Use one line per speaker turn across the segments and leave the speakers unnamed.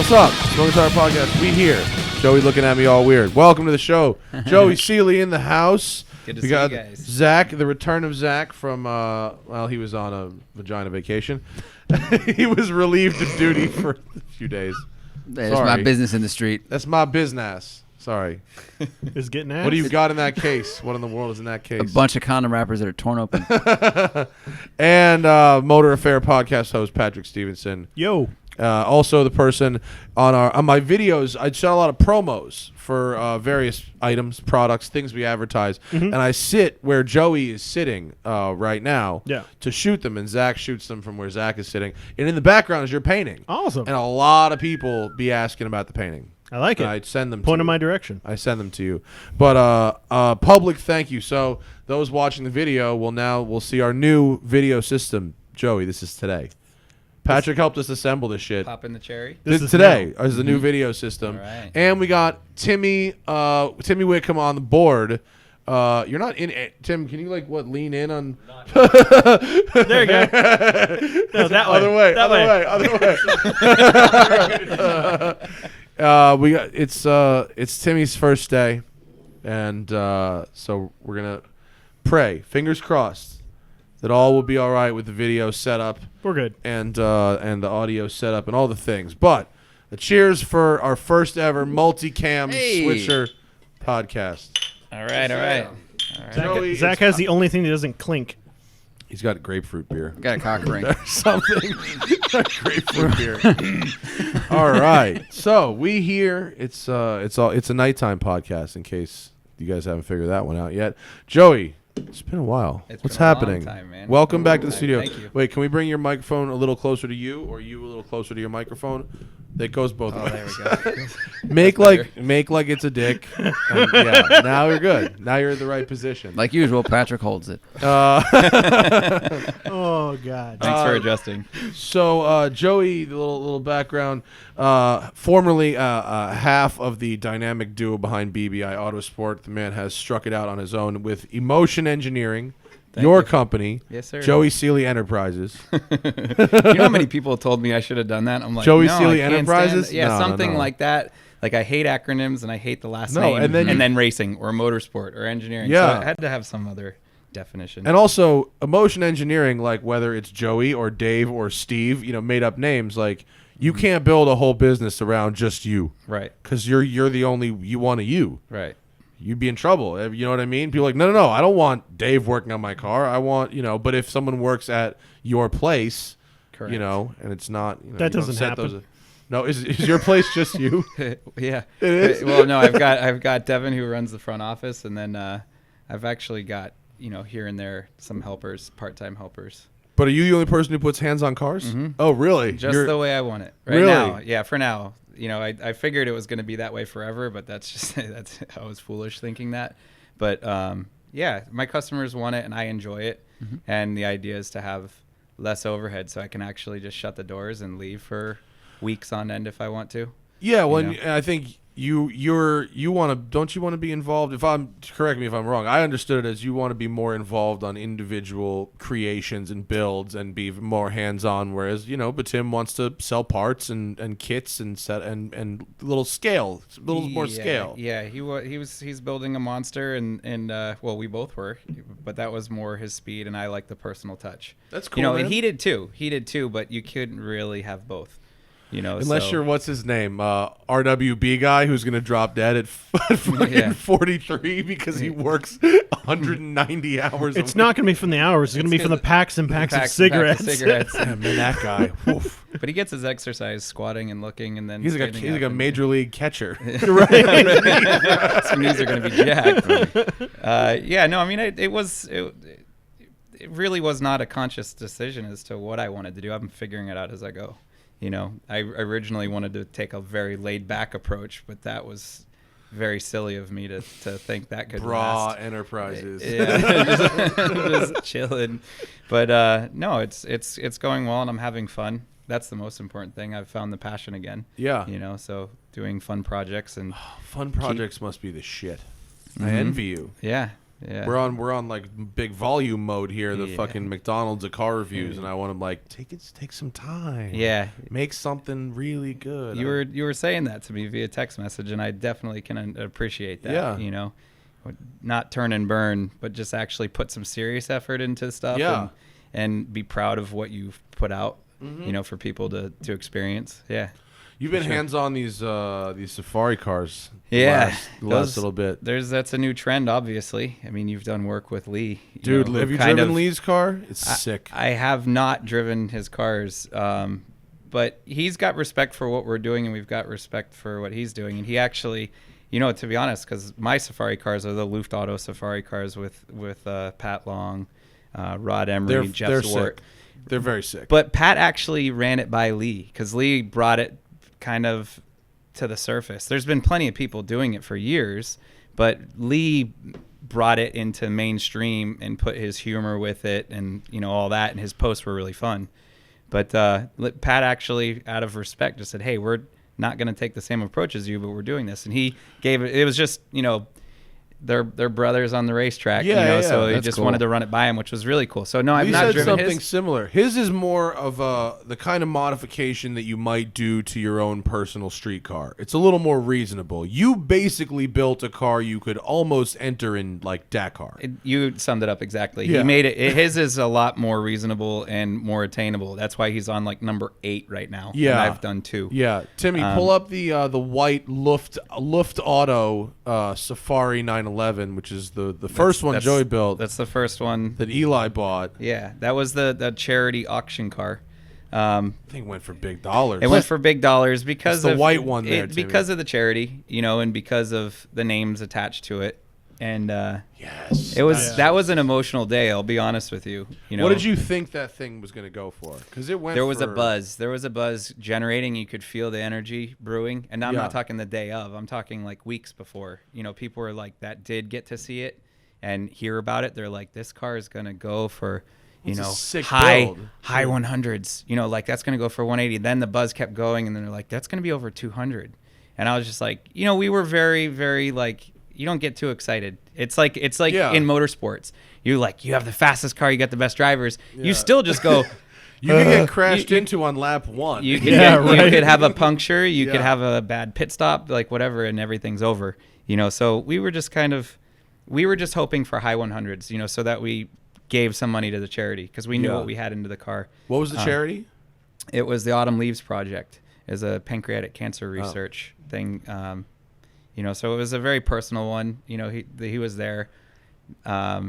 What's up? Smoking Tire Podcast. We here. Joey looking at me all weird. Welcome to the show. Joey Seeley in the house.
Good to
we
see
got
you guys.
Zach, the return of Zach from, well, he was on a vagina vacation. He was relieved of duty for a few days.
That's my business in the street.
That's my business. Sorry.
Is getting ass.
What do you got in that case? What in the world is in that case?
A bunch of condom wrappers that are torn open.
And Motor Affair podcast host Patrick Stevenson.
Yo.
Also the person on my videos, I sell a lot of promos for various items, products, things we advertise, and I sit where Joey is sitting right now to shoot them, and Zach shoots them from where Zach is sitting. And in the background is your painting.
Awesome.
And a lot of people be asking about the painting.
I like it.
I send them
Point
to
in
you.
my direction.
I send them to you. But public thank you. So those watching the video will see our new video system. Joey, this is today. Patrick helped us assemble this shit.
Pop in the cherry.
This is today is the new video system.
All right.
And we got Timmy Whitcomb on the board. You're not in it. Tim, can you lean in on
There you go. No, that way.
Other way. We got it's Timmy's first day, and so we're gonna pray, fingers crossed, that all will be all right with the video setup.
We're good.
And the audio setup and all the things. But a cheers for our first ever multicam switcher podcast.
All right.
Zach has the only thing that doesn't clink.
He's got grapefruit beer.
Got a cock ring.
Something. Grapefruit beer. All right. So we here. It's a nighttime podcast. In case you guys haven't figured that one out yet. Joey, it's been a while. What's happening?
Long time, man.
Welcome back to the studio.
Thank you.
Wait, can we bring your microphone a little closer to you, or you a little closer to your microphone? That goes both ways.
There we go.
make like it's a dick. And now you're good. Now you're in the right position.
Like usual, Patrick holds it.
Oh, God.
Thanks for adjusting.
So, Joey, the little background, formerly half of the dynamic duo behind BBI Autosport. The man has struck it out on his own with Emotion Engineering, your company,
Yes, sir.
Joey Seeley Enterprises.
You know how many people told me I should have done that? I'm like,
Joey
no,
Seeley
I can't
Enterprises?
stand it. Yeah,
No,
something
no.
like that. Like, I hate acronyms and I hate the last
No,
name.
and then
racing or motorsport or engineering.
Yeah.
So I had to have some other definition.
And also, Emotion Engineering, like whether it's Joey or Dave or Steve, made up names, like you can't build a whole business around just you.
Right.
Because you're the only one of you.
Right.
You'd be in trouble. You know what I mean? People are like, no, I don't want Dave working on my car. I want, but if someone works at your place,
Correct.
and it's not,
That doesn't happen.
No, is your place just you?
Yeah.
It is?
Well, no, I've got Devin who runs the front office, and then I've actually got, here and there some helpers, part-time helpers.
But are you the only person who puts hands on cars?
Mm-hmm.
Oh, really?
Just the way I want it right
Really?
now. Yeah, for now. I figured it was going to be that way forever, but that's I was foolish thinking that. But yeah, my customers want it and I enjoy it. Mm-hmm. And the idea is to have less overhead so I can actually just shut the doors and leave for weeks on end if I want to.
Yeah, well, and I think you want to, don't you want to be involved? Correct me if I'm wrong. I understood it as you want to be more involved on individual creations and builds and be more hands-on, whereas, but Tim wants to sell parts and kits and set and little more scale.
Yeah, he's building a monster and well, we both were, but that was more his speed and I like the personal touch.
That's cool.
And he did too, but you couldn't really have both.
Unless you're what's his name, RWB guy who's gonna drop dead at 43 because he works 190 hours.
It's not going to be from the hours. It's going to be from the packs and packs of cigarettes.
Damn, man, that guy. Oof.
But he gets his exercise squatting and looking, and then
He's like a major league catcher.
Right.
Some knees are going to be jacked. Yeah, no, I mean it really was not a conscious decision as to what I wanted to do. I'm figuring it out as I go. I originally wanted to take a very laid-back approach, but that was very silly of me to think that could last.
Enterprises.
Yeah, just chilling. But no, it's going well, and I'm having fun. That's the most important thing. I've found the passion again.
Yeah.
So doing fun projects and
fun projects must be the shit. I envy you.
Yeah. Yeah.
We're on like big volume mode here. The
Yeah.
fucking McDonald's of car reviews, and I want to like take some time.
Yeah.
Make something really good.
You were saying that to me via text message, and I definitely can appreciate that.
Yeah.
You know, not turn and burn, but just actually put some serious effort into stuff.
Yeah.
And be proud of what you've put out. You know, for people to experience. Yeah.
You've been hands on these safari cars.
Yeah,
the last little bit.
That's a new trend, obviously. I mean, you've done work with Lee.
Dude, have you driven Lee's car? It's sick.
I have not driven his cars, but he's got respect for what we're doing, and we've got respect for what he's doing. And he actually, you know, to be honest, because my safari cars are the LuftAuto safari cars with Pat Long, Rod Emery, Jeff Swart.
They're very sick.
But Pat actually ran it by Lee because Lee brought it kind of to the surface. There's been plenty of people doing it for years, but Lee brought it into mainstream and put his humor with it and, you know, all that. And his posts were really fun. But Pat actually, out of respect, just said, hey, we're not going to take the same approach as you, but we're doing this. And he gave it was just, you know, they're brothers on the racetrack, so he just wanted to run it by him, which was really cool. So no, I've not driven
something similar. His is more of the kind of modification that you might do to your own personal street car. It's a little more reasonable. You basically built a car you could almost enter in like Dakar.
You summed it up exactly.
Yeah.
He made it. His is a lot more reasonable and more attainable. That's why he's on like number 8 right now.
Yeah,
and I've done 2.
Yeah, Timmy, pull up the white LuftAuto Safari 911, which is the first one Joey built.
That's the first one
that Eli bought.
Yeah, that was the charity auction car.
I think it went for big dollars.
It went for big dollars because
it's the
of
white one there,
because of the charity, you know, and because of the names attached to it. And
yes,
that was an emotional day. I'll be honest with you. You know,
what did you think that thing was going to go for? Because it went.
There was a buzz. There was a buzz generating. You could feel the energy brewing. And I'm not talking the day of. I'm talking like weeks before. You know, people were like that did get to see it and hear about it. They're like, this car is going to go for, you know, high 100s. You know, like that's going to go for 180. Then the buzz kept going, and then they're like, that's going to be over 200. And I was just like, you know, we were very, very like. You don't get too excited. It's like in motorsports. You have the fastest car. You got the best drivers. Yeah. You still just go.
You can get crashed into on lap 1.
You could could have a puncture. You could have a bad pit stop, like whatever, and everything's over. You know, so we were just hoping for high 100s. You know, so that we gave some money to the charity because we knew what we had into the car.
What was the charity?
It was the Autumn Leaves Project. Is a pancreatic cancer research thing. You know, so it was a very personal one. You know, he was there. I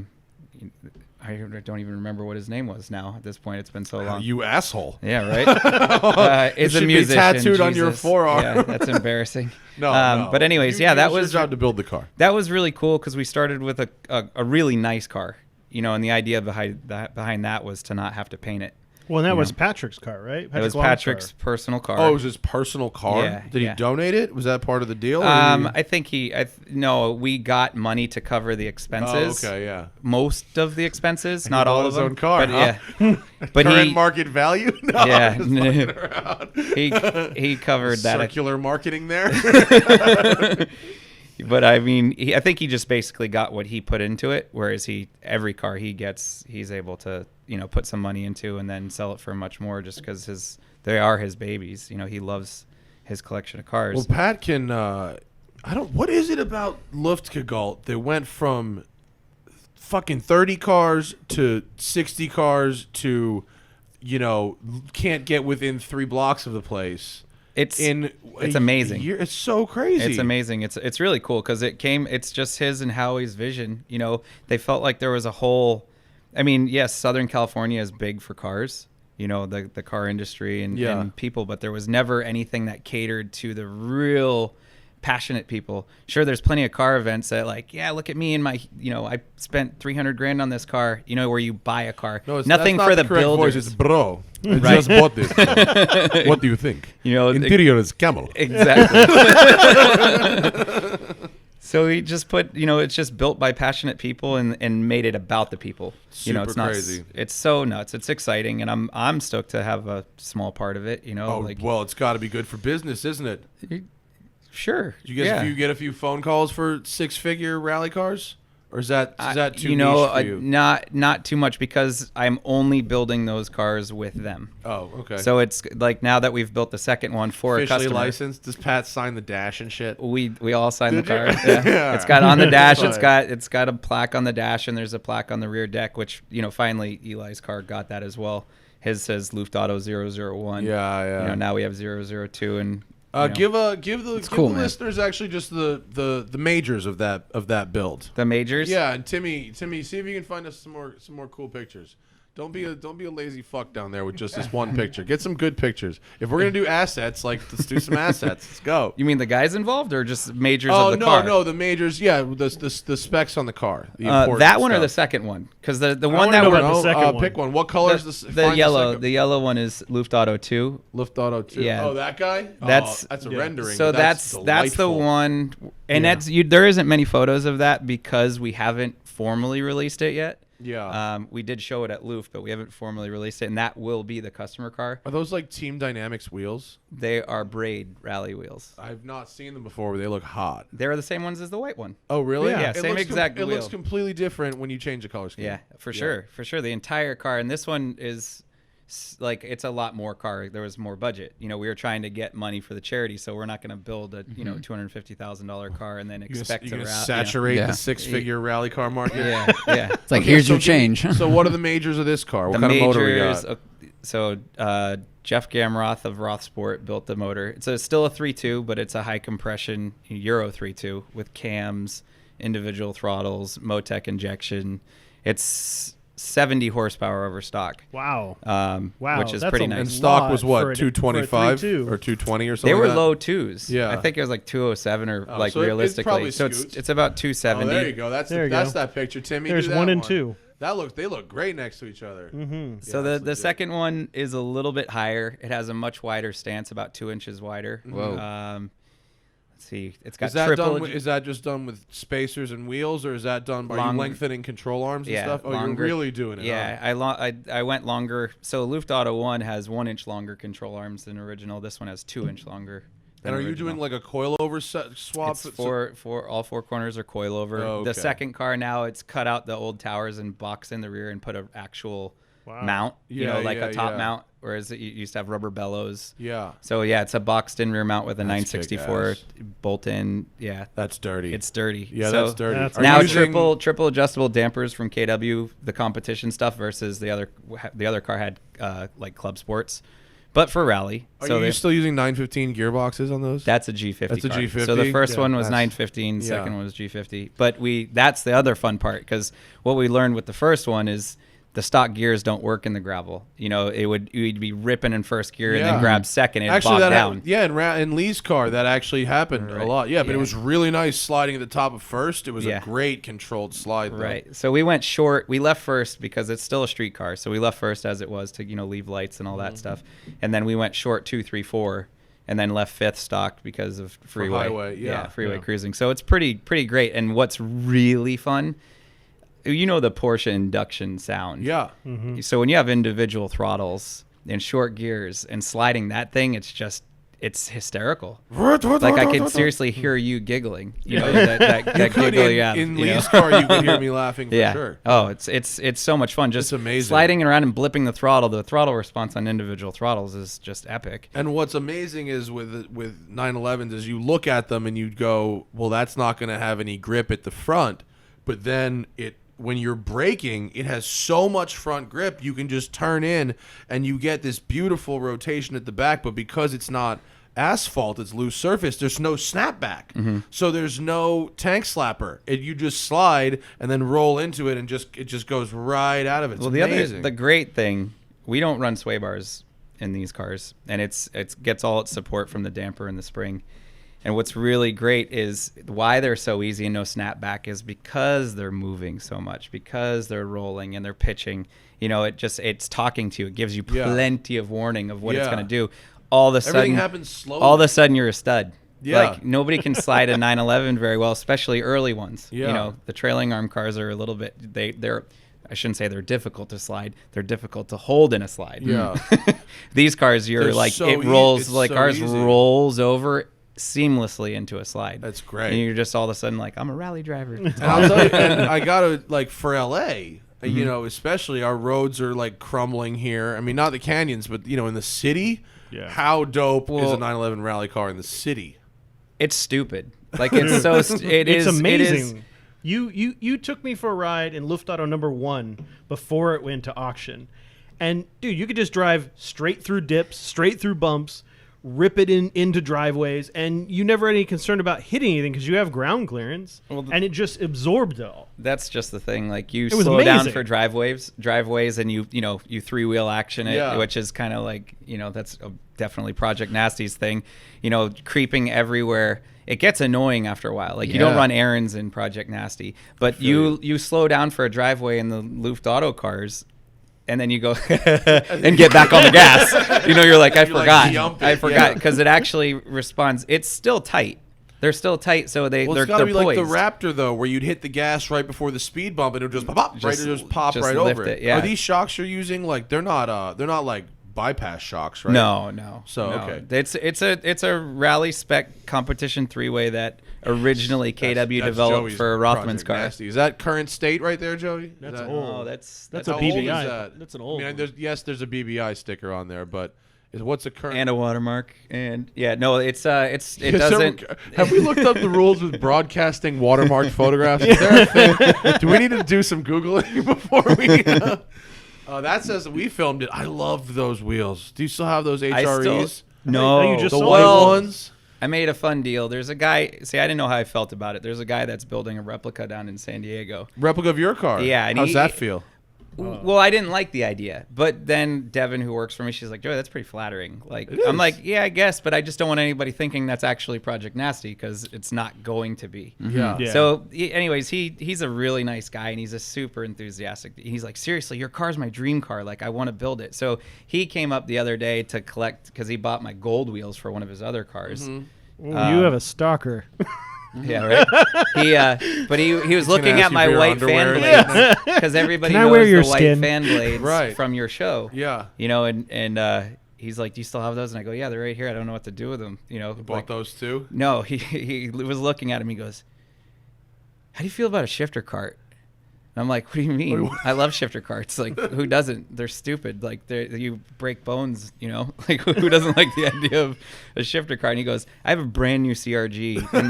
don't even remember what his name was now. At this point, it's been so long.
You asshole.
Yeah, right.
It's a musician. Be tattooed on your forearm.
Yeah, that's embarrassing.
No.
But anyways, that was
your job to build the car.
That was really cool because we started with a really nice car. You know, and the idea behind that was to not have to paint it.
Well, and that was Patrick's car, right?
It was Patrick's personal car.
Oh, it was his personal car?
Yeah.
Did he donate it? Was that part of the deal?
I think we got money to cover the expenses.
Oh, okay, yeah.
Most of the expenses, not all of them.
His own car,
but but
current market value? No,
yeah. He covered that.
Circular marketing there?
But I mean, I think he just basically got what he put into it, whereas every car he gets, he's able to, you know, put some money into and then sell it for much more just because they are his babies. You know, he loves his collection of cars.
Well, Pat can, what is it about LuftAuto that went from fucking 30 cars to 60 cars to, you know, can't get within 3 blocks of the place?
It's amazing.
It's so crazy.
It's amazing. It's really cool because it's just his and Howie's vision. You know, they felt like there was a whole. I mean, yes, Southern California is big for cars. You know, the car industry and people, but there was never anything that catered to the real passionate people. Sure, there's plenty of car events that look at me and my, you know, I spent $300,000 on this car, you know, where you buy a car.
No,
nothing
that's not
for the
correct
builders.
Voice. It's bro. I just bought this car. What do you think?
You know,
interior is camel.
Exactly. So he just put, you know, it's just built by passionate people and made it about the people.
Super
you know, it's not
crazy.
It's so nuts. It's exciting, and I'm stoked to have a small part of it. You know,
well, it's got to be good for business, isn't it?
Sure.
You get a few phone calls for 6-figure rally cars? or is that too
you know,
niche for you?
not too much because I'm only building those cars with them.
Oh, okay.
So it's like now that we've built the second one for a
Officially
customer,
licensed. Does Pat sign the dash and shit?
we all signed the
Did you?
car. Yeah.
Yeah.
It's got on the dash.
Fine.
It's got a plaque on the dash, and there's a plaque on the rear deck. Which finally Eli's car got that as well. His says LuftAuto 001.
Yeah.
Now we have 002 and.
Give the
cool, man.
listeners actually just the majors of that build.
The majors.
Yeah, and Timmy, see if you can find us some more cool pictures. Don't be a lazy fuck down there with just this one picture. Get some good pictures. If we're gonna do assets, let's do some assets. Let's go.
You mean the guys involved or just majors of the
no,
car?
no, the majors. Yeah, the specs on the car. The
that
important
one or
stuff.
the second one? Because the
I
one
wanna
that
know
we're
about the second one.
Pick one. What color is
the yellow. The yellow one is LuftAuto 2.
LuftAuto 2.
Yeah.
Oh, that guy.
That's-
that's a
yeah.
rendering.
So
but
that's the
delightful.
one, and
Yeah.
there isn't many photos of that because we haven't formally released it yet.
Yeah.
We did show it at Luft, but we haven't formally released it, and that will be the customer car.
Are those like Team Dynamics wheels?
They are Braid rally wheels.
I've not seen them before, but they look hot.
They're the same ones as the white one.
Oh, really?
Yeah,
It
same
looks
exact
It looks
wheel.
completely different when you change the color scheme.
Yeah, for sure. The entire car, and this one is like it's a lot more car. There was more budget. We were trying to get money for the charity, so we're not going to build a $250,000 car and then expect
You're
to
gonna
route.
saturate
Yeah.
the six-figure rally car market.
Yeah, yeah.
It's like,
Okay,
here's
so
your change.
So what are the majors of this car? What kind of motor we got?
So Jeff Gamroth of Rothsport built the motor. It's still a 3.2, but it's a high compression Euro 3.2 with cams, individual throttles, Motec injection. It's 70 horsepower over stock.
Wow.
Which is
that's
pretty
a
nice.
And stock
lot
was what,
for a
225
3.2.
or 220 or something?
They were
like that?
low twos.
Yeah.
I think it was like 207 or
Oh,
like
so it's
realistically.
probably
So
scoots.
it's about
Oh,
270.
there you go. That's
There you
that's
go.
that picture, Timmy.
There's
Do that
1 and 2.
They look great next to each other.
Mm-hmm.
So
Yeah,
the
that's
second one is a little bit higher. It has a much wider stance, about 2 inches wider.
Whoa.
Let's see. It's got
Is that
triple.
is that just done with spacers and wheels, or is that done by
Long-
lengthening control arms and
Yeah,
stuff? Oh,
longer.
you're really doing it.
Yeah, I went longer. So LuftAuto 1 has 1 inch longer control arms than original. This one has 2 inch longer.
And are you
original.
doing like a coilover swap?
It's for all 4 corners are coilover.
Oh, okay.
The second car now it's cut out the old towers and box in the rear and put an actual
Wow.
mount.
Yeah,
like
yeah,
a top
yeah.
mount, whereas you used to have rubber bellows.
Yeah,
So yeah, it's a boxed in rear mount with a
That's
964
kick-ass.
bolt in. Yeah,
that's dirty.
it's dirty.
yeah,
So
that's dirty.
That's
Are you
now
using-
triple adjustable dampers from KW, the competition stuff versus the other car had like Club Sports, but for rally.
Are
so
you
they-
still using 915 gearboxes on those?
that's a G50.
That's a
car.
G50?
So the first
Yeah,
one was
that's-
915, second
yeah.
one was G50. But that's the other fun part because what we learned with the first one is the stock gears don't work in the gravel. You'd be ripping in first gear and
Yeah.
then grab second and
Actually,
bog
that
down.
in Lee's car that actually happened a
Right.
lot. Yeah, but it
Yeah.
was really nice sliding at the top of first. It was
Yeah.
a great controlled slide. Though.
Right. So we went short. We left first because it's still a street car. So we left first as it was to leave lights and all that stuff, and then we went short 2, 3, 4, and then left fifth stock because of freeway.
highway, yeah.
freeway
Yeah.
cruising. So it's pretty great. And what's really fun, the Porsche induction sound.
Yeah.
So when you have individual throttles and short gears and sliding that thing, it's hysterical. Like I can seriously hear you giggling. That
Could
giggle you have.
in Lee's car, you could hear me laughing for
Yeah.
sure.
Oh, it's so much fun. Just
It's amazing.
sliding around and blipping the throttle. The throttle response on individual throttles is just epic.
And what's amazing is with 911s is you look at them and you go, well, that's not going to have any grip at the front. But then when you're braking, it has so much front grip, you can just turn in and you get this beautiful rotation at the back. But because it's not asphalt, it's loose surface, there's no snapback. So there's no tank slapper. You just slide and then roll into it and it just goes right out of it. It's
Well,
amazing.
the great thing, we don't run sway bars in these cars, and it gets all its support from the damper and the spring. And what's really great is why they're so easy and no snapback is because they're moving so much, because they're rolling and they're pitching. It's talking to you. It gives you
Yeah.
plenty of warning of what it's
Yeah.
going to do. All of a sudden,
Everything happens slowly.
all of a sudden you're a stud.
Yeah.
Like nobody can slide a 911 very well, especially early ones.
Yeah.
The trailing arm cars are a little bit they're I shouldn't say they're difficult to slide. They're difficult to hold in a slide.
Yeah.
These cars, you're
They're
like
so
it rolls
it's
like
so
ours
easy.
rolls over seamlessly into a slide.
That's great.
And you're just all of a sudden like, I'm a rally driver.
And I'll tell you, and I gotta like for LA,
Mm-hmm.
you know, especially our roads are like crumbling here. I mean, not the canyons, but you know, in the city,
Yeah.
how dope is
Well-
a 911 rally car in the city?
It's stupid. Like it's so
It's amazing.
It is,
You took me for a ride in LuftAuto #1 before it went to auction, and dude, you could just drive straight through dips, straight through bumps, rip it into driveways, and you never had any concern about hitting anything because you have ground clearance, and it just absorbed it all.
That's just the thing. Like you
was
slow down
amazing.
for driveways, and you 3-wheel action it,
Yeah.
which is kind of like that's definitely Project Nasty's thing. Creeping everywhere. It gets annoying after a while. Like you don't
Yeah.
run errands in Project Nasty, but you slow down for a driveway in the LuftAuto cars. And then you go and get back on the gas. You're like, I forgot.
jump
I
it,
forgot
yeah.
because it actually responds. It's still tight. They're still tight, so they're
Well, it's gotta be
poised.
like the Raptor though, where you'd hit the gas right before the speed bump and it would just pop, right,
Just-
it just pop
just
right
lift
over
it, yeah.
Are these shocks you're using like they're not like bypass shocks, right?
No.
So,
no.
okay.
It's a rally spec competition 3-way that originally KW
That's
developed
Joey's
for Rothman's
Project
car.
Nasty. Is that current state right there, Joey? Is
That's
that-
old.
Oh, that's
That's
How
a
old is
BBI.
that?
That's an old
I mean,
one.
there's a BBI sticker on there, but what's a current?
and a watermark, and it
Is there-
doesn't.
Have we looked up the rules with broadcasting watermarked photographs? Is there a thing? Do we need to do some Googling before we? That says that we filmed it. I loved those wheels. Do you still have those HREs?
No,
Oh, you just
the
sold
white
them.
ones?
I made a fun deal. There's a guy. See, I didn't know how I felt about it. There's a guy that's building a replica down in San Diego.
Replica of your car.
Yeah, and
How's
he-
that feel?
Well, I didn't like the idea, but then Devin, who works for me, she's like, "Joey, that's pretty flattering." Like,
It
I'm
is.
like, "Yeah, I guess," but I just don't want anybody thinking that's actually Project Nasty because it's not going to be.
Yeah.
Yeah.
So, anyways, he's a really nice guy and he's a super enthusiastic. He's like, "Seriously, your car's my dream car. Like, I want to build it." So he came up the other day to collect because he bought my gold wheels for one of his other cars.
Ooh, you have a stalker.
Yeah, right. But he was looking
ask
at
you
my
for your
white fan
underwear.
blades because everybody
Can I
knows
wear your
the white
skin?
fan blades
Right.
from your show.
Yeah.
And he's like, "Do you still have those?" And I go, "Yeah, they're right here. I don't know what to do with them."
Bought
like,
those too.
no, he was looking at him. He goes, "How do you feel about a shifter cart?" And I'm like, "What do you mean?
Wait, what?
I love shifter carts. Like, who doesn't? They're stupid. Like, you break bones. Like who doesn't like the idea of a shifter cart?" And he goes, "I have a brand new CRG in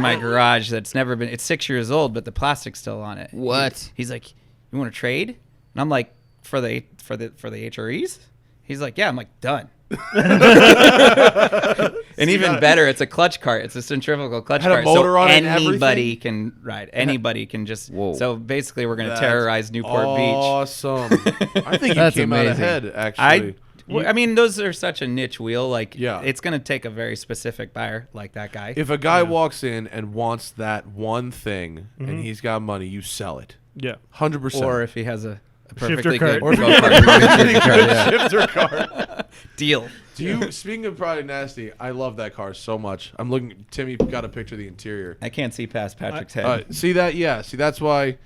my garage that's never been. It's 6 years old, but the plastic's still on it."
What?
He's like, "You want to trade?" And I'm like, "For the HREs?" He's like, "Yeah." I'm like, "Done." And even better, it's a clutch cart. It's a centrifugal clutch
Had a
cart.
motor
So
on it and
anybody
everything?
can ride. Anybody can just.
Whoa.
So basically, we're going to
That's
terrorize Newport Beach.
Awesome. I think you
That's
came out
amazing.
ahead, actually.
I mean, those are such a niche wheel. Like,
Yeah.
it's going to take a very specific buyer like that guy.
If a guy walks in and wants that one thing and he's got money, you sell it.
Yeah.
100%.
or if he has a perfectly
cart.
good
Or if
go-kart
shifter car.
deal.
Do you? Speaking of Project Nasty, I love that car so much. I'm looking. Timmy got a picture of the interior.
I can't see past Patrick's head.
See that? Yeah. See that's why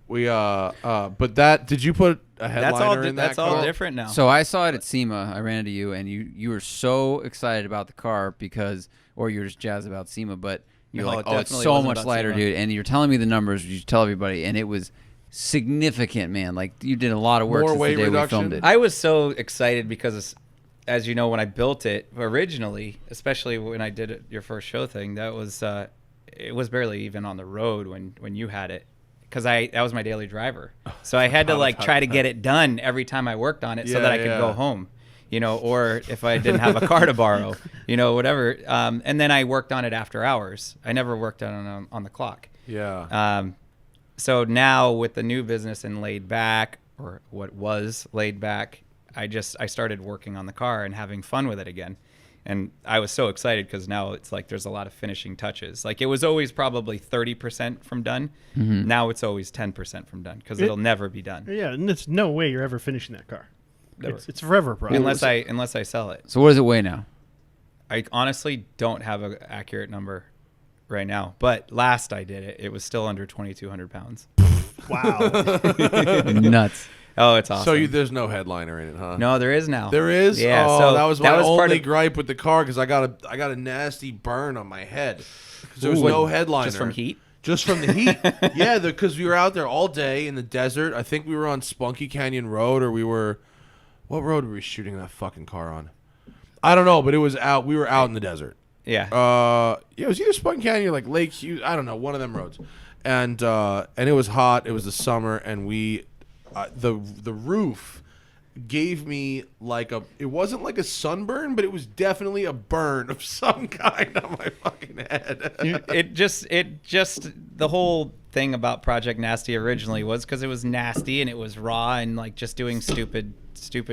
we. But that. Did you put a headliner in that
That's all
car?
different now.
So I saw it at SEMA. I ran into you, and you were so excited about the car or you were just jazzed about SEMA, but you're
No,
like,
it
oh, it's
definitely
so
wasn't
much
about
lighter,
SEMA.
dude. And you're telling me the numbers. You tell everybody, and it was significant, man. Like you did a lot of work
More
since
weight
the day
reduction?
we filmed it.
I was so excited because, as you know, when I built it originally, especially when I did it, your first show thing, that was it was barely even on the road when you had it, because that was my daily driver. So I had to like try to get it done every time I worked on it so that I could go home, or if I didn't have a car to borrow, whatever. And then I worked on it after hours. I never worked on the clock.
Yeah.
So now with the new business and laid back, or what was laid back, I started working on the car and having fun with it again. And I was so excited because now it's like there's a lot of finishing touches. Like it was always probably 30% from done.
Mm-hmm.
Now it's always 10% from done because it'll never be done
Yeah, and there's no way you're ever finishing that car.
Never.
It's forever, probably.
unless I sell it.
So what does it weigh now?
I honestly don't have an accurate number right now, but last I did it, it was still under 2,200 pounds.
Wow.
Nuts.
Oh, it's awesome.
So there's no headliner in it, huh?
No, there is now.
There is?
Yeah.
Oh,
so
that was my
part
only
of-
gripe with the car because I got a nasty burn on my head because there was no headliner.
Just from heat?
Just from the heat. Yeah, because we were out there all day in the desert. I think we were on Spunky Canyon Road, or we were... What road were we shooting that fucking car on? I don't know, but it was out. We were out in the desert.
Yeah.
Yeah, it was either Spunky Canyon or like Lake Hughes. I don't know, one of them roads. And it was hot. It was the summer, and we... the roof gave me like it wasn't like a sunburn, but it was definitely a burn of some kind on my fucking head.
it just the whole thing about Project Nasty originally was because it was nasty and it was raw and like just doing stupid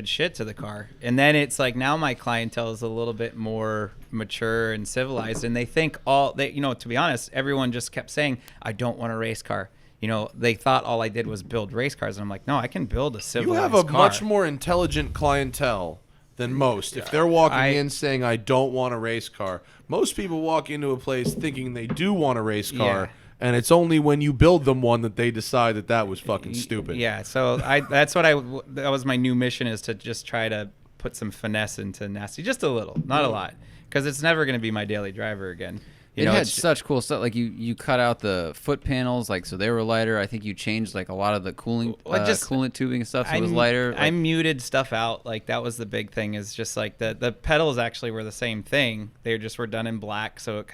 shit to the car. And then it's like now my clientele is a little bit more mature and civilized, and they think to be honest, everyone just kept saying, I don't want a race car. They thought all I did was build race cars, and I'm like, no, I can build a civilized
You have a
car.
much more intelligent clientele than most. If they're walking in saying, I don't want a race car, most people walk into a place thinking they do want a race car,
Yeah.
and it's only when you build them one that they decide that was fucking stupid.
Yeah, so that was my new mission, is to just try to put some finesse into Nasty, just a little, not a lot, because it's never going to be my daily driver again.
It had such cool stuff. Like you cut out the foot panels, like so they were lighter. I think you changed like a lot of the coolant tubing and stuff, so it was lighter.
I muted stuff out. Like that was the big thing. Is just like the pedals actually were the same thing. They just were done in black, so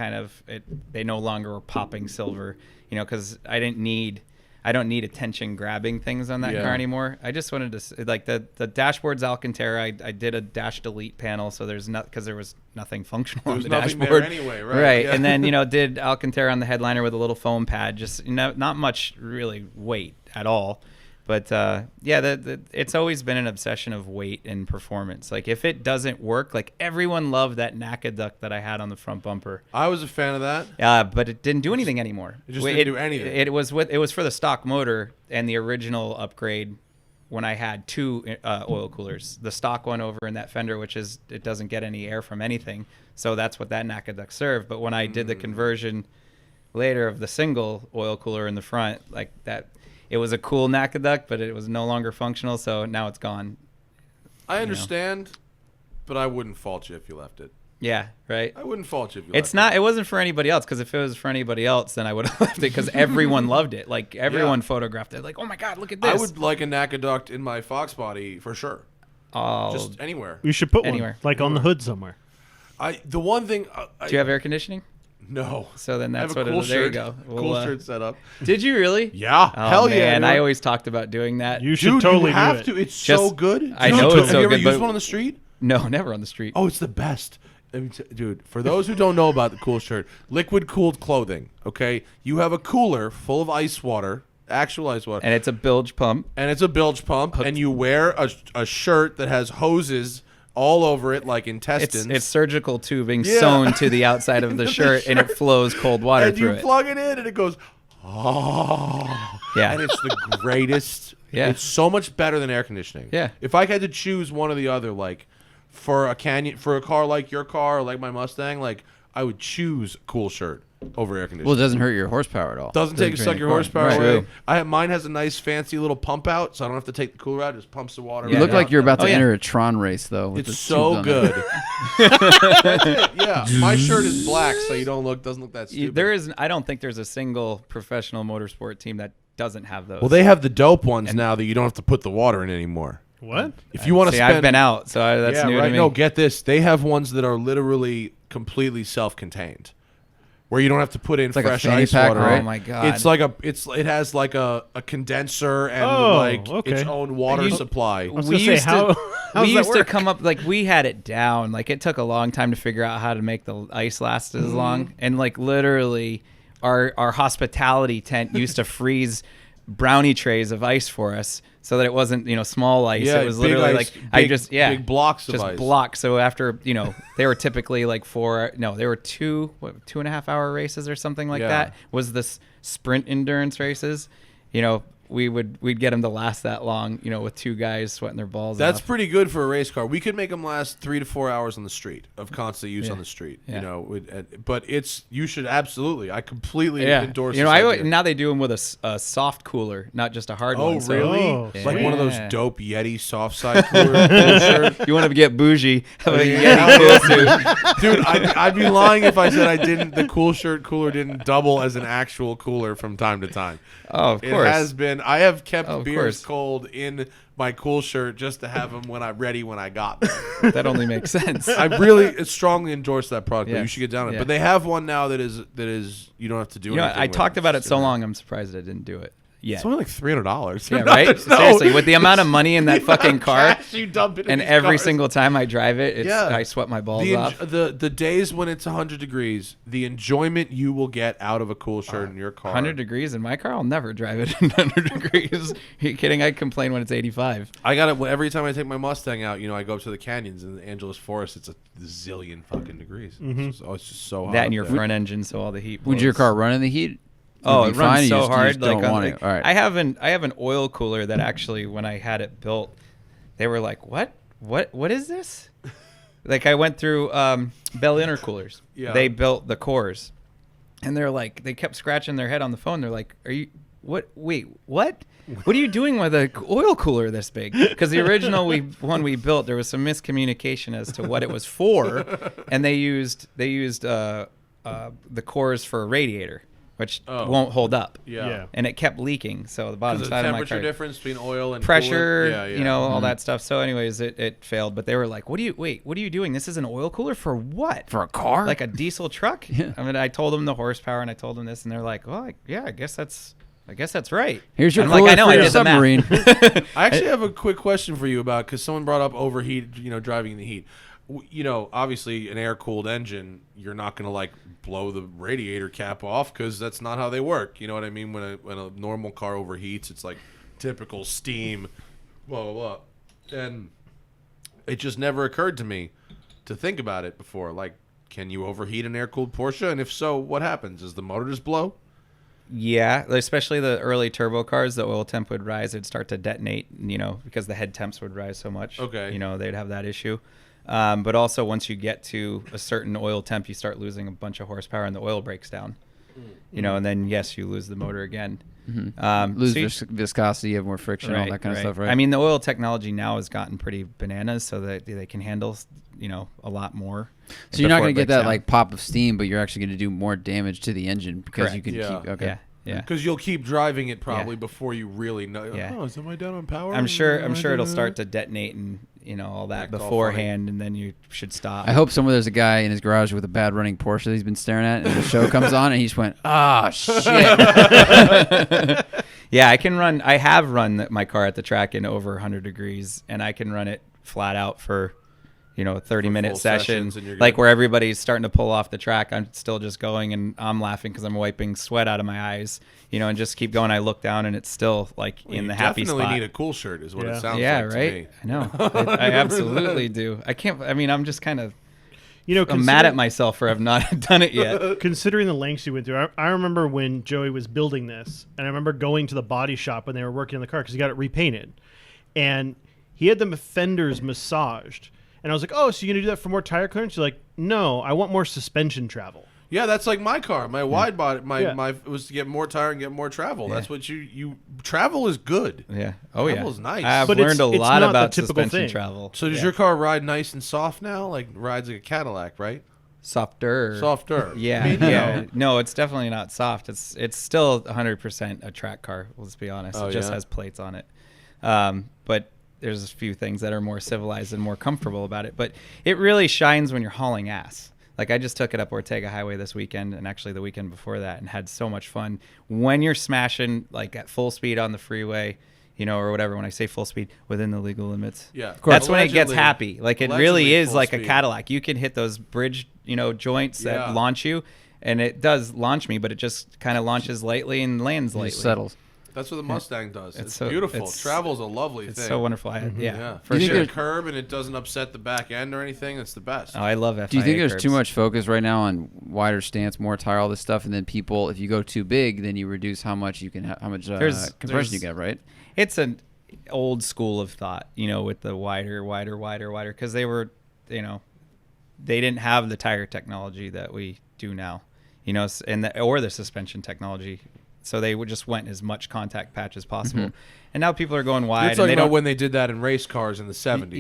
they no longer were popping silver. Because I don't need attention grabbing things on that car anymore. I just wanted to like the dashboard's Alcantara. I did a dash delete panel, so there's not because there was nothing functional on the dashboard
anyway, right?
Right,
Yeah.
and then did Alcantara on the headliner with a little foam pad. Just not much really weight at all. But it's always been an obsession of weight and performance. Like if it doesn't work, like everyone loved that NACA duct that I had on the front bumper.
I was a fan of that.
But it didn't do anything anymore.
It just didn't do anything.
It was for the stock motor and the original upgrade when I had two oil coolers. The stock one over in that fender, it doesn't get any air from anything. So that's what that NACA duct served. But when I did the conversion later of the single oil cooler in the front, like that, it was a cool NACA duct, but it was no longer functional. So now it's gone.
I understand, but I wouldn't fault you if you left it.
Yeah, right.
I wouldn't fault you if you
It's
left
not. It wasn't for anybody else, because if it was for anybody else, then I would have left it, because everyone loved it. Like everyone photographed it. Like, oh my god, look at this.
I would like a NACA duct in my Fox body for sure. Just anywhere.
You should put
Anywhere.
one, like on the hood somewhere.
The one thing.
Do you have air conditioning?
No.
So then
I
that's
have a
what
cool
it is. There you
shirt.
go.
Cool shirt set up.
Did you really?
Yeah.
Oh,
Hell yeah.
man,
dude.
I always talked about doing that.
You should
Dude,
totally
you have
do it.
to. It's so
Just-
good.
I know it's so
Have you ever
good,
used
but-
one on the street?
No, never on the street.
Oh, it's the best. Dude, for those who don't know about the cool shirt, liquid cooled clothing, okay? You have a cooler full of ice water, actual ice water,
And it's a bilge pump.
and it's a bilge pump, and you wear a shirt that has hoses all over it like intestines.
It's surgical tubing
Yeah.
sewn to the outside of the shirt, and it flows cold water
and
through
you
it.
plug it in, and it goes, oh.
Yeah.
And it's the greatest.
Yeah.
It's so much better than air conditioning.
Yeah.
If I had to choose one or the other, like, for a car like your car or like my Mustang, like, I would choose cool shirt over air conditioning.
Well, it doesn't hurt your horsepower at all.
Doesn't
drain
suck your
car.
horsepower
Right.
away.
True.
Mine has a nice fancy little pump out, so I don't have to take the cooler out. It just pumps the water.
You
Yeah,
look
no.
like you're about to
Oh, yeah.
enter a Tron race, though. with
It's
the
so
tubes on there.
good. That's it. Yeah, my shirt is black, so you doesn't look that stupid.
I don't think there's a single professional motorsport team that doesn't have those.
Well, they have the dope ones now that you don't have to put the water in anymore.
What?
If you want to
See,
spend,
I've been out, so that's
yeah,
new
right.
to me.
No, get this. They have ones that are literally completely self-contained, where you don't have to put in
like a
fresh
fanny
ice
pack,
water.
right?
Oh my god!
It's like it has like a condenser and
Oh,
like
okay.
its own water supply.
I was gonna say, how does
we
that
used to
work?
come up like we had it down. Like it took a long time to figure out how to make the ice last as long, and like literally, our hospitality tent used to freeze brownie trays of ice for us, so that it wasn't small ice.
Yeah,
It was
big
literally
ice,
like
big blocks of
just
ice.
blocks. So after they were typically like they were 2.5 hour races or something like
Yeah.
that. Was this sprint endurance races? we'd get them to last that long, with two guys sweating their balls
That's
off.
pretty good for a race car. We could make them last 3 to 4 hours on the street of constant use on the street.
Yeah.
But you should absolutely. I completely endorse.
Now they do them with a soft cooler, not just a hard one.
Oh, really?
Oh,
Like
yeah.
one of those dope Yeti soft side cooler.
You want to get bougie? Have a Yeti cool suit.
Dude, I'd be lying if I said I didn't. The cool shirt cooler didn't double as an actual cooler from time to time.
Oh, of course.
It has been. I have kept
of
beers
course.
cold in my cool shirt just to have them when I got them.
That only makes sense.
I really strongly endorse that product. Yes. You should get down on it.
Yeah.
But they have one now that is you don't have to do anything.
I
with
talked about it so long. I'm surprised I didn't do it. Yeah,
it's only like $300.
Yeah, right. Seriously, with the amount of money in that fucking car,
you dump it in
and
these
every
cars.
single time I drive it, I sweat my balls off.
The days when it's 100 degrees, the enjoyment you will get out of a cool shirt in your car.
100 degrees in my car, I'll never drive it in 100 degrees. Are you kidding? I complain when it's 85.
I got it every time I take my Mustang out. I go up to the canyons in the Angeles Forest. It's a zillion fucking degrees. It's just so hot.
That and your
up there.
front engine, so all the heat.
Would your car run in the heat?
Oh,
It'd
it
be fine,
runs
you
so
just- you
hard.
just don't want it. All right.
I have an oil cooler that actually, when I had it built, they were like, "What is this?" Like I went through Bell Intercoolers.
Yeah.
They built the cores, and they're like, they kept scratching their head on the phone. They're like, "Are you what? Wait, what? What are you doing with a oil cooler this big?" Because the original one we built, there was some miscommunication as to what it was for, and they used the cores for a radiator, which won't hold up.
Yeah.
And it kept leaking. So the bottom
Because
side
the
of my
temperature
car,
difference between oil and
pressure,
coolant.
all that stuff. So anyways, it failed. But they were like, what are you doing? This is an oil cooler for what?
For a car?
Like a diesel truck?
Yeah.
I mean, I told them the horsepower and I told them this, and they're like, well, I guess that's right.
Here's your
I'm
cooler
like, I know,
for
I
your
did the math.
submarine.
I actually have a quick question for you about, because someone brought up overheat, driving in the heat. Obviously an air-cooled engine, you're not going to blow the radiator cap off because that's not how they work. You know what I mean? When a normal car overheats, it's like typical steam, blah, blah, blah. And it just never occurred to me to think about it before. Like, can you overheat an air-cooled Porsche? And if so, what happens? Does the motor just blow?
Yeah, especially the early turbo cars, the oil temp would rise. It'd start to detonate, because the head temps would rise so much.
Okay.
They'd have that issue. But also, once you get to a certain oil temp, you start losing a bunch of horsepower and the oil breaks down. And then, yes, you lose the motor again.
Lose viscosity, you have more friction, all that kind of stuff, right?
I mean, the oil technology now has gotten pretty bananas, so that they can handle, a lot more.
So you're not going to get that
down.
pop of steam, but you're actually going to do more damage to the engine because
Correct.
you can
Yeah.
keep. Okay.
Yeah.
Because you'll keep driving it probably before you really know.
Yeah.
Oh, is am I down on power?
I'm sure it'll start to detonate and all that
Act all
beforehand, and then you should stop.
I hope somewhere there's a guy in his garage with a bad running Porsche that he's been staring at, and the show comes on, and he just went, shit.
Yeah, I have run my car at the track in over 100 degrees, and I can run it flat out for, a 30-minute
full
session,
sessions, and you're
like
good.
where everybody's starting to pull off the track. I'm still just going, and I'm laughing because I'm wiping sweat out of my eyes, and just keep going. I look down, and it's still in the happy spot.
Definitely need a cool shirt, is what it sounds
Yeah,
like to
right.
me.
I know. I absolutely do. I'm just kind of.
You know,
I'm mad at myself for have not done it yet.
Considering the lengths you went through, I remember when Joey was building this, and I remember going to the body shop when they were working on the car because he got it repainted, and he had the fenders massaged, and I was like, "Oh, so you're gonna do that for more tire clearance?" You're like, "No, I want more suspension travel."
Yeah, that's like my car. My wide body,
Yeah.
my was to get more tire and get more travel. That's what you travel is good.
Yeah. Oh yeah.
Travel's nice.
I've
But
learned a
it's
lot
not the
about
typical
suspension
thing.
travel.
So does your car ride nice and soft now? Like rides like a Cadillac, right?
Softer.
Softer.
Yeah.
I mean, you
Yeah.
know.
No, it's definitely not soft. It's still 100% a track car. Let's be honest.
Oh,
It just
yeah?
has plates on it. But there's a few things that are more civilized and more comfortable about it. But it really shines when you're hauling ass. Like I just took it up Ortega Highway this weekend, and actually the weekend before that, and had so much fun. When you're smashing like at full speed on the freeway, or whatever. When I say full speed, within the legal limits.
Yeah.
That's when it gets
Allegedly-
happy. Like it
allegedly
really is
full
like a
speed.
Cadillac. You can hit those bridge, joints
Yeah.
that launch you, and it does launch me, but it just kind of launches lightly and lands lightly.
It settles.
That's what the Mustang does. It's
so,
beautiful. Travel's a lovely
it's
thing.
so wonderful.
Yeah.
For
you
sure.
hit a curb and it doesn't upset the back end or anything. It's the best.
Oh, I love FIA
Do you think there's
curbs.
too much focus right now on wider stance, more tire, all this stuff, and then people, if you go too big, then you reduce how much you can, how much compression you get, right?
It's an old school of thought, with the wider, because they were, they didn't have the tire technology that we do now, or the suspension technology. So they just went as much contact patch as possible. And now people are going wide.
You're talking about when they did that in race cars in the 70s,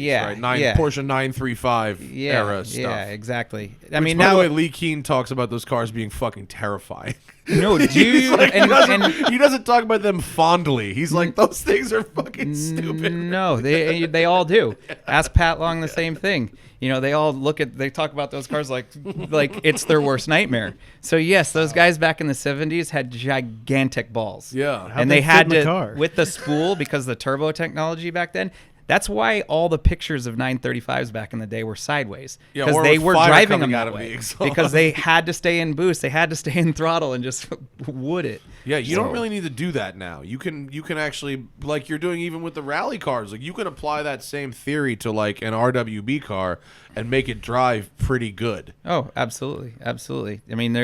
right? Porsche 935 era stuff.
Yeah, exactly.
By the way, Lee Keen talks about those cars being fucking terrifying.
No, he
doesn't talk about them fondly. He's like, those things are fucking stupid.
No, they all do. Ask Pat Long the same thing. They all they talk about those cars like it's their worst nightmare. So yes, those guys back in the 70s had gigantic balls.
Yeah.
And they had to, with the spool, because the turbo technology back then, that's why all the pictures of 935s back in the day were sideways. Because they were driving them that way. Because they had to stay in boost, they had to stay in throttle and just wood it.
Yeah, you don't really need to do that now. You can actually, like you're doing even with the rally cars, like you can apply that same theory to like an RWB car and make it drive pretty good.
Oh, absolutely. Absolutely. I mean,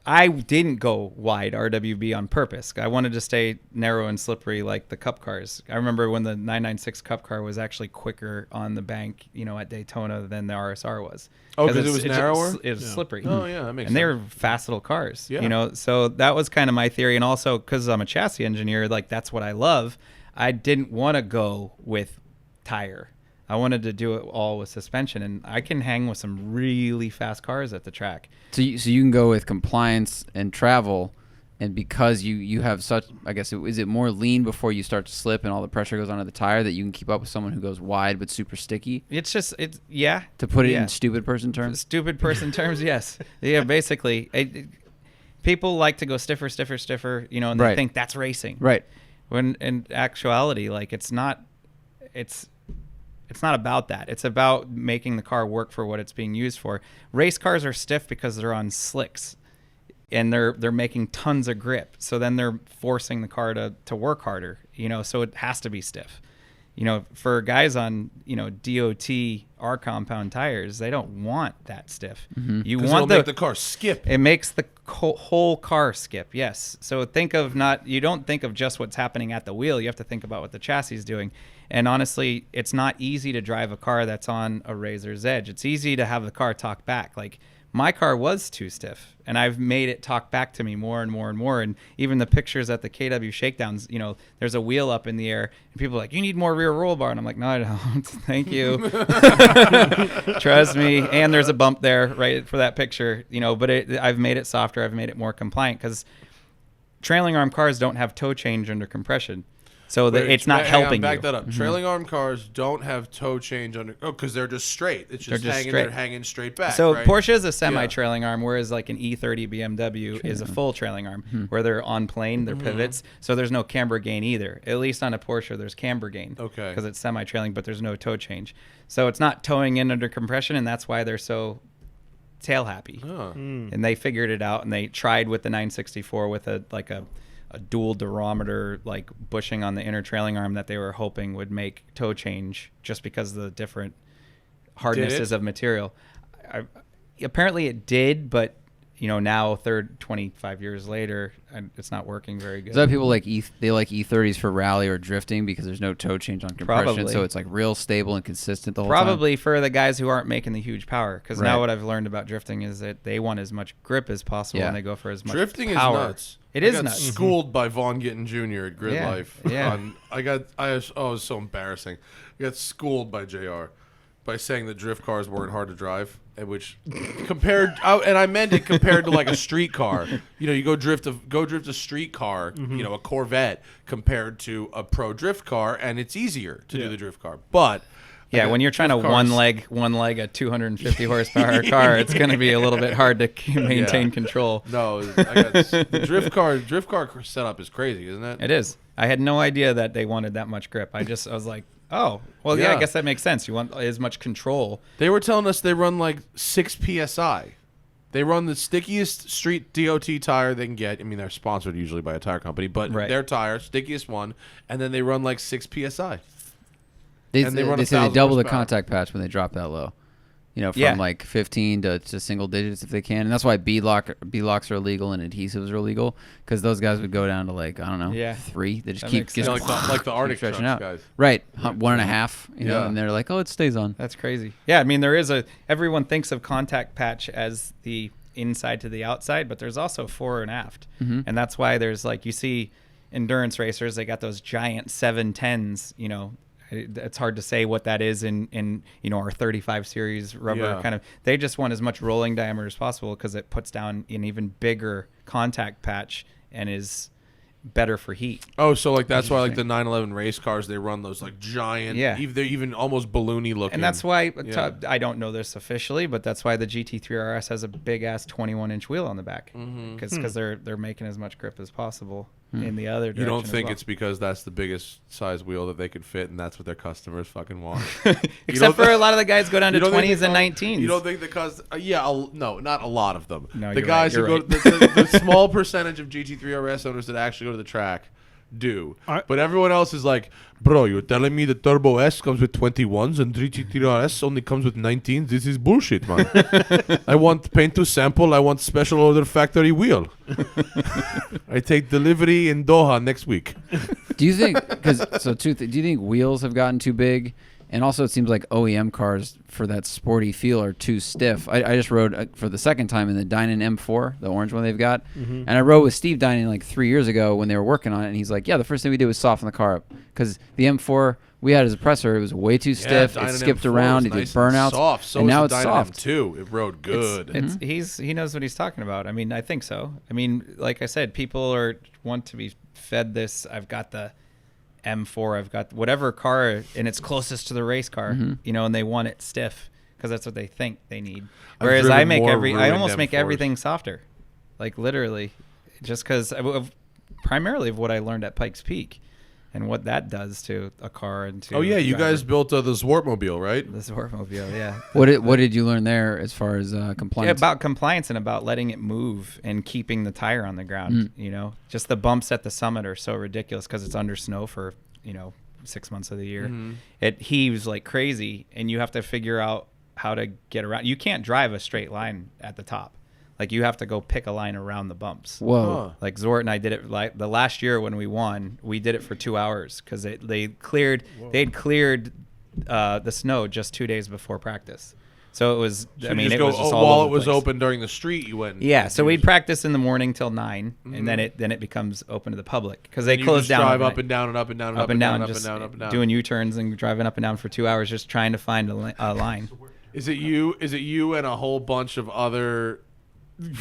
I didn't go wide RWB on purpose. I wanted to stay narrow and slippery like the Cup cars. I remember when the 996 Cup car was actually quicker on the bank, at Daytona than the RSR was.
Oh, because it was narrower?
It was slippery.
Oh, yeah, that makes sense.
And they were fast little cars,
Yeah.
So that was kind of my theory. And also, because I'm a chassis engineer, like that's what I love. I didn't want to go with tire. I wanted to do it all with suspension, and I can hang with some really fast cars at the track.
So you can go with compliance and travel, and because you have such, I guess, is it more lean before you start to slip and all the pressure goes onto the tire that you can keep up with someone who goes wide but super sticky?
Yeah.
To put it in stupid person terms?
Stupid person terms, yes. Yeah, basically. People like to go stiffer, and they think that's racing.
Right.
When in actuality, like it's not about that. It's about making the car work for what it's being used for. Race cars are stiff because they're on slicks, and they're making tons of grip. So then they're forcing the car to work harder. So it has to be stiff. For guys on DOT R compound tires, they don't want that stiff.
Mm-hmm.
You
want
want
make the car skip.
It makes the whole car skip. Yes. So you don't think of just what's happening at the wheel. You have to think about what the chassis is doing. And honestly, it's not easy to drive a car that's on a razor's edge. It's easy to have the car talk back. Like my car was too stiff, and I've made it talk back to me more and more and more. And even the pictures at the KW shakedowns, there's a wheel up in the air, and people are like, "You need more rear roll bar," and I'm like, "No, I don't. Thank you. Trust me." And there's a bump there, right, for that picture, But I've made it softer. I've made it more compliant because trailing arm cars don't have toe change under compression. So it's not helping
back
you.
that up. Mm-hmm. Trailing arm cars don't have toe change under. Oh, because they're just straight. It's just hanging. They're hanging straight back.
So
right?
Porsche is a semi-trailing arm, whereas like an E30 BMW is a full trailing arm, where they're on plane, they're pivots. So there's no camber gain either. At least on a Porsche, there's camber gain.
Okay.
Because it's semi-trailing, but there's no toe change. So it's not towing in under compression, and that's why they're so tail happy.
Oh.
And they figured it out, and they tried with the 964 with a dual durometer like bushing on the inner trailing arm that they were hoping would make toe change just because of the different hardnesses of material. Apparently it did, but now 25 years later, it's not working very good.
Is that people like they like E30s for rally or drifting because there's no toe change on compression,
Probably.
So it's like real stable and consistent the whole time?
Probably for the guys who aren't making the huge power, because now what I've learned about drifting is that they want as much grip as possible, and they go for as much
drifting
power.
is nuts.
It
I
is
got
nuts.
Schooled by Vaughn Gittin Jr. at Grid Life.
Yeah.
It was so embarrassing. I got schooled by JR by saying that drift cars weren't hard to drive, which and I meant it compared to like a street car. You go drift a street car, a Corvette, compared to a pro drift car, and it's easier to do the drift car. But
yeah, when you're trying to one leg a 250 horsepower car, it's going to be a little bit hard to maintain control.
No, the drift car setup is crazy, isn't it?
It is. I had no idea that they wanted that much grip. I was like, oh, well, yeah, I guess that makes sense. You want as much control.
They were telling us they run like 6 psi. They run the stickiest street DOT tire they can get. I mean, they're sponsored usually by a tire company, but their tire, stickiest one, and then they run like 6 PSI.
They
and they run
say they
1,000
double the
horsepower.
contact patch when they drop that low. You know, from like 15 to single digits if they can. And that's why B-locks are illegal and adhesives are illegal, because those guys would go down to like, I don't know, 3. They just
That
keep
makes sense.
like the Arctic
stretching
trucks
out.
guys.
Right, 1.5, you know, and they're like, oh, it stays on.
That's crazy. Yeah, I mean, everyone thinks of contact patch as the inside to the outside, but there's also fore and aft. And that's why there's like, you see endurance racers, they got those giant 710s, you know. It's hard to say what that is in you know, our 35 series rubber kind of. They just want as much rolling diameter as possible because it puts down an even bigger contact patch and is better for heat.
Oh, so like that's why like the 911 race cars, they run those like giant, they're even almost balloony looking.
And that's why I don't know this officially, but that's why the GT3 RS has a big ass 21-inch wheel on the back, because they're making as much grip as possible in the other direction.
You don't think
as well.
it's because that's the biggest size wheel that they could fit, and that's what their customers fucking want?
Except for a lot of the guys go down to 20s and 19s.
You don't think because no, not a lot of them.
No,
the
you're
guys
right,
who
you're
go the small percentage of GT3 RS owners that actually go to the track do. But everyone else is like, bro, you're telling me the Turbo S comes with 21s and GT3 RS only comes with 19s? This is bullshit, man. I want paint to sample. I want special order factory wheel. I take delivery in Doha next week.
Do you think, do you think wheels have gotten too big? And also, it seems like OEM cars for that sporty feel are too stiff. I just rode for the second time in the Dynan M4, the orange one they've got. And I rode with Steve Dynan like 3 years ago when they were working on it. And he's like, yeah, the first thing we did was soften the car up. Because the M4 we had as a pressure, it was way too stiff. It skipped around. It did burnouts.
Soft. So
and now
it's
it's
Dynan
soft.
M2. It rode good.
He knows what he's talking about. I mean, I think so. I mean, like I said, people want to be fed this. I've got the M4, I've got whatever car, and it's closest to the race car, you know, and they want it stiff because that's what they think they need. Whereas I almost make everything softer, like literally, just because primarily of what I learned at Pikes Peak and what that does to a car and to.
Oh yeah, you guys built the Zwartmobile, right?
The Zwartmobile, yeah.
What did you learn there as far as compliance?
Yeah, about compliance and about letting it move and keeping the tire on the ground. You know, just the bumps at the summit are so ridiculous because it's under snow for 6 months of the year. It heaves like crazy, and you have to figure out how to get around. You can't drive a straight line at the top. Like, you have to go pick a line around the bumps.
Whoa.
Like Zort and I did it like the last year when we won. We did it for 2 hours because they'd cleared the snow just 2 days before practice. So it was.
So
I mean,
it
was just all
while
over
it was
the place.
open during the street. You went.
Yeah, so we'd practice in the morning till 9, and then it becomes open to the public because they
you
close
just
down.
Drive
overnight.
up and down and up and down and
up and down,
up
just
and down, up and down.
doing U-turns and driving up and down for 2 hours, just trying to find a line.
Is it you and a whole bunch of other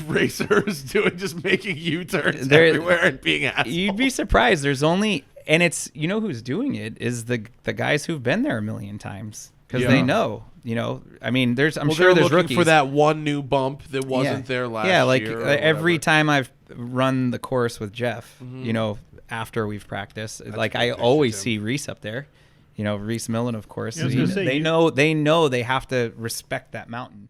racers just making U-turns everywhere and being assholes?
You'd be surprised. There's only, and it's, who's doing it is the guys who've been there a million times because they know. I mean, I'm sure there's rookies
for that one new bump that wasn't there last year.
Yeah, like every
whatever.
time I've run the course with Jeff, after we've practiced, I always see Reese up there. Reese Millen, of course.
Yeah, I was gonna say,
they know they have to respect that mountain.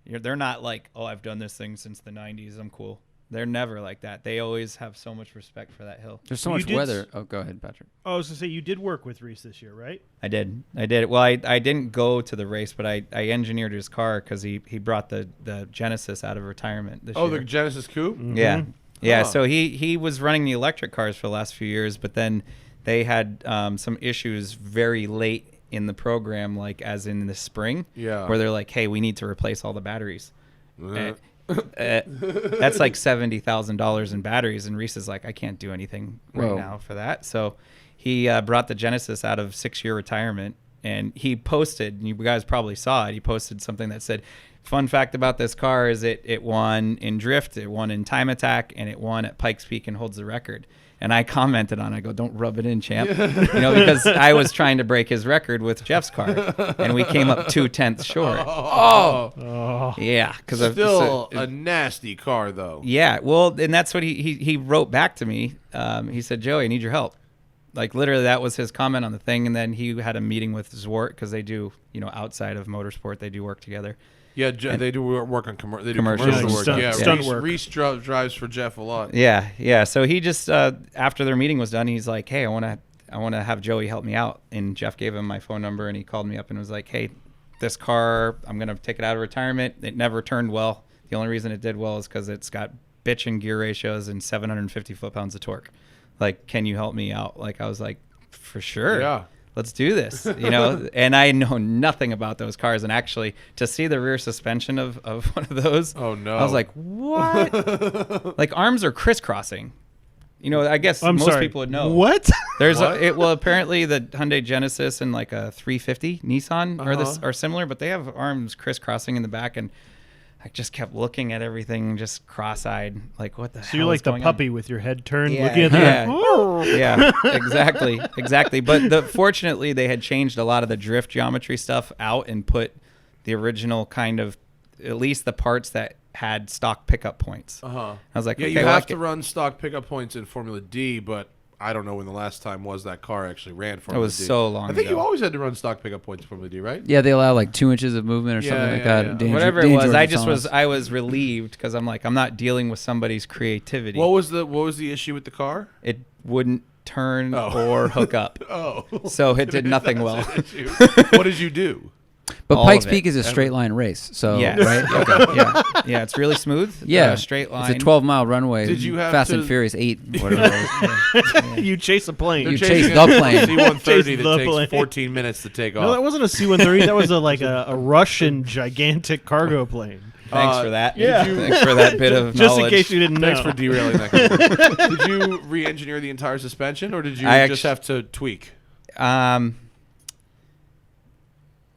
They're not like, oh, I've done this thing since the 90s. I'm cool. They're never like that. They always have so much respect for that hill.
There's so much weather. Oh, go ahead, Patrick.
I was going to say, you did work with Reese this year, right?
I did. Well, I didn't go to the race, but I engineered his car because he brought the Genesis out of retirement this year.
Oh, the Genesis Coupe?
Mm-hmm.
Yeah. Yeah,
Oh.
so he was running the electric cars for the last few years, but then they had some issues very late in the program, like as in the spring, where they're like, hey, we need to replace all the batteries. That's like $70,000 in batteries, and Reese is like, I can't do anything right now for that. So he brought the Genesis out of 6-year retirement, and he posted, and you guys probably saw it, he posted something that said, fun fact about this car is it won in drift, it won in time attack, and it won at Pikes Peak and holds the record. And I commented on it. I go, don't rub it in, champ. Because I was trying to break his record with Jeff's car. And we came up 2/10 short.
Oh.
Yeah.
Still a nasty car, though.
Yeah. Well, and that's what he wrote back to me. He said, Joey, I need your help. Like, literally, that was his comment on the thing. And then he had a meeting with Zwart because they do, outside of motorsport, they do work together.
Yeah, they do work on they do
Commercial
commercial work.
stunt-
Yeah,
stunt
Reese,
work.
Reese drives for Jeff a lot.
Yeah. So he just after their meeting was done, he's like, "Hey, I want to have Joey help me out." And Jeff gave him my phone number, and he called me up and was like, "Hey, this car, I'm gonna take it out of retirement. It never turned well. The only reason it did well is because it's got bitchin' gear ratios and 750 foot-pounds of torque. Like, can you help me out?" Like, I was like, "For sure.
Yeah.
Let's do this," and I know nothing about those cars. And actually, to see the rear suspension of one of those,
Oh, no.
I was like, what? Like, arms are crisscrossing. I guess
I'm
most
sorry.
people would know.
What?
There's
What?
well, apparently the Hyundai Genesis and like a 350 Nissan are similar, but they have arms crisscrossing in the back, and I just kept looking at everything, just cross-eyed, like, what the hell?
So you're like
is
the
going
puppy with your head turned,
Yeah,
looking at
yeah.
the.
Yeah, exactly. But fortunately, they had changed a lot of the drift geometry stuff out and put the original kind of, at least the parts that had stock pickup points.
I
was like,
yeah,
okay,
you
well,
have to run stock pickup points in Formula D, but I don't know when the last time was that car actually ran Formula
was
D.
so long
I think you
ago.
always had to run stock pickup points in Formula D, right?
Yeah, they allow like 2 inches of movement or
Yeah,
something like
yeah,
that.
yeah.
Dan-
Whatever
Dan
it was,
George
I was relieved because I'm like, I'm not dealing with somebody's creativity.
What was the issue with the car?
It wouldn't turn
Oh.
or hook up.
Oh,
So it did nothing well.
That's an issue. What did you do?
But
all
Pikes
of it.
Peak is a straight line race, so
Yeah.
right?
Okay. Yeah. It's really smooth.
Yeah,
Straight line.
It's a 12-mile runway.
Did you have
Fast
to-
and Furious 8, whatever it is.
You chase a plane.
You
They're
chase
chasing
the
a
plane.
C-130
Chase
that
the
takes
plane.
14 minutes to take
No, that
off.
wasn't a C-130. That was a Russian gigantic cargo plane.
Thanks for that.
yeah.
Thanks for that bit of
Just
knowledge.
in case you didn't know.
Thanks for derailing that. Car. Did you re-engineer the entire suspension, or did you
I
just have to tweak?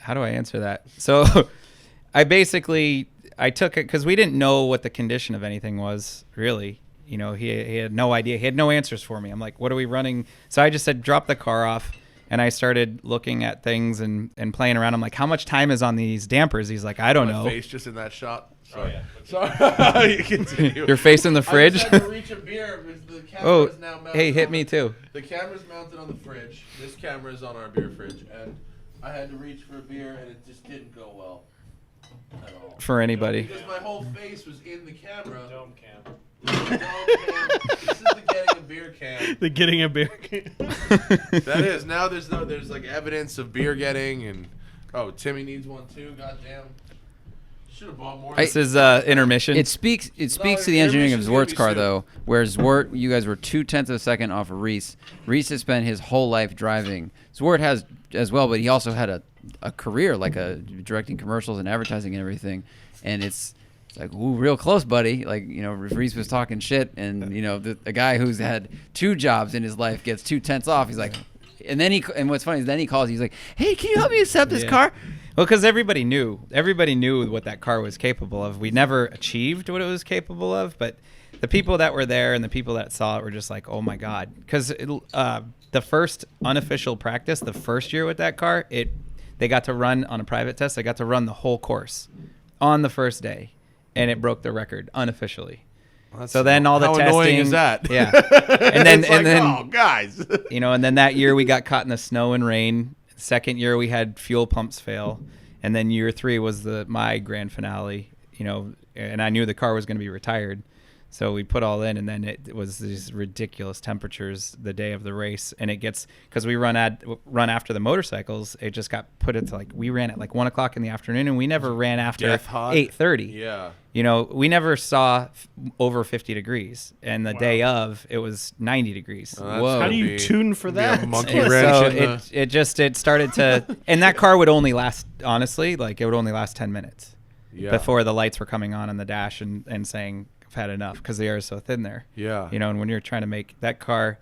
How do I answer that? So I took it because we didn't know what the condition of anything was, really. He had no idea. He had no answers for me. I'm like, what are we running? So I just said, drop the car off. And I started looking at things and playing around. I'm like, how much time is on these dampers? He's like, I don't
My
know.
face just in that shot. Sorry. Sorry. You continue.
Your face in the fridge?
I just had to reach a beer because the camera
Oh,
is now mounted
hey, hit
on
me
the-
too.
The camera's mounted on the fridge. This camera is on our beer fridge. And I had to reach for a beer, and it just didn't go well at all.
For anybody.
Because my whole face was in the camera.
Dome cam.
This is the getting a beer can.
The getting a beer can.
That is. Now there's like evidence of beer getting, and Timmy needs one too. Goddamn. Should have bought more.
This is intermission.
It speaks to the
intermission's
engineering of
gonna
Zwart's
be
car,
soon.
though. Where Zwart, you guys were 0.2 of a second off of Reese. Reese has spent his whole life driving. Zwart has as well, but he also had a career, like directing commercials and advertising and everything. And it's like, ooh, real close, buddy. Like, Reese was talking shit, and a guy who's had 2 jobs in his life gets 0.2 off. He's like, and what's funny is then he calls. He's like, hey, can you help me set up this car?
Well, because everybody knew what that car was capable of. We never achieved what it was capable of, but the people that were there and the people that saw it were just like, oh my God. Because the first unofficial practice, the first year with that car, they got to run on a private test. They got to run the whole course on the first day, and it broke the record unofficially. So then all the
how
testing,
annoying is that?
Yeah, and then
It's like,
and then
oh, guys.
and then that year we got caught in the snow and rain. Second year we had fuel pumps fail, and then year 3 was my grand finale. And I knew the car was going to be retired, so we put all in, and then it was these ridiculous temperatures the day of the race, and it gets because we run after the motorcycles. It just got put into like we ran at like 1:00 in the afternoon, and we never ran after
Death hot.
8:30.
Yeah.
We never saw over 50 degrees, and the day of it was 90 degrees.
Oh, that's
Whoa.
gonna
How do you
be-
tune for
be a
that?
monkey
And
wrench
so
in the-
it started to, and that car would only last, honestly, like it would only last 10 minutes
Yeah.
before the lights were coming on the dash and saying, I've had enough, because the air is so thin there.
Yeah.
And when you're trying to make that car,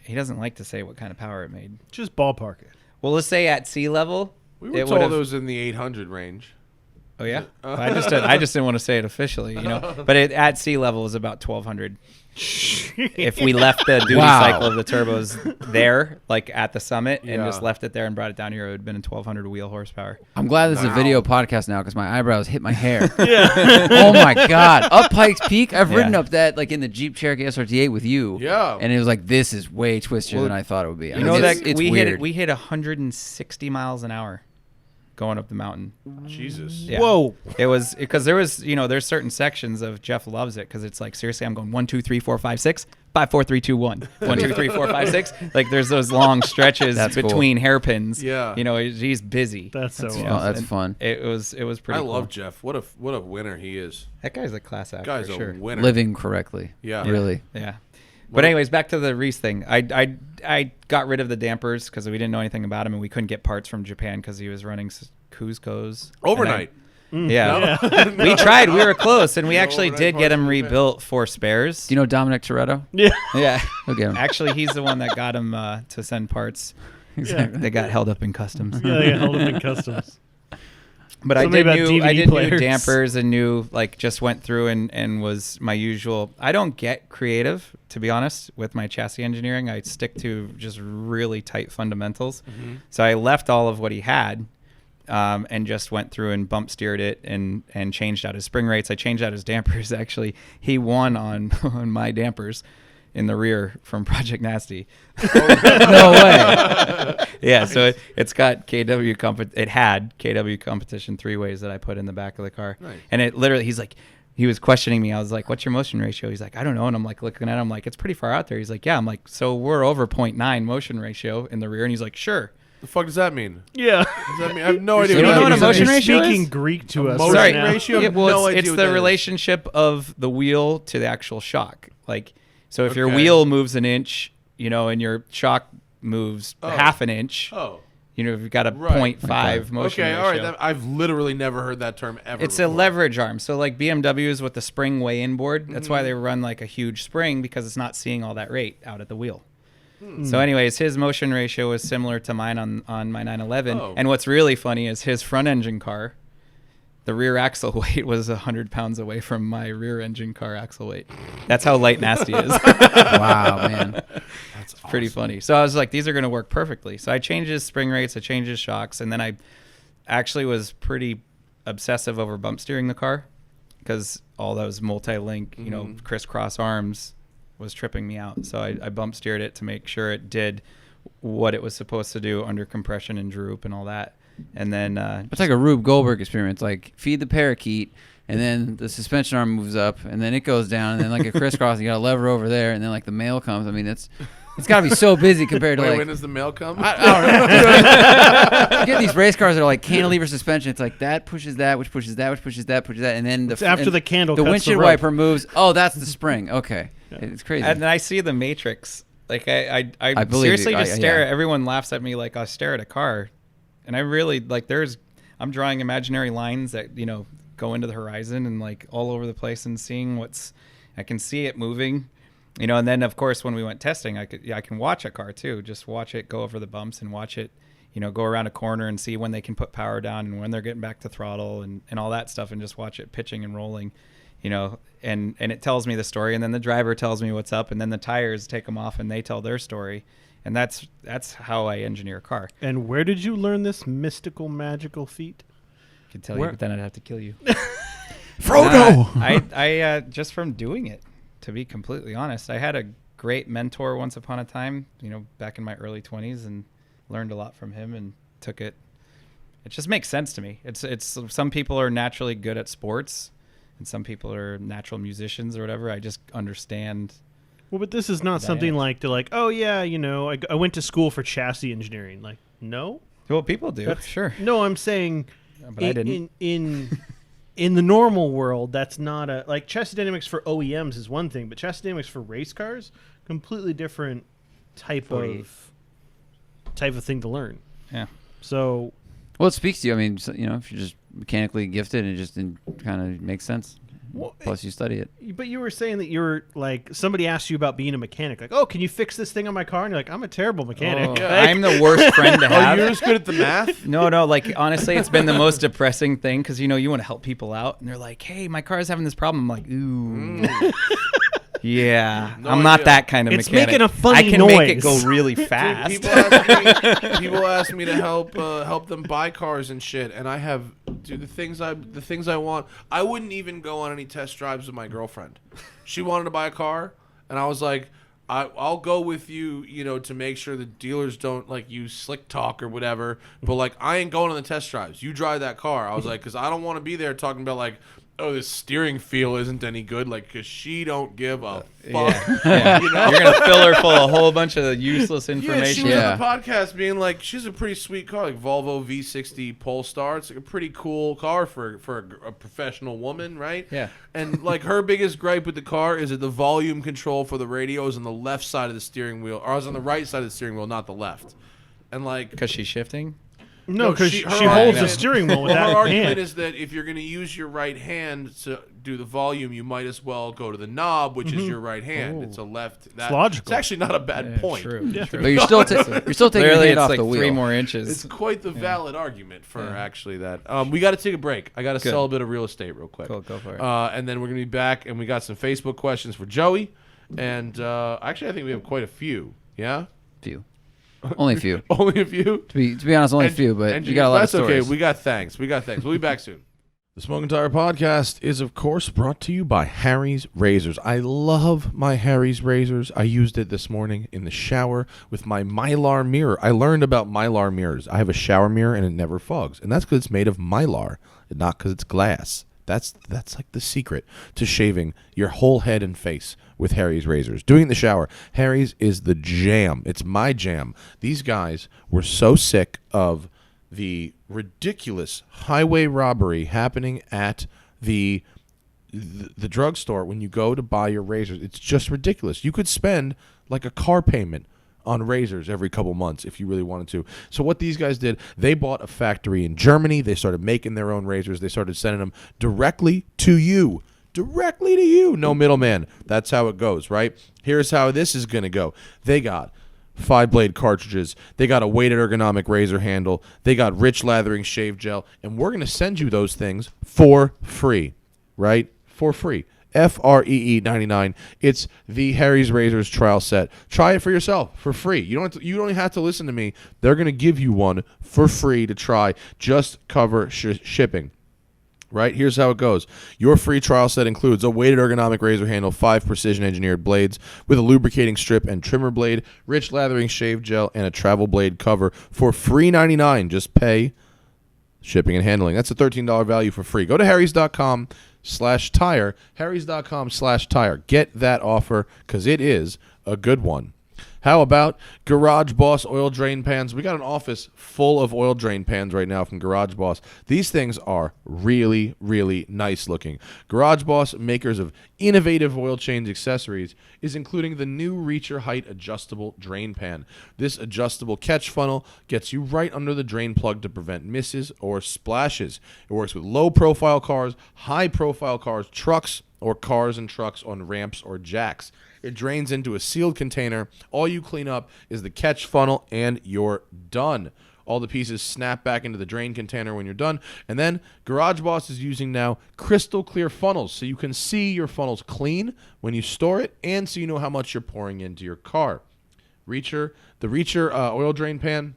he doesn't like to say what kind of power it made.
Just ballpark it.
Well, let's say at sea level,
We were
it
told
would've-
it was in the 800 range.
Oh yeah, I just didn't want to say it officially, But at sea level is about 1,200. If we left the duty
Wow.
cycle of the turbos there, like at the summit, and
Yeah.
just left it there and brought it down here, it would have been 1,200 wheel horsepower.
I'm glad this is a
Wow.
video podcast now because my eyebrows hit my hair. Oh my God. Up Pikes Peak. I've ridden
Yeah.
up that like in the Jeep Cherokee SRT8 with you.
Yeah.
And it was like, this is way twistier
Well,
than I thought it would be. I
You
mean,
know
it's
that we
weird.
hit 160 miles an hour going up the mountain.
Jesus.
Yeah.
Whoa.
It was because there was, there's certain sections of Jeff loves it because it's like, seriously, I'm going 1, 2, 3, 4, 5, 6, 5, 4, 3, 2, 1, 1, 2, 3, 4, 5, 6. Like there's those long stretches between hairpins.
Yeah.
He's busy.
That's so awesome.
That's fun.
It was pretty.
I
cool.
love Jeff. What a winner he is.
That guy's a class act.
Guy's
for
a
sure.
winner.
Living correctly.
Yeah.
Really.
Yeah. But anyways, back to the Reese thing. I got rid of the dampers because we didn't know anything about him, and we couldn't get parts from Japan because he was running Cuzco's
Overnight.
Yeah.
No.
We tried. We were close, and we
No
actually
overnight
did get
parts
him
from Japan.
rebuilt for spares.
Do you know Dominic Toretto?
Yeah.
Yeah.
He'll get him.
Actually, he's the one that got him to send parts.
Exactly.
They got held up in customs.
Yeah, they held him in customs.
But
Something about
I
DVD
did new
players.
dampers and just went through and was my usual. I don't get creative, to be honest, with my chassis engineering. I stick to just really tight fundamentals.
Mm-hmm.
So I left all of what he had and just went through and bump steered it and changed out his spring rates. I changed out his dampers. Actually, he won on my dampers in the rear from Project Nasty.
No way.
Yeah, so it's got it had KW competition 3-ways that I put in the back of the car.
Nice.
And it literally, he was questioning me. I was like, what's your motion ratio? He's like, I don't know. And I'm like looking at him like, it's pretty far out there. He's like, yeah. I'm like, so we're over 0.9 motion ratio in the rear. And he's like, sure.
The fuck does that mean?
Yeah.
Does that mean? I have no idea.
You don't know what a
that
motion
means.
ratio
Speaking
is?
Greek to us.
motion
right
ratio?
now.
ratio?
Yeah, well,
No idea
it's
what
the
that is.
relationship of the wheel to the actual shock. Like, so if your
Okay.
wheel moves an inch, and your shock moves half an inch,
Oh.
you've got a
Right.
0.5 motion
Okay,
ratio.
all right. I've literally never heard that term ever.
It's
before.
a leverage arm. So like BMWs with the spring weigh-in board, that's why they run like a huge spring because it's not seeing all that rate out at the wheel. So anyways, his motion ratio was similar to mine on my 911.
Oh.
And what's really funny is his front engine car, the rear axle weight was 100 pounds away from my rear engine car axle weight. That's how light Nasty is.
Wow, man.
That's awesome.
Pretty funny. So I was like, these are going to work perfectly. So I changed his spring rates, I changed his shocks, and then I actually was pretty obsessive over bump steering the car because all those multi-link, crisscross arms was tripping me out. So I bump steered it to make sure it did what it was supposed to do under compression and droop and all that. And then
It's like a Rube Goldberg experience. Like feed the parakeet, and then the suspension arm moves up, and then it goes down, and then like a crisscross, you got a lever over there, and then like the mail comes. I mean, it's got to be so busy compared to
Wait,
like
when does the mail come?
I don't know. You get these race cars that are like cantilever suspension. It's like that pushes that, which pushes that, which pushes that, pushes that, and then
It's after the candle
the
cuts the
windshield
rope.
wiper moves. Oh, that's the spring. Okay, it's crazy.
and then I see the matrix. Like I
believe
seriously
you.
just stare
Yeah.
at. Everyone laughs at me like I stare at a car, and I really like. I'm drawing imaginary lines that go into the horizon and like all over the place and seeing I can see it moving, and then of course when we went testing, I can watch a car too. Just watch it go over the bumps and watch it, go around a corner and see when they can put power down and when they're getting back to throttle and all that stuff, and just watch it pitching and rolling. And it tells me the story, and then the driver tells me what's up, and then the tires take them off and they tell their story. And that's how I engineer a car.
And where did you learn this mystical, magical feat?
I could tell
Where-
you, but then I'd have to kill you.
Frodo.
I just from doing it, to be completely honest. I had a great mentor once upon a time, back in my early 20s, and learned a lot from him and took it. It just makes sense to me. It's some people are naturally good at sports, and some people are natural musicians or whatever. I just understand.
Well, but this is not something like to like, oh yeah, I went to school for chassis engineering. Like, no,
Well, people do,
That's-
sure.
no, I'm saying,
But I didn't.
in the normal world, that's not like chassis dynamics for OEMs is one thing, but chassis dynamics for race cars, completely different type of thing to learn.
Yeah.
So
Well, it speaks to you. I mean, if you're just mechanically gifted, it just kind of makes sense.
Well,
Plus, you study it.
But you were saying that you were like, somebody asked you about being a mechanic. Like, oh, can you fix this thing on my car? And you're like, I'm a terrible mechanic.
Oh,
Yeah.
I'm the worst friend to
Oh,
have.
you're just good at the math?
No, like honestly, it's been the most depressing thing because you want to help people out, and they're like, "Hey, my car is having this problem." I'm like, "Ooh, yeah,
No
I'm not
idea.
that kind of
It's
mechanic.
making a funny
I can make it
noise."
go really
Dude,
fast."
people ask me to help them buy cars and shit, and I have the things I want. I wouldn't even go on any test drives with my girlfriend. She wanted to buy a car, and I was like, I'll go with you, to make sure the dealers don't like use slick talk or whatever. But like, I ain't going on the test drives. You drive that car. I was like, because I don't want to be there talking about like, oh, this steering feel isn't any good. Like, because she don't give a fuck.
Yeah. You're gonna fill her full of a whole bunch of useless
Yeah,
information.
she was on the podcast being like, she's a pretty sweet car, like Volvo V60 Polestar. It's like a pretty cool car for a professional woman, right?
Yeah.
And like her biggest gripe with the car is that the volume control for the radio is on the left side of the steering wheel, or I was on the right side of the steering wheel, not the left. And like,
Because she's shifting.
No, because she
her
holds the
argument-
steering wheel with
Her
that
argument
hand.
is that if you're going to use your right hand to do the volume, you might as well go to the knob, which is your right hand. It's a left. It's
logical.
It's actually not a bad point.
True.
But you're still taking your
Clearly,
hand
it's
off
like
the wheel.
3 more inches.
It's quite the valid argument for actually that. We got to take a break. I got to sell a bit of real estate real quick.
Cool, go for it.
And then we're going to be back, and we got some Facebook questions for Joey. And actually, I think we have quite a few. Yeah?
Few. Only a few.
Only a few?
To be honest, only a few, but you got a lot of
That's
stories.
okay. We got thanks. We'll be back soon. The Smoking Tire Podcast is, of course, brought to you by Harry's Razors. I love my Harry's Razors. I used it this morning in the shower with my Mylar mirror. I learned about Mylar mirrors. I have a shower mirror, and it never fogs. And that's because it's made of Mylar, and not because it's glass. That's like the secret to shaving your whole head and face with Harry's Razors. Doing it in the shower. Harry's is the jam. It's my jam. These guys were so sick of the ridiculous highway robbery happening at the drugstore when you go to buy your razors. It's just ridiculous. You could spend like a car payment on razors every couple months if you really wanted to. So what these guys did, they bought a factory in Germany. They started making their own razors. They started sending them directly to you. Directly to you. No middleman. That's how it goes, right? Here's how this is going to go. They got 5-blade cartridges. They got a weighted ergonomic razor handle. They got rich lathering shave gel. And we're going to send you those things for free, right? For free. FREE 99. It's the Harry's Razors trial set. Try it for yourself for free. You don't have to listen to me. They're going to give you one for free to try. Just cover shipping. Right? Here's how it goes. Your free trial set includes a weighted ergonomic razor handle, 5 precision engineered blades with a lubricating strip and trimmer blade, rich lathering shave gel, and a travel blade cover for free $99. Just pay shipping and handling. That's a $13 value for free. Go to harrys.com/tire. harrys.com/tire. Get that offer because it is a good one. How about Garage Boss oil drain pans? We got an office full of oil drain pans right now from Garage Boss. These things are really, really nice looking. Garage Boss, makers of innovative oil change accessories, is including the new Reacher Height adjustable drain pan. This adjustable catch funnel gets you right under the drain plug to prevent misses or splashes. It works with low-profile cars, high-profile cars, trucks, or cars and trucks on ramps or jacks. It drains into a sealed container. All you clean up is the catch funnel, and you're done. All the pieces snap back into the drain container when you're done. And then Garage Boss is using now crystal clear funnels, so you can see your funnels clean when you store it, and so you know how much you're pouring into your car. The Reacher oil drain pan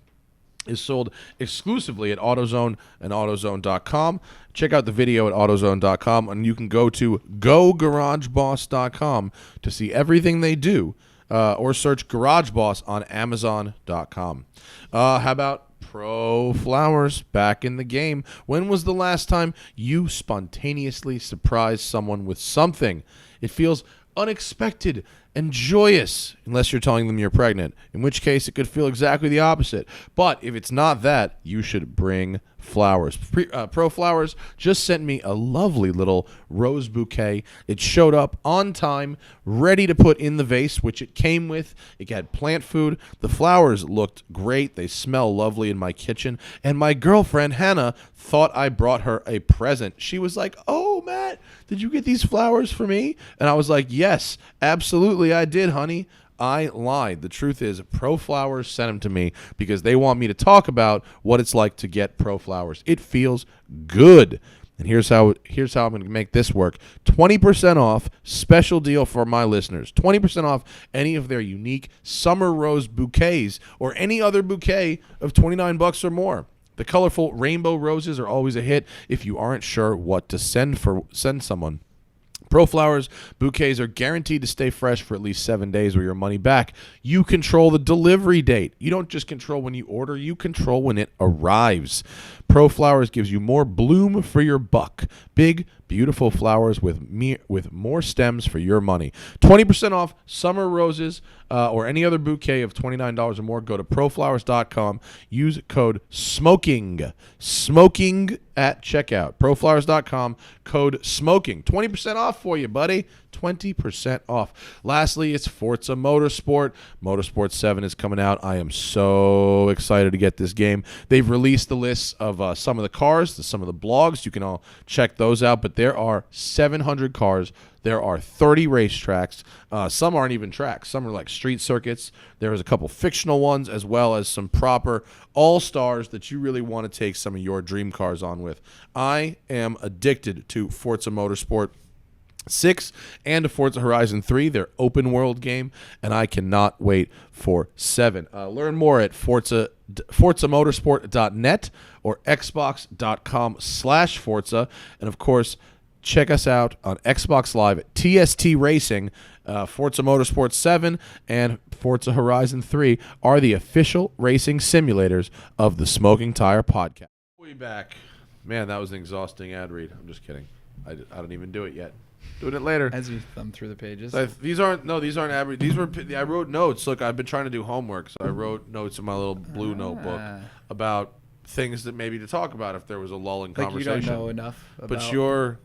is sold exclusively at AutoZone and AutoZone.com. Check out the video at AutoZone.com, and you can go to GoGarageBoss.com to see everything they do, or search Garage Boss on Amazon.com. How about Pro Flowers back in the game? When was the last time you spontaneously surprised someone with something? It feels unexpected and joyous, unless you're telling them you're pregnant, in which case it could feel exactly the opposite. But if it's not that, you should bring flowers. Pro Flowers just sent me a lovely little rose bouquet. It showed up on time, ready to put in the vase, which it came with. It had plant food. The flowers looked great. They smell lovely in my kitchen. And my girlfriend, Hannah, thought I brought her a present. She was like, "Oh, Matt, did you get these flowers for me?" And I was like, "Yes, absolutely I did, honey." I lied. The truth is, Pro Flowers sent them to me because they want me to talk about what it's like to get Pro Flowers. It feels good. And here's how I'm going to make this work. 20% off, special deal for my listeners. 20% off any of their unique summer rose bouquets or any other bouquet of $29 or more. The colorful rainbow roses are always a hit if you aren't sure what to send someone. ProFlowers bouquets are guaranteed to stay fresh for at least 7 days or your money back. You control the delivery date. You don't just control when you order, you control when it arrives. ProFlowers gives you more bloom for your buck. Big, beautiful flowers with more stems for your money. 20% off summer roses or any other bouquet of $29 or more. Go to proflowers.com. Use code SMOKING at checkout. Proflowers.com, code SMOKING. 20% off for you, buddy. 20% off. Lastly, it's Forza Motorsport. Motorsport 7 is coming out. I am so excited to get this game. They've released the lists of some of the cars, some of the blogs. You can all check those out, but there are 700 cars. There are 30 racetracks. Some aren't even tracks. Some are like street circuits. There is a couple fictional ones as well as some proper all-stars that you really want to take some of your dream cars on with. I am addicted to Forza Motorsport 6 and to Forza Horizon 3, their open world game, and I cannot wait for 7. Learn more at forzamotorsport.net or xbox.com/Forza, and of course, check us out on Xbox Live at TST Racing. Forza Motorsport 7 and Forza Horizon 3 are the official racing simulators of the Smoking Tire Podcast. We'll be back. Man, that was an exhausting ad read. I'm just kidding. I don't even do it yet. Doing it later.
As you thumb through the pages.
These aren't ad read. These were. I wrote notes. Look, I've been trying to do homework, so I wrote notes in my little blue notebook about things that maybe to talk about if there was a lull in conversation.
You don't know enough about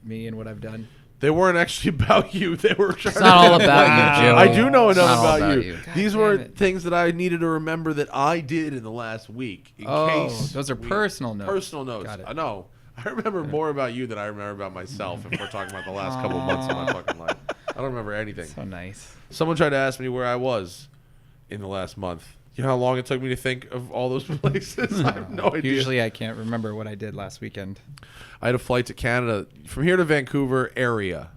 me and what I've done.
They weren't actually about you. They were trying
It's not all about you, Joe.
I do know enough about you.
God
These were things that I needed to remember that I did in the last week. In case
those are personal notes.
Personal notes.
Got it.
I know. I remember more about you than I remember about myself if we're talking about the last couple months of my fucking life. I don't remember anything.
So nice.
Someone tried to ask me where I was in the last month. You know how long it took me to think of all those places? I have no idea.
Usually I can't remember what I did last weekend.
I had a flight to Canada from here to Vancouver area,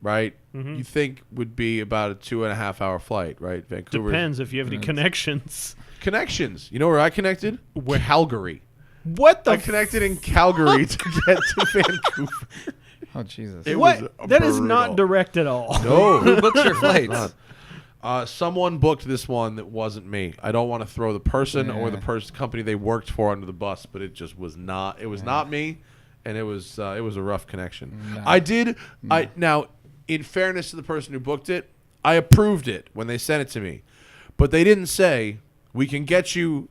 right? You think would be about a 2.5 hour flight, right? Vancouver.
Depends if you have any connections.
Connections. You know where I connected? Calgary.
What the?
I connected in Calgary to get to Vancouver.
Oh, Jesus.
It
What?
was
That is
brutal.
not direct at all.
No.
Who books your flights?
Someone booked this one that wasn't me. I don't want to throw the person or the company they worked for under the bus, but it just was not. It was not me, and it was a rough connection.
No.
Now, in fairness to the person who booked it, I approved it when they sent it to me, but they didn't say we can get you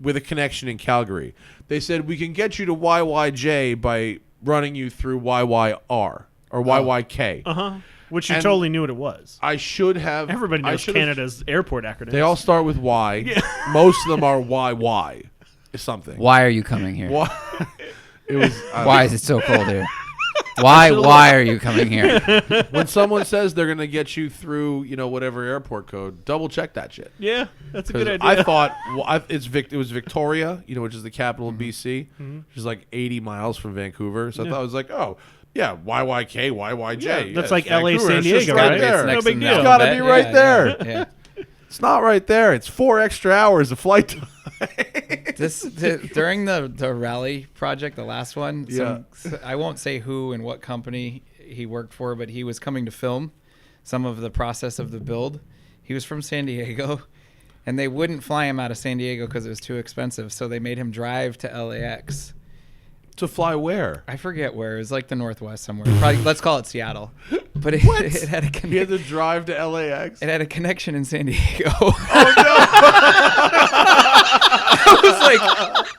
with a connection in Calgary. They said we can get you to YYJ by running you through YYR or YYK.
Which you
And
totally knew what it was.
I should have.
Everybody knows Canada's airport acronyms.
They all start with Y.
Yeah.
Most of them are YY. Something.
Why are you coming here?
Why? It was.
Why is it so cold here? Why are you coming here?
When someone says they're gonna get you through, whatever airport code, double check that shit.
Yeah, that's a good
'Cause
idea.
I thought it was Victoria, which is the capital of BC, which is like 80 miles from Vancouver. So I thought it was like, oh yeah, YYK, YYJ.
Yeah, that's
it's
like LA,
Vancouver.
San
It's just
Diego,
right
right?
there.
No big deal.
It's gotta be right there.
Yeah.
It's not right there. It's 4 extra hours of flight time.
During the rally project, the last one,
Yeah.
I won't say who and what company he worked for, but he was coming to film some of the process of the build. He was from San Diego, and they wouldn't fly him out of San Diego because it was too expensive, so they made him drive to LAX.
To fly where?
I forget where. It was like the Northwest somewhere. Probably, let's call it Seattle. But it had a
He had to drive to LAX.
It had a connection in San Diego. Oh no! I was like,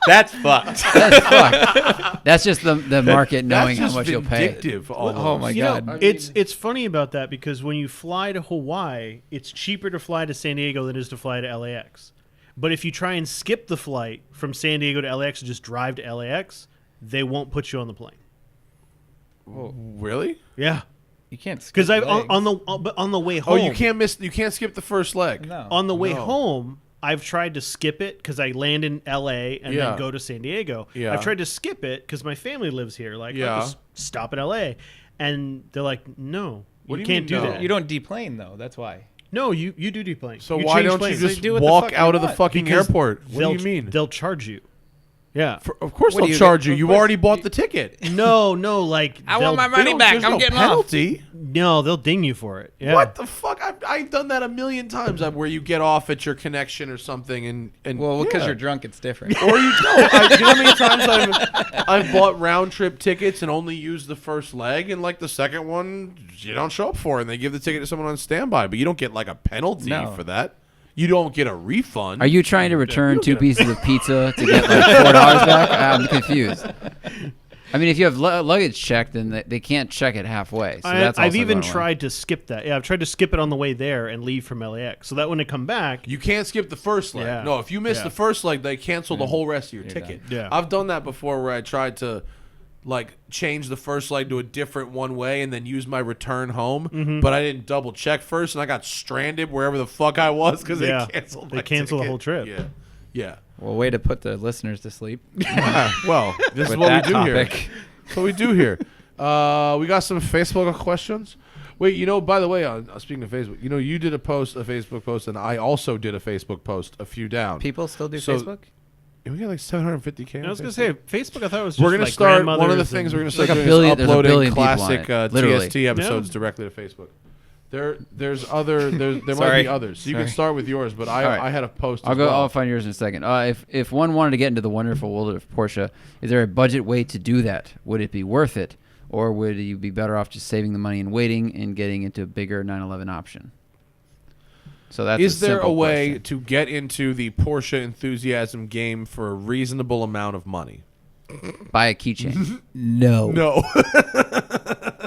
"That's fucked."
That's fucked. That's just the market knowing
That's
how much you'll pay.
vindictive, almost.
Oh my God!
I mean,
It's funny about that because when you fly to Hawaii, it's cheaper to fly to San Diego than it is to fly to LAX. But if you try and skip the flight from San Diego to LAX and just drive to LAX, they won't put you on the plane.
Really?
Yeah,
You can't
because
skip
on the way home.
Oh, you can't skip the first leg.
No.
On the way
No.
home, I've tried to skip it because I land in LA and
Yeah.
then go to San Diego.
Yeah.
I've tried to skip it because my family lives here. Like,
Yeah.
I'll just stop in LA, and they're like, "No,
What
you
do you
can't
mean,
do
no?
that.
You don't deplane though. That's why.
No, you do deplane.
So
You
why
change
don't
planes.
you just
Do what the
walk
fuck
out
you
of the
want.
fucking
Because
airport? What do
they'll-
you mean?
They'll charge you. Yeah.
Of course
What do
they'll
you
charge
get?
you. You already bought the ticket.
No, like
I want my
They
money
don't-
back.
there's
I'm
no
getting off.
penalty.
No, they'll ding you for it. Yeah.
What the fuck? I've done that a million times where you get off at your connection or something and
Well, because
yeah.
you're drunk, it's different.
Or you know, you know how many times I've bought round trip tickets and only used the first leg, and like the second one you don't show up for, and they give the ticket to someone on standby, but you don't get like a penalty
No.
for that. You don't get a refund.
Are you trying to return
You
2
get-
pieces of pizza to get like $4 back? I'm confused. I mean, if you have luggage checked, then they can't check it halfway. So that's
I've
also
even
going away.
tried to skip that. Yeah, I've tried to skip it on the way there and leave from LAX, so that when I come back,
You can't skip the first leg.
Yeah.
No, if you miss
Yeah.
the first leg, they cancel the whole rest of your
You're
ticket.
done. Yeah.
I've done that before where I tried to like change the first leg to a different one way and then use my return home, but I didn't double check first and I got stranded wherever the fuck I was because
Yeah.
they canceled
They
my
canceled the
ticket.
whole trip.
Yeah. Yeah.
Well, way to put the listeners to sleep.
Well, this is
With
what
that
we do here.
topic.
That's what we do here. We got some Facebook questions. Wait, by the way, speaking of Facebook, you did a Facebook post, and I also did a Facebook post a few down.
People still do
So-
Facebook?
And we got like 750K.
I was
going
gonna
to
say Facebook. I thought it was just
we're going to
like
start, one of the
grandmothers
things
and-
we're going to start
Like a
doing
billion-
is
there's a
uploading
billion people on
classic
it, literally.
TST episodes directly to Facebook. There might
Sorry.
be others. So you can
Sorry.
start with yours, but
All right.
I had a post
I'll
as
go.
well.
I'll find yours in a second. If one wanted to get into the wonderful world of Porsche, is there a budget way to do that? Would it be worth it, or would you be better off just saving the money and waiting and getting into a bigger 911 option? So that's
Is there a
simple
way
question.
to get into the Porsche enthusiasm game for a reasonable amount of money?
Buy a keychain? No.
No.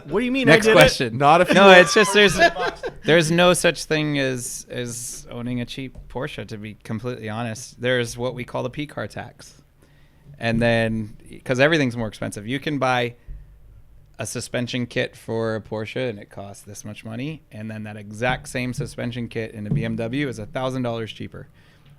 What do you mean?
Next
I did
question.
Not if you
No,
want-
it's just there's no such thing as owning a cheap Porsche. To be completely honest, there's what we call the P car tax, and then because everything's more expensive, you can buy a suspension kit for a Porsche and it costs this much money, and then that exact same suspension kit in a BMW is $1,000 cheaper.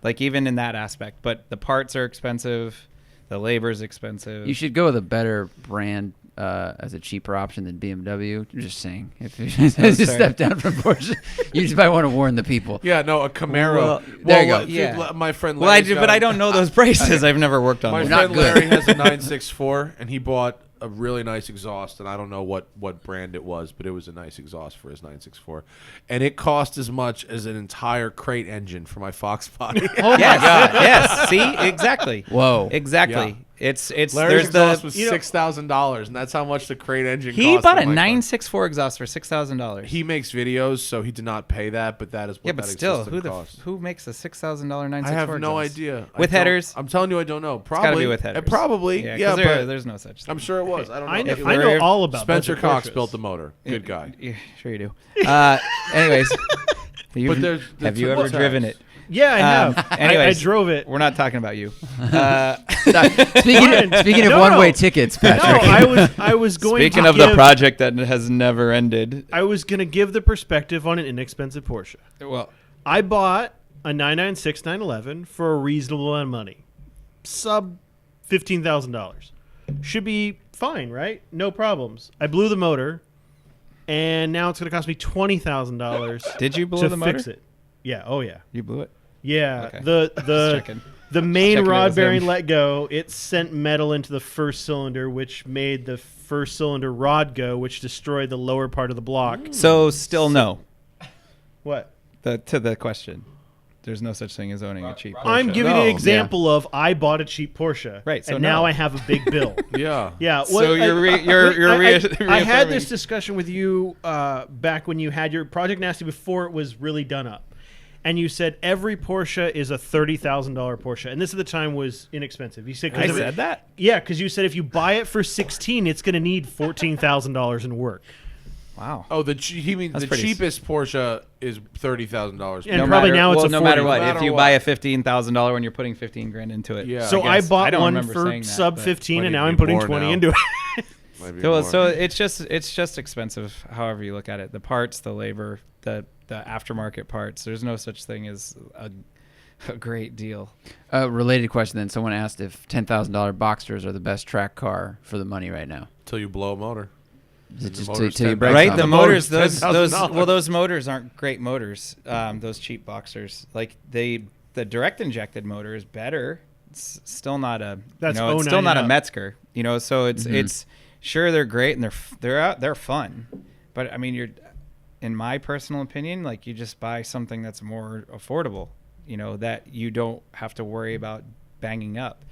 Like even in that aspect, but the parts are expensive, the labor is expensive.
You should go with a better brand as a cheaper option than BMW. I'm just saying. If you just
sorry.
step down from Porsche, you just might want to warn the people.
Yeah, no, a Camaro.
Well,
there you go.
Yeah.
My friend
well, I
Larry's
do,
got
but
a-
I don't know those prices. I've never worked on
My
them.
Not
friend
good.
Larry has a 964, and he bought a really nice exhaust, and I don't know what brand it was, but it was a nice exhaust for his 964, and it cost as much as an entire crate engine for my Fox body.
Oh
Yes,
my God.
yes. See, exactly.
Whoa.
Exactly.
Yeah.
It's
Larry's
there's the
exhaust was $6,000, and that's how much the crate engine
he
cost.
bought
for
a
my car.
964 exhaust for $6,000.
He makes videos, so he did not pay that, but that is what
Yeah, but
that
still,
system costs.
who makes a $6,000 964?
I have no
exhaust?
idea. I
With
don't-
headers?
I'm telling you, I don't know.
It's
Probably
gotta be with headers.
Probably,
Yeah,
yeah,
'cause
but
there's no such thing.
I'm sure it was. I don't know.
I know,
If
I know
Larry-
all about
Spencer
budget
Cox
Porsches.
built the motor. Good guy.
Yeah, sure you do. Anyways,
But there's
have you
triple
ever
tax.
driven it?
Yeah, I have. I
anyways,
drove it.
We're not talking about you.
Speaking of
No,
one-way
no.
tickets,
No,
Patrick.
I was going
Speaking
to
of
give,
the project that has never ended.
I was going to give the perspective on an inexpensive Porsche.
Well,
I bought a 996 911 for a reasonable amount of money. Sub $15,000. Should be fine, right? No problems. I blew the motor, and now it's going to cost me $20,000
did you blow
to
the motor?
fix it. Yeah, oh yeah.
You blew it.
Yeah,
Okay.
the
checking.
the main
checking it
rod
was
bearing
him.
let go. It sent metal into the first cylinder, which made the first cylinder rod go, which destroyed the lower part of the block.
So still no.
What?
To the question, there's no such thing as owning a cheap Porsche.
I'm giving
No.
an example of I bought a cheap Porsche,
Right, so
and now
no.
I have a big bill.
Yeah.
Yeah.
So you're
I
reaffirming.
had this discussion with you back when you had your Project Nasty before it was really done up. And you said every Porsche is a $30,000 Porsche, and this at the time was inexpensive. You said,
I said that.
yeah, because you said if you buy it for 16, it's going to need $14,000 in work.
Wow.
Oh, he means
That's
the
pretty
cheapest Porsche is $30,000.
And probably now it's a
no matter
40.
what.
No matter
If you
what.
buy a $15,000 when you're putting 15 grand into it.
Yeah.
So I
guess.
bought
don't
one
remember
for
saying that,
sub
but-
15,
Might
and now
even
I'm
be
putting
more
20
now.
into it.
Maybe
So,
more.
so it's just expensive. However you look at it, the parts, the labor, the aftermarket parts. There's no such thing as a great deal.
Related question then. Someone asked if $10,000 Boxsters are the best track car for the money right now.
Till you blow a motor.
Is it
The
just
motor's
till you
10,000.
break
Right,
something?
the
motor's
motors,
$10,000.
those motors aren't great motors. Those cheap Boxsters, like the direct injected motor is better it's still not a
That's
it's still
09
not a
and up.
Metzger. So it's sure they're great and they're fun, but I mean in my personal opinion, like you just buy something that's more affordable, that you don't have to worry about banging up.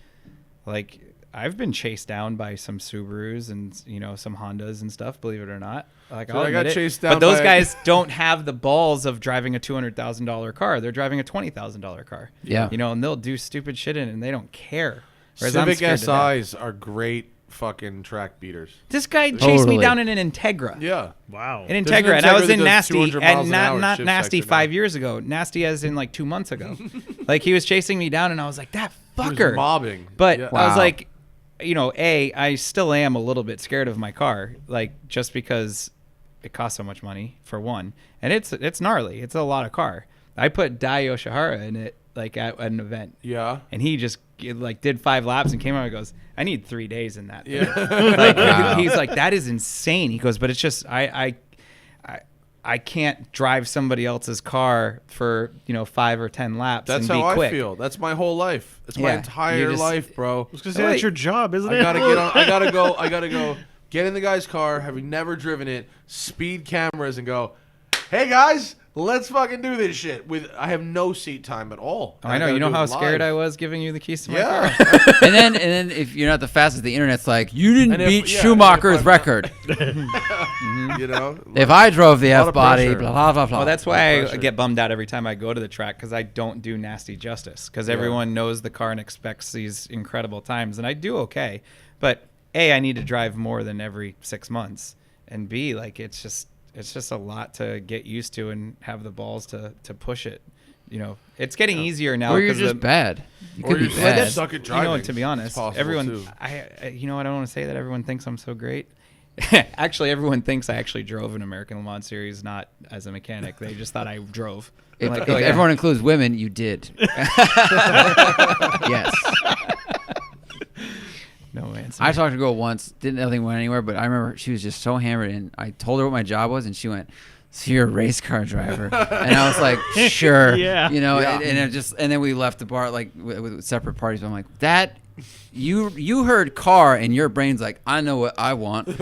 Like I've been chased down by some Subarus and some Hondas and stuff, believe it or not. Like
Dude,
I'll
I got
admit it.
chased down
But those
by-
guys don't have the balls of driving a $200,000 car. They're driving a $20,000 car.
Yeah.
And they'll do stupid shit in it and they don't care. Whereas I'm
Civic
scared to death.
SIs are great fucking track beaters.
This guy chased me
Totally.
down in an Integra.
Yeah.
Wow.
An
There's an
Integra, and I
Integra
was
that
in
does
nasty,
200 miles
and
an hour
not
shift
nasty
sector
5
now.
years ago. Nasty as in like 2 months ago. Like he was chasing me down, and I was like, that
He was
fucker.
mobbing.
But
Yeah.
I was
Wow.
like, I still am a little bit scared of my car, like just because it costs so much money for one, and it's gnarly. It's a lot of car. I put Dai Yoshihara in it, like at an event,
Yeah.
and he just like did 5 laps and came out and goes, I need 3 days in that thing.
Yeah.
Like
Wow.
he's like, that is insane. He goes, but it's just I can't drive somebody else's car for 5 or 10 laps.
That's
and be
how
quick.
I feel. That's my whole life. That's my
Yeah.
entire
You just-
life, bro.
Because that's your job, isn't it?
I gotta get on. I gotta go. Get in the guy's car, having never driven it. Speed cameras and go. Hey guys, let's fucking do this shit. I have no seat time at all.
Oh, I know. You know how scared I was giving you the keys to my car.
Yeah.
and then if you're not the fastest, the internet's like, you didn't
And if-
beat
yeah,
Schumacher's
if I'm
record.
You know.
If I drove the
lot of
F body,
pressure.
blah blah blah blah.
Well, that's why I
pressure.
get bummed out every time I go to the track because I don't do nasty justice because everyone knows the car and expects these incredible times, and I do okay. But A, I need to drive more than every 6 months, and B, like it's just a lot to get used to and have the balls to push it. It's getting easier now
or you're
because
just bad. You
Or
could be
you're
bad.
just suck at driving.
to be honest,
It's possible,
everyone,
too.
I don't want to say that everyone thinks I'm so great. Actually, everyone thinks I actually drove an American Le Mans Series, not as a mechanic. They just thought I drove.
If,
I'm like,
if
oh, yeah.
everyone includes women, you did. Yes.
No answer.
I talked to a girl once, nothing went anywhere, but I remember she was just so hammered, and I told her what my job was, and she went, "So you're a race car driver?" And I was like, "Sure."
Yeah.
And then we left the bar like with separate parties. But I'm like, that. You heard car and your brain's like, I know what I want. You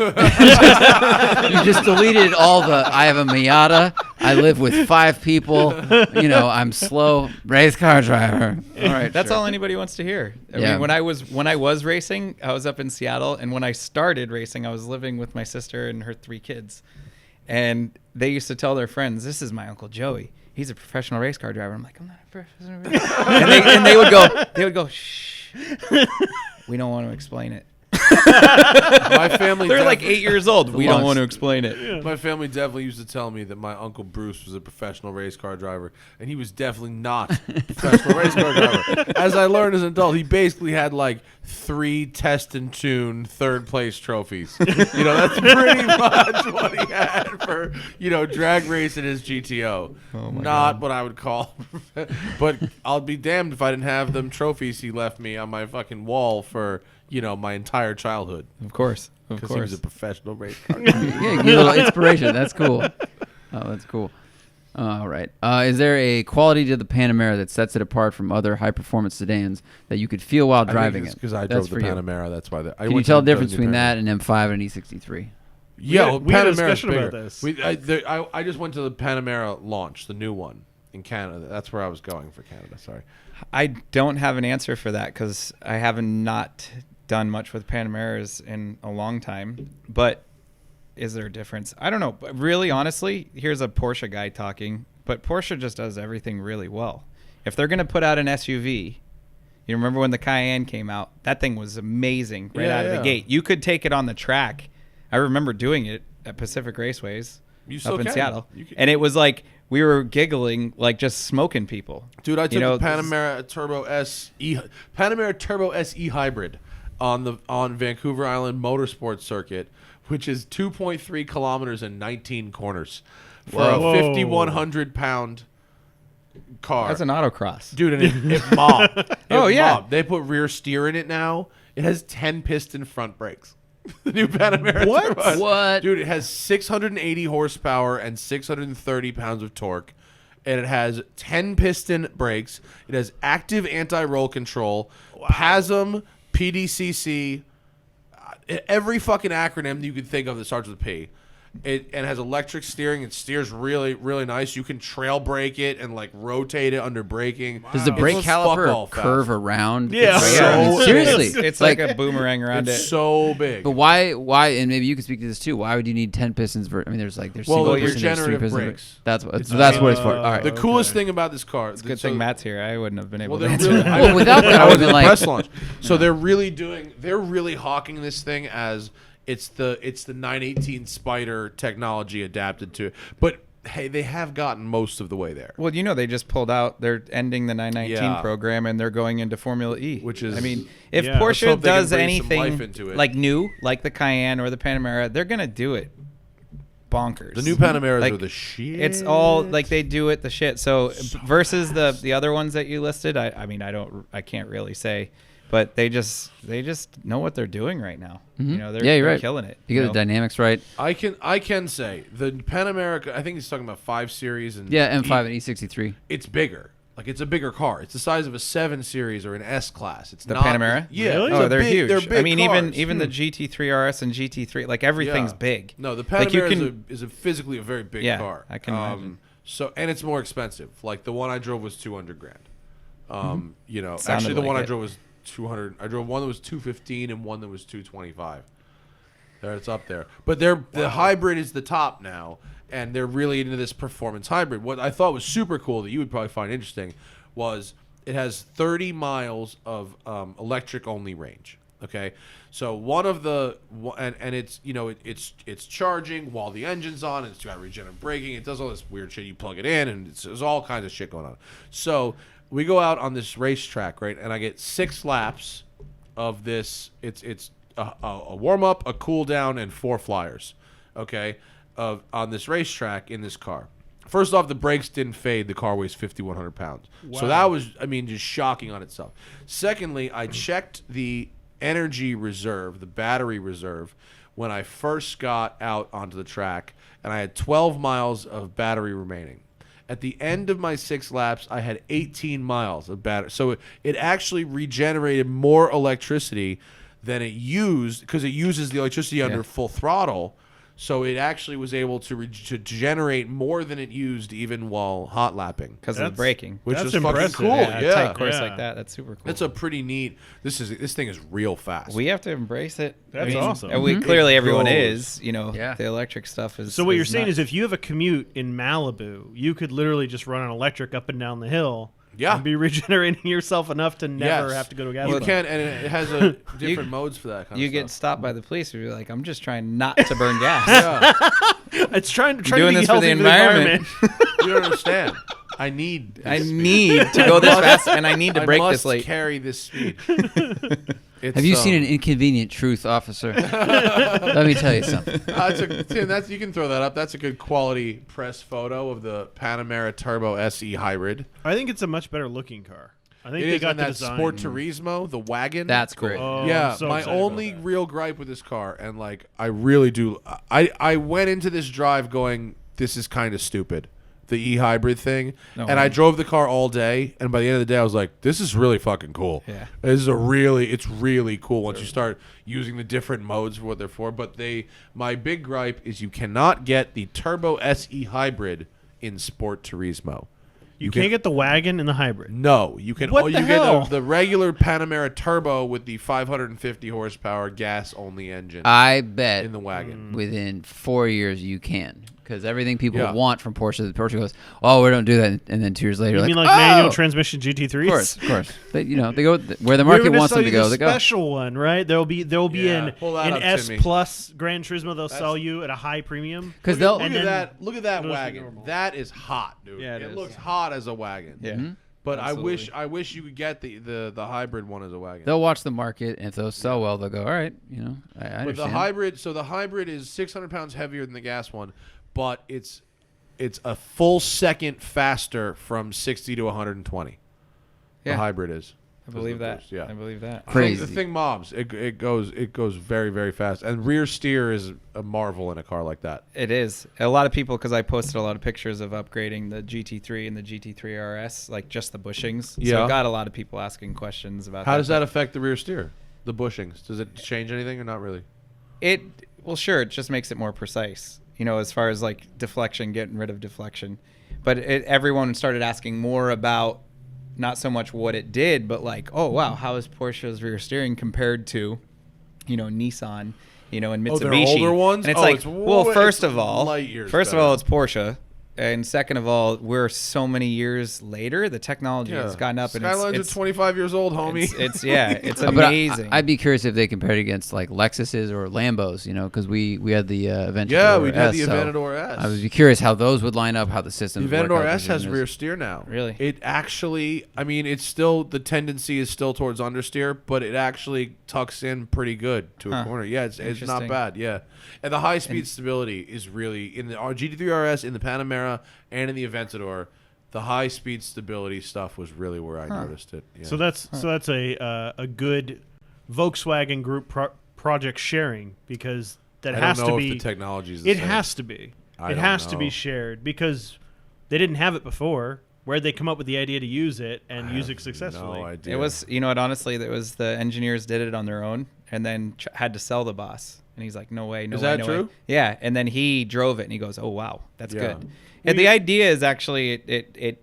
just deleted all the, I have a Miata, I live with 5 people, I'm slow, race car driver. All right,
That's
sure.
all anybody wants to hear. I
Yeah.
mean, when I was racing, I was up in Seattle, and when I started racing, I was living with my sister and her 3 kids, and they used to tell their friends, "This is my Uncle Joey. He's a professional race car driver." I'm like, "I'm not a professional race car." and they would go, "Shh, we don't want to explain it."
My family.
They're like
definitely-
8 years old. We don't
Lost.
want to explain it.
My family definitely used to tell me that my Uncle Bruce was a professional race car driver, and he was definitely not a professional race car driver. As I learned as an adult, he basically had like 3 test and tune 3rd place trophies. That's pretty much what he had for, drag racing his GTO.
Oh my
Not
God.
what I would call, but I'll be damned if I didn't have them trophies he left me on my fucking wall for, my entire childhood.
Of course.
Because he was a professional race car.
Yeah, give you a little inspiration. That's cool. Oh, that's cool. All right. Is there a quality to the Panamera that sets it apart from other high-performance sedans that you could feel while driving it?
Because I
That's
drove the
for you.
Panamera. That's why.
Can you tell the difference between that and M5 and E63?
Yeah, well,
we had a
Panamera's
discussion about
bigger.
this.
I just went to the Panamera launch, the new one in Canada. That's where I was going for Canada. Sorry.
I don't have an answer for that because I have not done much with Panameras in a long time. But is there a difference? I don't know. But really, honestly, here's a Porsche guy talking. But Porsche just does everything really well. If they're going to put out an SUV, you remember when the Cayenne came out? That thing was amazing right out of the gate. You could take it on the track. I remember doing it at Pacific Raceways
You still
up in
can.
Seattle.
You can-
And it was like we were giggling, like just smoking people.
Dude, I took
know,
the Panamera Turbo Panamera Turbo SE Hybrid on Vancouver Island Motorsport Circuit, which is 2.3 kilometers and 19 corners for
Whoa.
a 5,100-pound car.
That's an autocross.
Dude, and it mobbed.
Oh, yeah.
Mobbed. They put rear steer in it now. It has 10 piston front brakes. The new Panamera
What?
Turbo.
What?
Dude, it has 680 horsepower and 630 pounds of torque. and it has 10-piston brakes. It has active anti-roll control, PASM, PDCC, every fucking acronym you can think of that starts with P. It has electric steering. It steers really, really nice. You can trail brake it and like rotate it under braking.
Does the brake caliper curve around?
Yeah.
Seriously,
It's like a boomerang around it.
It's so big.
But why? And maybe you can speak to this too. Why would you need 10 pistons? I mean, there's
Well,
single
your
piston, there's three
generative
pistons.
brakes.
That's what it's for. All right.
The coolest thing about this car.
It's a good thing Matt's here. I wouldn't have been able
Well,
to
they're
answer
really,
that.
Well, without that, I would've been like-
press launch. So they're really hawking this thing as it's the 918 Spider technology adapted to. But hey, they have gotten most of the way there.
Well, they just pulled out. They're ending the 919 program and they're going into Formula E,
Which is,
I mean, if
Yeah.
Let's
Porsche
hope they can
does
breathe some life
anything
into it.
like new, like the Cayenne or the Panamera, they're gonna do it bonkers.
The new Panameras
Like,
are the shit.
It's all like they do it the shit. So versus the other ones that you listed, I can't really say, but they just know what they're doing right now.
You're
They're
right.
killing it.
You get the dynamics right.
I can say the Panamera. I think he's talking about 5 Series and
Yeah, M5 and E63.
It's bigger. Like it's a bigger car. It's the size of a 7 Series or an S class. It's
The
not
Panamera?
Yeah.
Really?
it's
Oh,
a
they're
big-
huge.
They're big
I mean,
cars.
even the GT3 RS and GT3, like everything's
Yeah.
big.
No, the
Like, you
Panamera
can-
is a physically a very big
Yeah,
car.
I can imagine.
So and it's more expensive. Like the one I drove was $200,000.
Sounded
Actually the
like
one I
it.
drove was 200. I drove one that was 215 and one that was 225. There, it's up there. But the hybrid is the top now, and they're really into this performance hybrid. What I thought was super cool that you would probably find interesting was it has 30 miles of electric only range. Okay, so one of the and it's it's charging while the engine's on, and it's got regenerative braking. It does all this weird shit. You plug it in, and there's all kinds of shit going on. So we go out on this racetrack, right, and I get 6 laps of this. It's a warm up, a cool down, and 4 flyers. Okay, on this racetrack in this car. First off, the brakes didn't fade. The car weighs 5,100 pounds. So that was, just shocking on itself. Secondly, I checked the energy reserve, the battery reserve, when I first got out onto the track, and I had 12 miles of battery remaining. At the end of my 6 laps, I had 18 miles of battery. So it actually regenerated more electricity than it used, because it uses the electricity under full throttle. So it actually was able to generate more than it used even while hot lapping.
Because of the braking.
Which
That's
was
impressive.
fucking cool.
Yeah,
Yeah.
a tight course
Yeah.
like that. That's super cool.
It's a pretty neat. This thing is real fast.
We have to embrace it.
That's awesome.
And clearly everyone
goes.
is.
Yeah.
The electric stuff is.
So what you're saying
not-
is if you have a commute in Malibu, you could literally just run on electric up and down the hill.
Yeah.
And be regenerating yourself enough to never
Yes.
have to go to a gas
You
pump.
can, and it has different modes for that kind
you
of
get
stuff.
stopped by the police and you're like, I'm just trying not to burn gas.
Yeah.
It's trying to
doing
be
this for
healthy
the environment.
You don't understand. I need
to go this fast and I need to break
must
this late.
carry this speed.
Have you seen an inconvenient truth, officer? Let me tell you something.
Tim, you can throw that up. That's a good quality press photo of the Panamera Turbo SE Hybrid.
I think it's a much better looking car. I think
It
they
is
got
in
the
that
design.
Sport Turismo, the wagon.
That's great.
Oh,
Yeah,
I'm so
my
excited about
only
that.
real gripe with this car, and like I really do, I went into this drive going, this is kind of stupid, the e-hybrid thing, and I drove the car all day, and by the end of the day, I was like, this is really fucking cool.
Yeah.
It's really cool once you start using the different modes for what they're for. But my big gripe is you cannot get the Turbo SE Hybrid in Sport Turismo.
You can't get the wagon and the hybrid.
No, you can.
What
You
the
get
hell?
the regular Panamera Turbo with the 550 horsepower gas only engine
I bet
in the wagon.
within 4 years you can. Because everything people
Yeah.
want from Porsche, the Porsche goes, oh, we don't do that. And then 2 years later,
You mean
like
like manual
oh!
transmission GT3s?
Of course. They go where the
We're
market
gonna
wants
sell
them to
you
go.
the
They go.
special one, right? There'll be
Yeah, pull that
an
up,
S
Timmy.
Plus Gran Turismo. They'll sell you at a high premium.
Because
Look
they'll.
at that
it'll just be
wagon.
normal.
That is hot, dude.
Yeah,
it
it is.
looks hot as a wagon.
Yeah.
But
Absolutely.
I wish you could get the hybrid one as a wagon.
They'll watch the market, and if those sell well, they'll go, all right, I
But
understand.
the hybrid is 600 pounds heavier than the gas one, but it's a full second faster from 60 to 120.
Yeah.
The hybrid is.
I believe that.
Yeah,
I believe that.
Crazy.
The thing mobs. It goes very, very fast. And rear steer is a marvel in a car like that.
It is. A lot of people, because I posted a lot of pictures of upgrading the GT3 and the GT3 RS, like just the bushings.
Yeah.
So I got a lot of people asking questions about
How does that affect the rear steer? The bushings. Does it change anything or not really?
Well, sure. It just makes it more precise, as far as like deflection, getting rid of deflection. But everyone started asking more about not so much what it did, but like, oh, wow, how is Porsche's rear steering compared to, Nissan, and Mitsubishi?
they're older ones?
And it's first of all, it's Porsche. And second of all, we're so many years later. The technology has gotten up, and
Skyline's
it's
25 years old, homie.
It's
But
amazing.
I'd be curious if they compared against like Lexuses or Lambos, because we had the Aventador.
Yeah, we had the
S, so
Aventador S.
I would be curious how those would line up, how the systems
The
work.
Aventador
how
S has
precision
rear
is.
steer now.
Really?
It actually, it's still, the tendency is still towards understeer, but it actually tucks in pretty good to a corner. Yeah, it's not
Interesting.
bad. Yeah. And the high speed stability is really, in the GT3 RS, in the Panamera, and in the Aventador, the high speed stability stuff was really where I noticed it. Yeah.
So that's a good Volkswagen Group project sharing, because that
I
has
don't know
to
if
be.
the technology is the
It
same.
has to be.
I
It
don't
has to be
know.
shared, because they didn't have it before. Where'd they come up with the idea to use it and
I
use
have
it successfully?
No idea.
It was, honestly, it was the engineers did it on their own and then had to sell the boss. And he's like, no way, no
Is
way,
that
no
true?
way. Yeah, and then he drove it and he goes, oh, wow, that's
Yeah.
good. And the idea is actually, it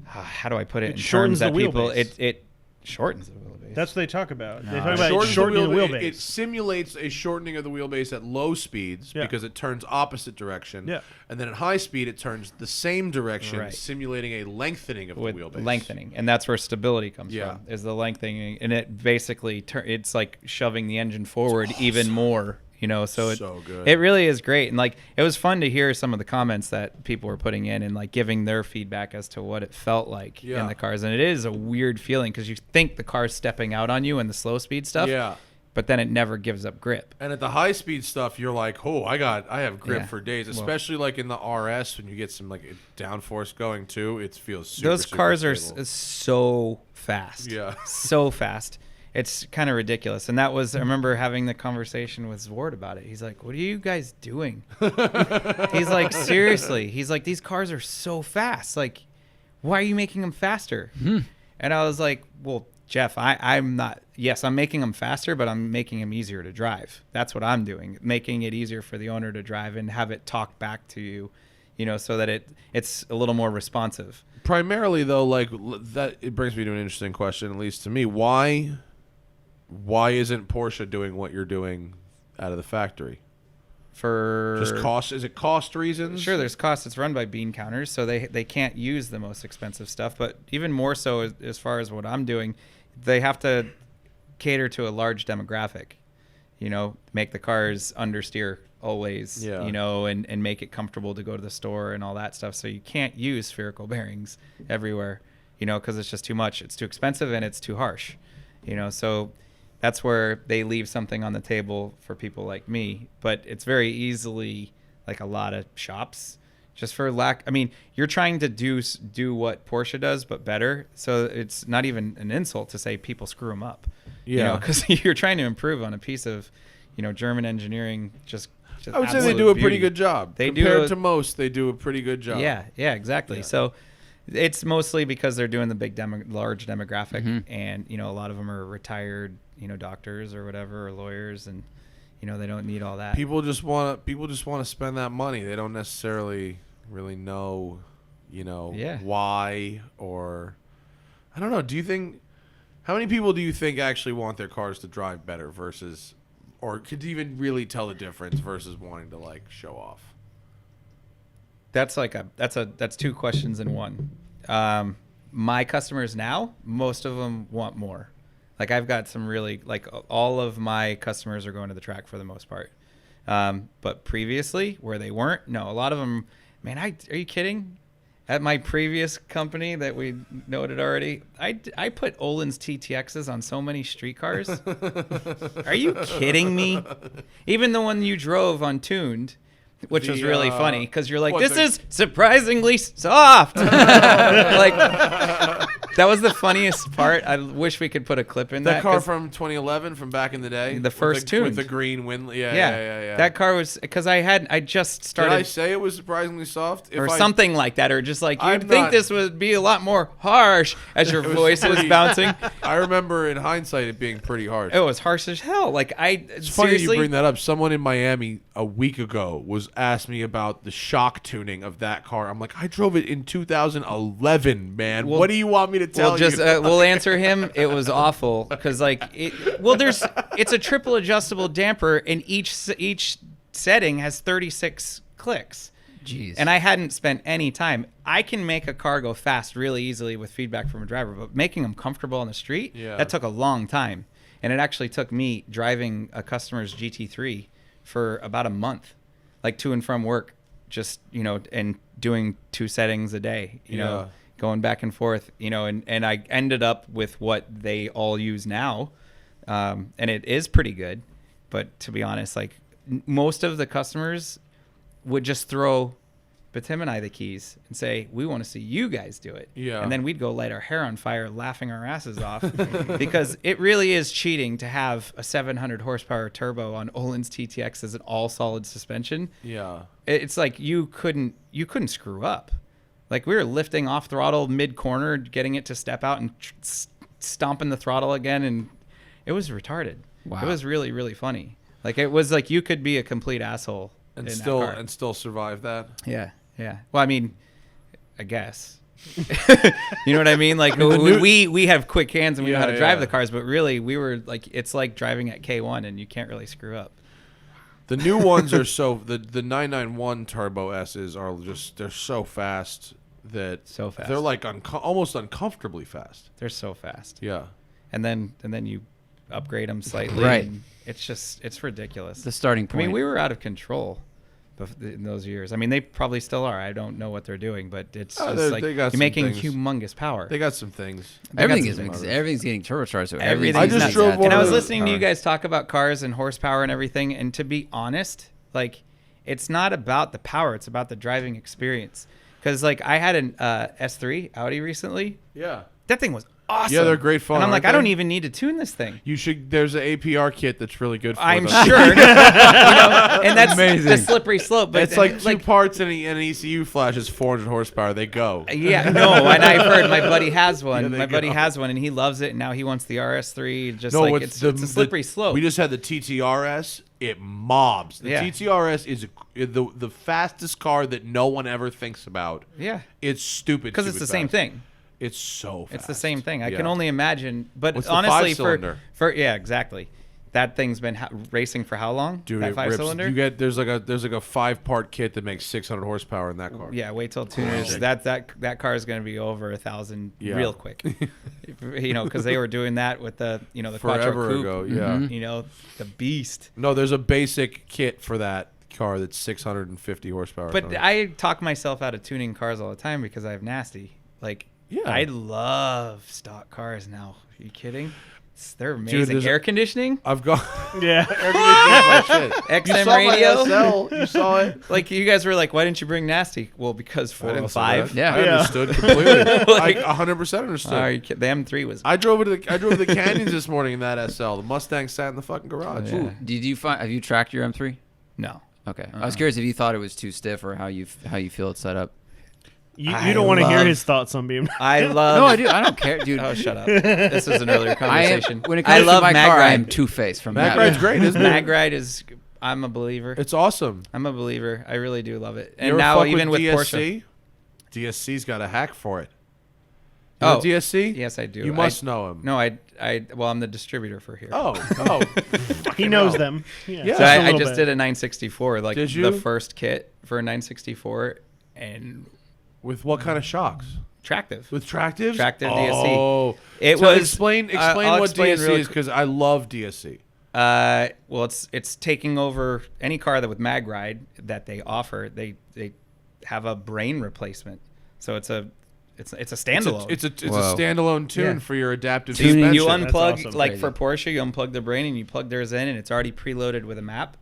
how do I put it?
It
in
shortens
terms
the
that people,
wheelbase.
it shortens the wheelbase.
That's what they talk about. They
No.
talk about
Shortens
shortening the wheelbase.
It simulates a shortening of the wheelbase at low speeds
Yeah.
because it turns opposite direction.
Yeah.
And then at high speed, it turns the same direction,
Right.
simulating a lengthening of
with
the wheelbase.
lengthening, and that's where stability comes
Yeah.
from, is the lengthening, and it basically it's like shoving the engine forward even more, so
good.
it really is great. And like, it was fun to hear some of the comments that people were putting in and like giving their feedback as to what it felt like
Yeah.
in the cars. And it is a weird feeling because you think the car's stepping out on you in the slow speed stuff,
Yeah.
but then it never gives up grip.
And at the high speed stuff, you're like, oh, I have grip
Yeah.
for days,
Well-
especially like in the RS when you get some like downforce going too. It feels super,
Those
super
cars are
stable.
so fast.
Yeah.
So fast. It's kind of ridiculous. And that was, I remember having the conversation with Zwart about it. He's like, what are you guys doing? He's like, seriously. He's like, these cars are so fast. Like, why are you making them faster? And I was like, well, Jeff, I'm not, yes, I'm making them faster, but I'm making them easier to drive. That's what I'm doing. Making it easier for the owner to drive and have it talk back to you, so that it's a little more responsive.
Primarily though, like that, it brings me to an interesting question, at least to me. Why isn't Porsche doing what you're doing out of the factory?
For
Just cost? Is it cost reasons?
Sure, there's cost. It's run by bean counters, so they can't use the most expensive stuff. But even more so, as far as what I'm doing, they have to cater to a large demographic. Make the cars understeer always.
Yeah.
And make it comfortable to go to the store and all that stuff. So you can't use spherical bearings everywhere. Because it's just too much. It's too expensive and it's too harsh. So that's where they leave something on the table for people like me. But it's very easily, like a lot of shops, just for lack. I mean, you're trying to do what Porsche does, but better. So it's not even an insult to say people screw them up.
Yeah.
Because you're trying to improve on a piece of, German engineering. Just
I would say they
absolute
do a pretty
beauty.
good job.
They
Compared to most, they do a pretty good job.
Yeah, exactly.
Yeah.
So it's mostly because they're doing the large demographic,
Mm-hmm.
and a lot of them are retired, doctors or whatever, or lawyers, and they don't need all that.
People just want to spend that money. They don't necessarily really know, why, or I don't know. How many people do you think actually want their cars to drive better versus, or could even really tell the difference versus wanting to like show off?
That's two questions in one. My customers now, most of them want more. Like, I've got some really, like, all of my customers are going to the track for the most part. But previously, where they weren't, no, a lot of them, man, are you kidding? At my previous company that we noted already, I put Olin's TTXs on so many street cars. Are you kidding me? Even the one you drove on Tuned, which was really funny, because you're like, this is surprisingly soft. Like, That was the funniest part. I wish we could put a clip in
That car
'cause
from 2011, from back in the day,
The first
with
tuned.
the green wind. Yeah.
That car was because I just
Did
started
I say it was surprisingly soft?
or
If I-
something like that, or just like
I'm
you'd think
not-
this would be a lot more harsh as your voice was bouncing.
I remember in hindsight it being pretty harsh.
It was harsh as hell. Like
It's funny you
seriously,
bring that up. Someone in Miami a week ago was asked me about the shock tuning of that car. I'm like, I drove it in 2011, man.
Well-
what do you want me to tell
we'll just
you?
we'll answer him. It was awful because it's a triple adjustable damper, and each setting has 36 clicks.
Jeez.
And I hadn't spent any time. I can make a car go fast really easily with feedback from a driver, but making them comfortable on the street, that took a long time. And it actually took me driving a customer's GT3 for about a month, like to and from work, just, and doing 2 settings a day, you know, going back and forth, and I ended up with what they all use now. And it is pretty good. But to be honest, like most of the customers would just throw Tim and I the keys and say, we want to see you guys do it.
Yeah.
And then we'd go light our hair on fire laughing our asses off because it really is cheating to have a 700 horsepower turbo on Olin's TTX as an all solid suspension.
Yeah.
It's like you couldn't screw up. Like we were lifting off throttle mid corner, getting it to step out and stomping the throttle again. And it was retarded.
Wow.
It was really, really funny. Like it was like you could be a complete asshole
And
in
still
that car.
and still survive that.
Yeah. Well, I mean, I guess. You know what I mean? Like we have quick hands and we know how to drive the cars, but really we were like, it's like driving at K1 and you can't really screw up.
The new ones are the 991 Turbo S's are just they're so fast that they're like almost uncomfortably fast.
They're so fast.
Yeah.
And then you upgrade them slightly.
Right.
And it's ridiculous.
The starting
I
point.
mean, we were out of control in those years. I mean, they probably still are. I don't know what they're doing, but it's just like
they got
you're
some
making
things.
humongous power.
They got some things.
Everything's getting turbocharged. So
Everything's
I just
nuts.
drove
And
one
I
of
was
the-
listening to you guys talk about cars and horsepower and everything. And to be honest, like, it's not about the power. It's about the driving experience. Because, like, I had an S3 Audi recently.
Yeah.
That thing was awesome.
Yeah, they're great fun.
And I'm like,
aren't
I don't
they?
even need to tune this thing.
You should. There's an APR kit that's really good for
I'm
them.
sure. And that's
Amazing.
the slippery slope. But
It's like two parts and an ECU flash is 400 horsepower. They go.
Yeah, no, and I've heard my buddy has one.
Yeah, they
My buddy
go.
has one, and he loves it. And now he wants the RS3. Just
No,
like
it's
it's a slippery slope.
We just had the TTRS. It mobs. The
Yeah.
TTRS is the fastest car that no one ever thinks about.
Yeah,
It's stupid.
because it's the
stupid
same
fast.
thing.
It's so fast.
It's the same thing. I
Yeah.
can only imagine. But
What's the
honestly,
5-cylinder?
for yeah, exactly. That thing's been racing for how long?
Dude,
that
it
5-cylinder.
rips. You get there's like a 5-part kit that makes 600 horsepower in that car.
Yeah, wait till tuners. That car is going to be over 1,000
Yeah.
real quick. Because they were doing that with the the Quattro
Forever
Coupe.
ago. Yeah.
The beast.
No, there's a basic kit for that car that's 650 horsepower.
But I talk myself out of tuning cars all the time because I have nasty. Like,
Yeah.
I love stock cars now. Are you kidding? They're amazing.
there's
Air conditioning,
I've got
Yeah.
XM
you saw
radio.
My SL. You saw it.
Like, you guys were like, why didn't you bring nasty? Well, because
I didn't say
405.
that.
Yeah.
I
Yeah.
understood completely.
Like-
I 100% understood.
The M3 was.
I drove to the canyons this morning in that SL. The Mustang sat in the fucking garage.
Yeah.
Have you tracked your M3?
No.
Okay. I was curious if you thought it was too stiff or how you feel it's set up.
You
I
don't want to hear
love-
his thoughts on BMW.
I love.
No, I do. I don't care, dude.
Oh, shut up. This is an earlier
I am,
conversation.
when it
I
comes
love
to my car, I am
Magride.
two-faced from
Mac
that.
Ride's great, isn't it?
Magride is. I'm a believer.
It's awesome.
I'm a believer. I really do love it.
You
And
ever
now
fuck
even with
DSC?
Porsche.
DSC's got a hack for it. You know
Oh,
DSC?
Yes, I do.
You must know him.
No, well, I'm the distributor for here.
Oh.
He knows
hell.
them. Yeah.
Yeah.
So
a
I
little
just
bit.
did a 964, like
Did
the
you?
first kit for a 964, and
With what kind of shocks?
tractive.
With tractives?
Tractive
Oh.
DSC. It
So
was
explain
I'll
what
explain
DSC
real
is because I love DSC.
Well, it's taking over any car that with Magride that they offer. They have a brain replacement, so it's a standalone.
It's a
Whoa.
standalone tune
Yeah.
for your adaptive
So you
suspension.
unplug
That's awesome.
like
Crazy.
for Porsche, you unplug the brain and you plug theirs in, and it's already preloaded with a map,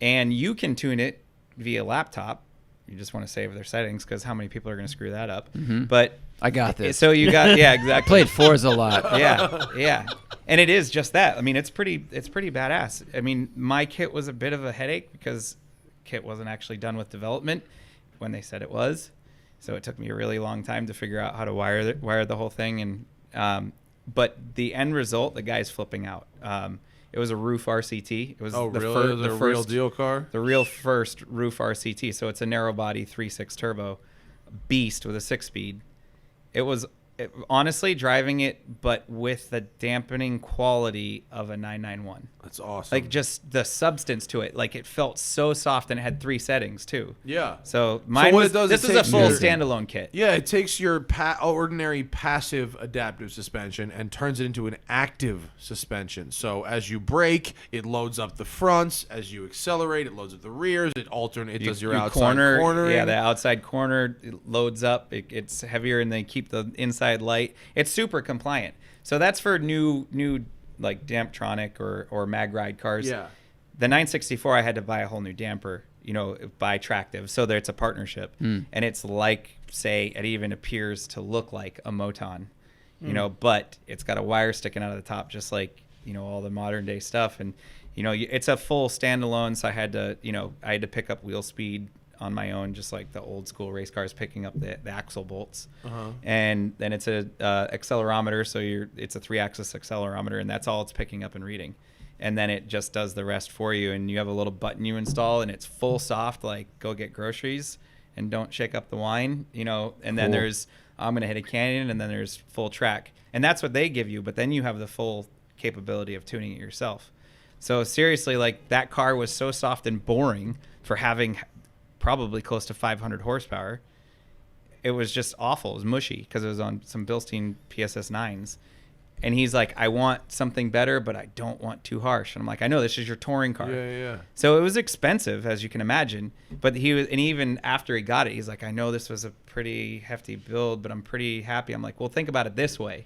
and you can tune it via laptop. You just want to save their settings because how many people are going to screw that up? But
I got this.
So you got exactly.
Played Forza a lot.
Yeah. And it is just that. I mean, it's pretty badass. I mean, my kit was a bit of a headache because kit wasn't actually done with development when they said it was. So it took me a really long time to figure out how to wire the whole thing. And but the end result, the guy's flipping out. It was a roof RCT. It was
Oh, really? The real deal car?
The real first roof RCT. So it's a narrow body 3.6 turbo beast with a 6-speed. It was honestly driving it, but with the dampening quality of a 991.
That's awesome.
Like just the substance to it. Like it felt so soft, and it had 3 settings too.
Yeah.
So mine
what
was.
it does,
This
it
is a
takes
full
your-
standalone kit.
Yeah, it takes your ordinary passive adaptive suspension and turns it into an active suspension. So as you brake, it loads up the fronts. As you accelerate, it loads up the rears. It alternates. It does your outside cornering.
Yeah, the outside corner it loads up. It's heavier, and they keep the inside light. It's super compliant. So that's for new like Damptronic or Mag Ride cars.
Yeah.
The 964, I had to buy a whole new damper, by Tractive. So there, it's a partnership. And it's like, say, it even appears to look like a Moton, but it's got a wire sticking out of the top, just like, all the modern day stuff. And, it's a full standalone. So I had to pick up wheel speed on my own, just like the old school race cars, picking up the axle bolts. And then it's a accelerometer, so it's a 3-axis accelerometer, and that's all it's picking up and reading. And then it just does the rest for you, and you have a little button you install, and it's full soft, like go get groceries and don't shake up the wine, and then there's I'm gonna hit a canyon, and then there's full track, and that's what they give you, but then you have the full capability of tuning it yourself. So seriously, like that car was so soft and boring for having probably close to 500 horsepower. It was just awful. It was mushy because it was on some Bilstein PSS 9s. And he's like, I want something better, but I don't want too harsh. And I'm like, I know this is your touring car.
Yeah.
So it was expensive, as you can imagine. But even after he got it, he's like, I know this was a pretty hefty build, but I'm pretty happy. I'm like, well, think about it this way.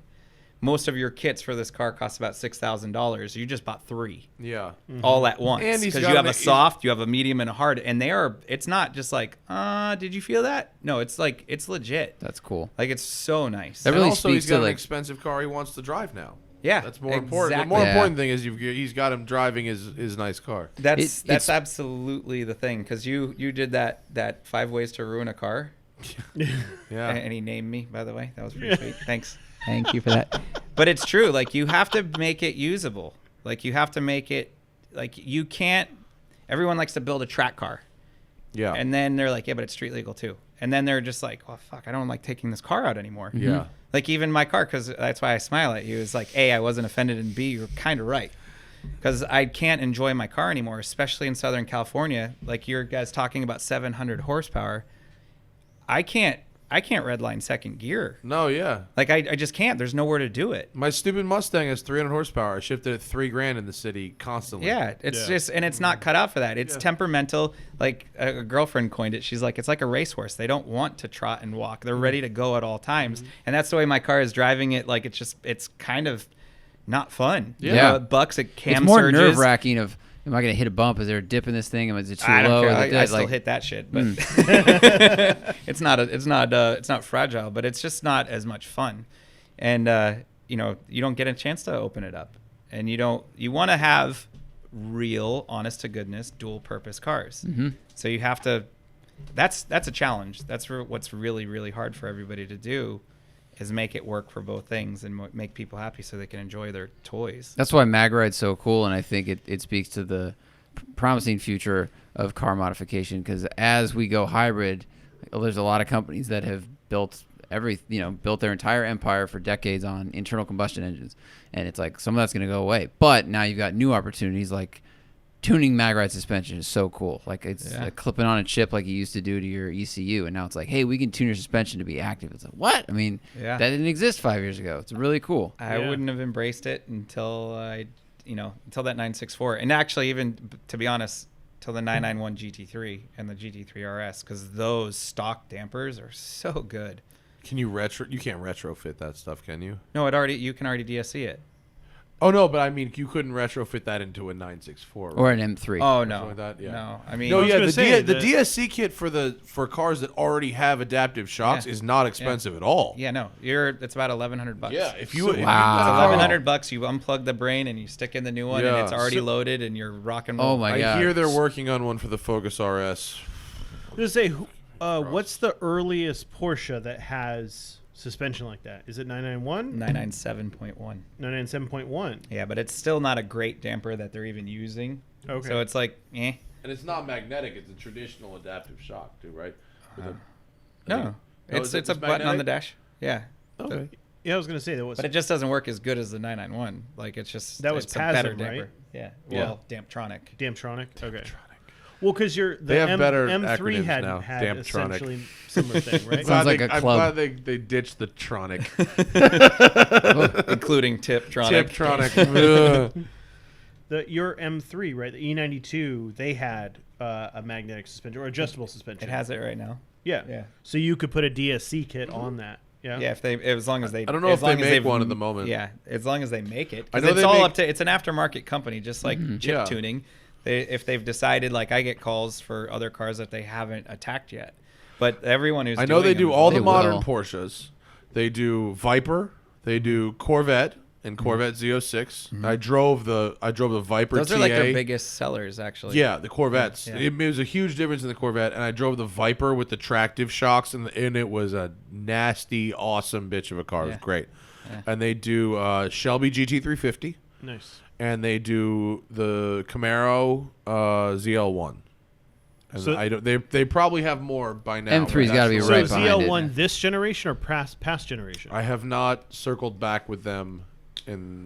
Most of your kits for this car cost about $6,000. You just bought 3.
Yeah.
All at once.
And he's
Because
got
you have
an-
a soft, you have a medium, and a hard. And it's not just like, did you feel that? No, it's like, it's legit.
That's cool.
Like, it's so nice.
That
And
really
also,
speaks
he's got
to,
an
like-
expensive car he wants to drive now.
Yeah,
That's more important. The
exactly.
more
Yeah.
important thing is he's got him driving his nice car.
That's
it's-
absolutely the thing, because you did that 5 ways to ruin a car,
Yeah.
and he named me, by the way. That was pretty sweet. Thanks.
Thank you for that.
But it's true. Like, you have to make it usable. Like, you have to make it like you can't. Everyone likes to build a track car,
Yeah.
and then they're like, yeah, but it's street legal too. And then they're just like, well, fuck, I don't like taking this car out anymore.
Yeah.
Like, even my car, because that's why I smile at you, is like, A, I wasn't offended, and B, you're kind of right. Because I can't enjoy my car anymore, especially in Southern California. Like, your guys talking about 700 horsepower. I can't redline second gear.
No, yeah.
Like, I just can't. There's nowhere to do it.
My stupid Mustang has 300 horsepower. I shifted it $3,000 in the city constantly.
Yeah, it's
Yeah.
just, and it's not cut out for that. It's
Yeah.
temperamental. Like, a girlfriend coined it. She's like, it's like a racehorse. They don't want to trot and walk. They're ready to go at all times. And that's the way my car is driving it. Like, it's kind of not fun.
Yeah.
It bucks, it cam
It's more
surges.
nerve-wracking of, am I going to hit a bump? Is there a dip in this thing? Is it too
I don't
low?
care.
Is it
I
this?
still
Like,
hit that shit, but it's not fragile, but it's just not as much fun. And you don't get a chance to open it up, and you want to have real, honest to goodness, dual purpose cars. So you have to. That's a challenge. That's what's really, really hard for everybody to do, is make it work for both things and make people happy so they can enjoy their toys.
That's why MagRide's so cool, and I think it speaks to the promising future of car modification, because as we go hybrid, there's a lot of companies that have built their entire empire for decades on internal combustion engines, and it's like some of that's going to go away. But now you've got new opportunities, like tuning MagRide suspension is so cool. Like, it's like clipping on a chip like you used to do to your ECU, and now it's like, hey, we can tune your suspension to be active. It's like, what? I mean,
Yeah.
that didn't exist 5 years ago. It's really cool.
I
Yeah.
wouldn't have embraced it until until that 964, and actually, even to be honest, till the 991 GT3 and the GT3 RS, because those stock dampers are so good.
Can you retro? You can't retrofit that stuff, can you?
No, you can already DSC it.
Oh no, but I mean, you couldn't retrofit that into a 964 right?
Or an M3.
Oh
Something
no,
like that, yeah.
no. I mean,
No,
was
yeah,
gonna say
the
that-
DSC kit for cars that already have adaptive shocks
Yeah.
is not expensive at all.
yeah, no. It's about $1,100.
Yeah, if you
So-
if you-
Wow.
It's $1,100. You unplug the brain and you stick in the new one, and
Yeah.
it's already
So-
loaded, and you're rock and
Oh
roll.
my
I
God.
hear they're working on one for the Focus RS.
I was gonna say, what's the earliest Porsche that has suspension like that? Is it 991?
997.1.
997.1.
Yeah, but it's still not a great damper that they're even using.
Okay.
So it's like, eh.
And it's not magnetic; it's a traditional adaptive shock, too, right? With a- I
No,
think-
it's
is it
a
just
button on the
magnetic?
dash. Yeah.
Okay.
Yeah, I was gonna say that was.
But it just doesn't work as good as the 991. Like it's just
That was
it's a better
PASM,
damper.
right?
Yeah.
Yeah.
Well, Damptronic.
Damptronic. Okay. Well, because
They have better
M3
acronyms
had
now.
had
Damptronic.
essentially similar thing, right?
Sounds like a
I'm
club.
glad they ditched the Tronic.
Including Tiptronic.
Tiptronic.
Your M3, right? The E92, they had a magnetic suspension or adjustable suspension.
It has it right now.
Yeah.
Yeah.
So you could put a DSC kit on that. Yeah.
Yeah, as long as they.
I don't know
as
if they
long as
make
they've-
one at the moment.
Yeah, as long as they make it.
I
'Cause
know
it's
they
all
make-
up to. It's an aftermarket company, just like chip
Yeah.
tuning. If they've decided, like I get calls for other cars that they haven't attacked yet, but everyone who's
I know they
doing
do
them is
all
like-
the
They
modern
will.
Porsches. They do Viper. They do Corvette and Corvette Z06. I drove the Viper
Those
TA.
are like their biggest sellers, actually.
Yeah, the Corvettes.
Yeah.
It was a huge difference in the Corvette, and I drove the Viper with the tractive shocks, and it was a nasty, awesome bitch of a car. It was
Yeah.
great.
Yeah.
And they do Shelby GT350,
Nice.
and they do the Camaro ZL1. And
So-
I don't. They probably have more by now.
M3's
but
gotta be
that's
So
the
right
is
way-
behind it.
ZL1 this generation or past generation?
I have not circled back with them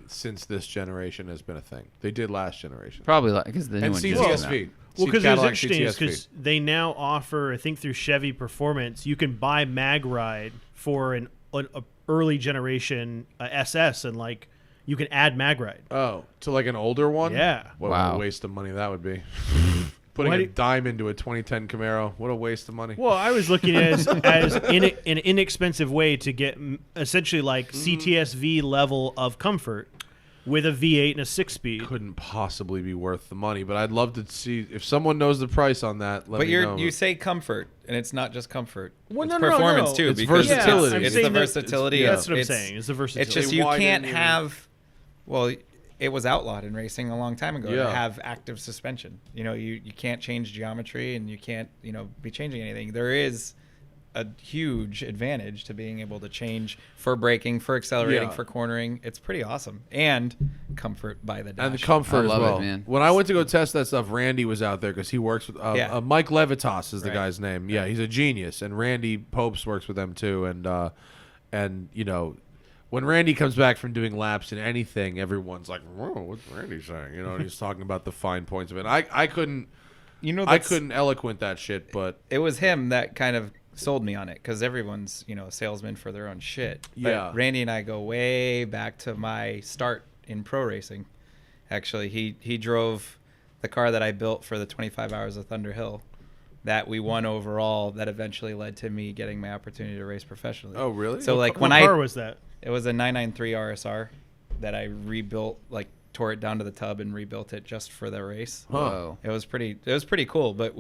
since this generation has been a thing. They did last generation.
Probably because the new
And
one just came out.
CTSV.
Well, because it was
Cadillac
interesting
CTSV.
because they now offer, I think through Chevy Performance, you can buy MagRide for an early generation SS, and like you can add MagRide.
Oh, to like an older one?
Yeah.
What
Wow.
a waste of money that would be. Putting
Why
a
do-
dime into a 2010 Camaro. What a waste of money.
Well, I was looking at it as an inexpensive way to get essentially like CTSV level of comfort with a V8 and a 6-speed.
Couldn't possibly be worth the money, but I'd love to see if someone knows the price on that. Let
But
me know.
you say comfort, and it's not just comfort.
Well,
it's
no, no,
performance
no.
too.
It's
because
versatility.
It's,
Yeah,
it's
I'm
the
saying that-
versatility.
yeah.
That's what I'm
It's-
saying. Is the
It's
versatility.
just
They
you
widen
can't
your-
have. Well, it was outlawed in racing a long time ago
Yeah.
to have active suspension. You know, you can't change geometry, and you can't be changing anything. There is a huge advantage to being able to change for braking, for accelerating,
Yeah.
for cornering. It's pretty awesome, and comfort by the dash.
and the comfort
I
as
love it,
well.
man.
When I went to go test that stuff, Randy was out there because he works with
Yeah.
Mike Levitas is the
Right.
guy's name. Yeah, he's a genius, and Randy Popes works with them too. And you know, when Randy comes back from doing laps in anything, everyone's like, "Whoa, what's Randy saying?" You know, and he's talking about the fine points of it. I couldn't
that's-
eloquent that shit, but
It was him that kind of sold me on it because everyone's a salesman for their own shit. But
Yeah.
Randy and I go way back to my start in pro racing. Actually, he drove the car that I built for the 25 Hours of Thunder Hill that we won overall. That eventually led to me getting my opportunity to race professionally.
Oh, really?
So like
what
when
car was that?
it was a 993 RSR that I rebuilt, like tore it down to the tub and rebuilt it just for the race.
Whoa.
It was pretty cool, but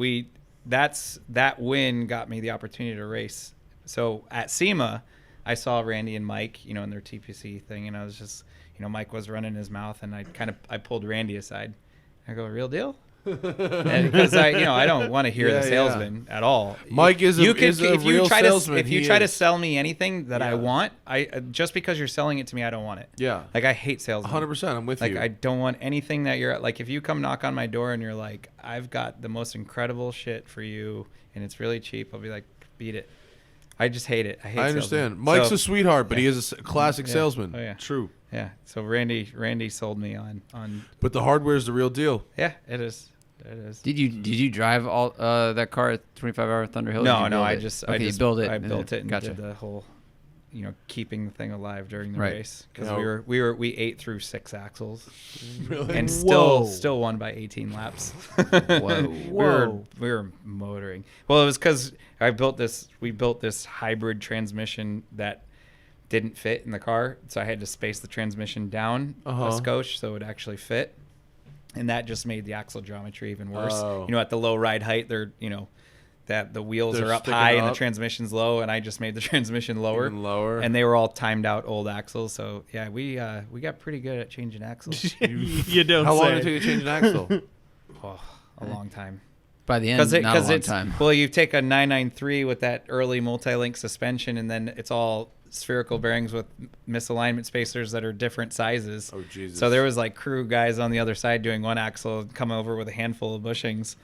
that win got me the opportunity to race. So at SEMA, I saw Randy and Mike, in their TPC thing, and I was just, Mike was running his mouth, and I pulled Randy aside. I go, real deal? Because I don't want to hear
Yeah,
the salesman at all.
Mike is a
if you
real
try
salesman.
to if you
He
try to
is.
sell me anything that I
Yeah.
want, just because you're selling it to me, I don't want it.
Yeah.
Like I hate salesmen.
100%. I'm with
Like
you.
I don't want anything that you're like. If you come knock on my door and you're like, I've got the most incredible shit for you, and it's really cheap, I'll be like, beat it. I just hate it. I hate.
I
salesmen.
understand. Mike's
So,
a sweetheart, but he
yeah.
is a classic
Yeah.
salesman.
Oh, yeah.
True.
Yeah. So Randy sold me on.
But the hardware is the real deal.
Yeah, it is. It is.
Did you drive all that car at 25 Hour Thunder Hill?
No,
Did you build
I
it?
just
okay,
I
you
just
built it.
I
and
built
then-
it and
gotcha.
did the whole, during the thing alive during the
Right.
race because
Yeah.
we ate through 6 axles
Really?
and
Whoa.
still won by 18 laps.
Whoa.
we were motoring. Well, it was because we built this hybrid transmission that didn't fit in the car, so I had to space the transmission down a skosh so it would actually fit, and that just made the axle geometry even worse. At the low ride height, they're that the wheels
They're
are up
sticking
high and the
up.
transmission's low, and I just made the transmission lower.
Even lower.
And they were all timed out old axles. So yeah, we got pretty good at changing axles.
You don't
How long
say.
did it take to change an axle?
A long time.
By the end, not a long
it's
time.
well, you take a 993 with that early multi-link suspension, and then it's all spherical bearings with misalignment spacers that are different sizes.
Oh Jesus!
So there was like crew guys on the other side doing one axle, come over with a handful of bushings.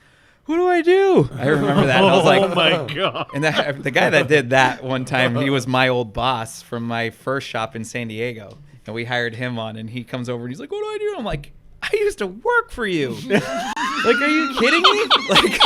What do I do? I remember that. And I was like,
oh my God.
And the guy that did that one time, he was my old boss from my first shop in San Diego. And we hired him on, and he comes over and he's like, what do I do? And I'm like, I used to work for you. Like, are you kidding me? Like,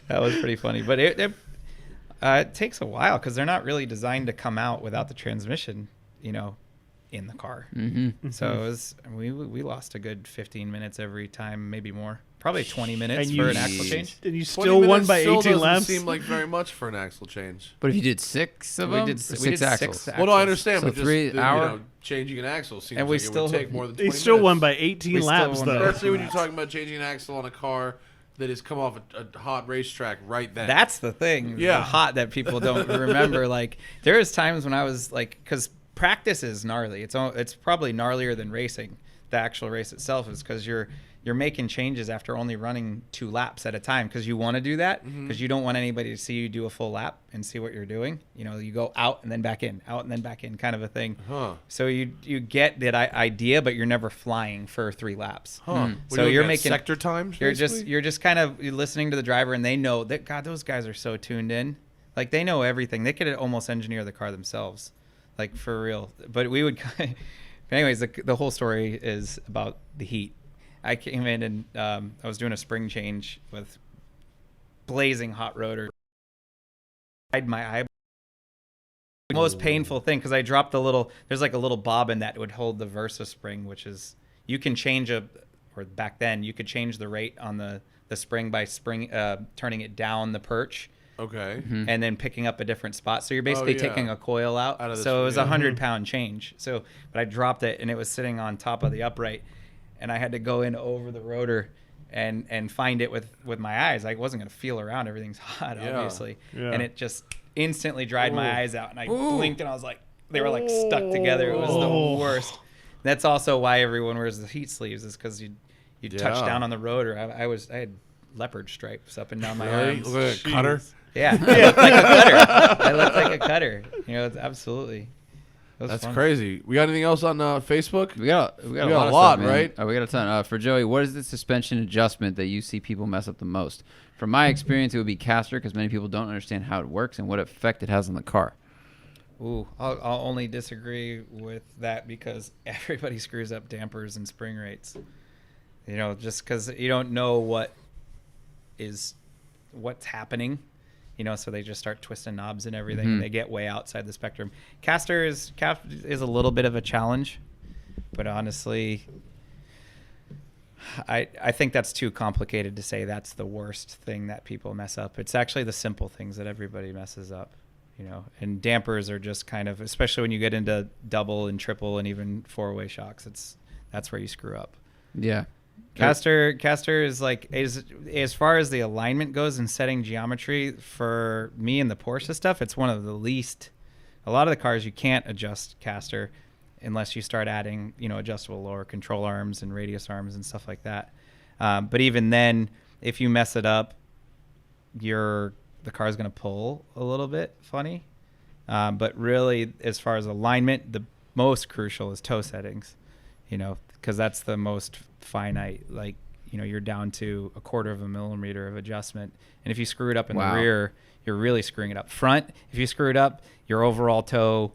that was pretty funny. But it takes a while because they're not really designed to come out without the transmission, in the car.
Mm-hmm.
So it was, we lost a good 15 minutes every time, maybe more. Probably 20 minutes
And
for an axle change.
And you
20
still won
minutes
by
still
18
doesn't
laps?
seem like very much for an axle change.
But if you did 6 of
We
them,
did
six axles.
Well, no, I understand,
So
but just
3 hour?
changing an axle seems
And we
like it
still-
would take more than 20
He still
minutes.
won by 18
We still
laps,
won by
though.
Especially when you're talking about changing an axle on a car that has come off a hot racetrack right then.
That's the thing.
Yeah.
The hot that people don't remember. Like, there was times when I was like, because practice is gnarly. It's probably gnarlier than racing. The actual race itself is because you're making changes after only running 2 laps at a time because you want to do that because you don't want anybody to see you do a full lap and see what you're doing. You go out and then back in, out and then back in, kind of a thing.
Huh.
So you get that idea, but you're never flying for 3 laps.
Huh.
So you're making
sector times.
You're
basically?
just kind of listening to the driver, and they know that, God, those guys are so tuned in. Like, they know everything. They could almost engineer the car themselves, like, for real. But we would. Anyways, the whole story is about the heat. I came in and I was doing a spring change with blazing hot rotor. My eye. The most painful thing because I dropped there's like a little bobbin that would hold the Versa spring, which is you can change or back then you could change the rate on the spring by turning it down the perch.
Okay.
And then picking up a different spot. So you're basically taking a coil out.
Out of the
So it was
spring,
a 100-pound change. So, but I dropped it and it was sitting on top of the upright, and I had to go in over the rotor and find it with my eyes. I wasn't going to feel around. Everything's hot, obviously.
Yeah.
And it just instantly dried my eyes out, and I blinked and I was like, they were like stuck together. It was the worst. That's also why everyone wears the heat sleeves, is because you touch down on the rotor. I had leopard stripes up and down my arms.
Look at a cutter.
Yeah, I looked like a cutter. I looked like a cutter. It's absolutely. It was
That's
fun.
crazy. We got anything else on Facebook?
We got a
got
lot,
a
of
lot,
stuff, man.
right?
We got a ton. For Joey, what is the suspension adjustment that you see people mess up the most? From my experience, it would be caster, because many people don't understand how it works and what effect it has on the car.
Ooh, I'll only disagree with that because everybody screws up dampers and spring rates. Just because you don't know what's happening. So they just start twisting knobs and everything, and they get way outside the spectrum. Caster is a little bit of a challenge, but honestly, I think that's too complicated to say that's the worst thing that people mess up. It's actually the simple things that everybody messes up, and dampers are just kind of, especially when you get into double and triple and even 4-way shocks, that's where you screw up.
Yeah.
Caster is like, as far as the alignment goes and setting geometry, for me and the Porsche stuff, it's one of the least. A lot of the cars you can't adjust caster unless you start adding adjustable lower control arms and radius arms and stuff like that. But even then, if you mess it up, the car's going to pull a little bit funny. But really, as far as alignment, the most crucial is toe settings, because that's the most finite. Like, you're down to 1/4 of a millimeter of adjustment. And if you screw it up in the rear, you're really screwing it up. Front, if you screw it up, your overall toe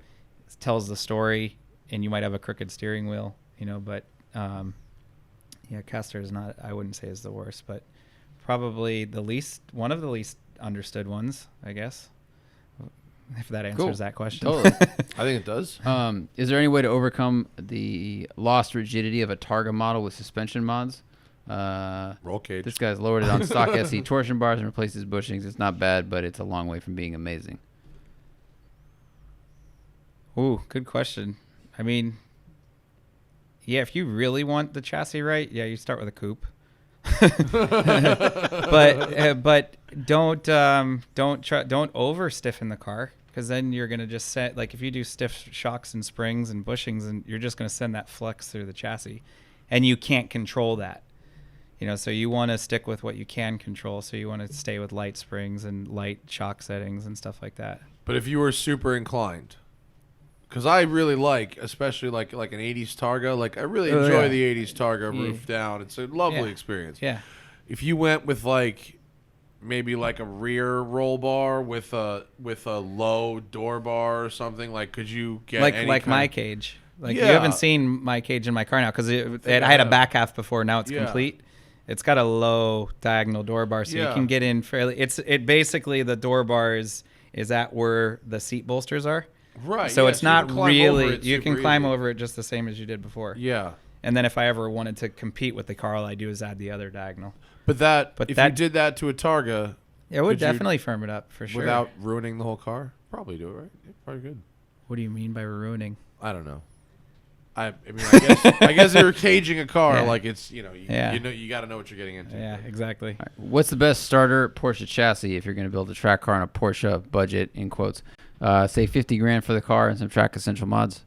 tells the story, and you might have a crooked steering wheel, But, caster is not, I wouldn't say is the worst, but probably one of the least understood ones, I guess. If that answers that question.
Totally.
I think it does.
Is there any way to overcome the lost rigidity of a Targa model with suspension mods?
Roll cage.
This guy's lowered it on stock SE torsion bars and replaced his bushings. It's not bad, but it's a long way from being amazing.
Ooh, good question. I mean, yeah, if you really want the chassis right, yeah, you start with a coupe. but don't over stiffen the car, because then you're gonna just set, like, if you do stiff shocks and springs and bushings, and you're just gonna send that flex through the chassis, and you can't control that. So you want to stick with what you can control. So you want to stay with light springs and light shock settings and stuff like that.
But if you were super inclined, because I really like, especially like an 80s Targa, like I really enjoy the 80s Targa roof down. It's a lovely experience.
Yeah.
If you went with like maybe like a rear roll bar with a low door bar or something, like could you get
like my cage? Like you haven't seen my cage in my car now, because I had a back half before. Now it's complete. It's got a low diagonal door bar, so you can get in fairly. It basically, the door bar is at where the seat bolsters are.
Right.
So it's not really.
You
can climb over it just the same as you did before.
Yeah.
And then if I ever wanted to compete with the car, all I do is add the other diagonal.
But if you did that to a Targa,
it would definitely firm it up for sure.
Without ruining the whole car? Probably do it, right? Yeah, probably good.
What do you mean by ruining?
I don't know. I mean, I guess you're caging a car like it's, you got to know what you're getting into.
Yeah, exactly.
Right. What's the best starter Porsche chassis if you're going to build a track car on a Porsche budget, in quotes? Say $50,000 for the car and some track essential mods.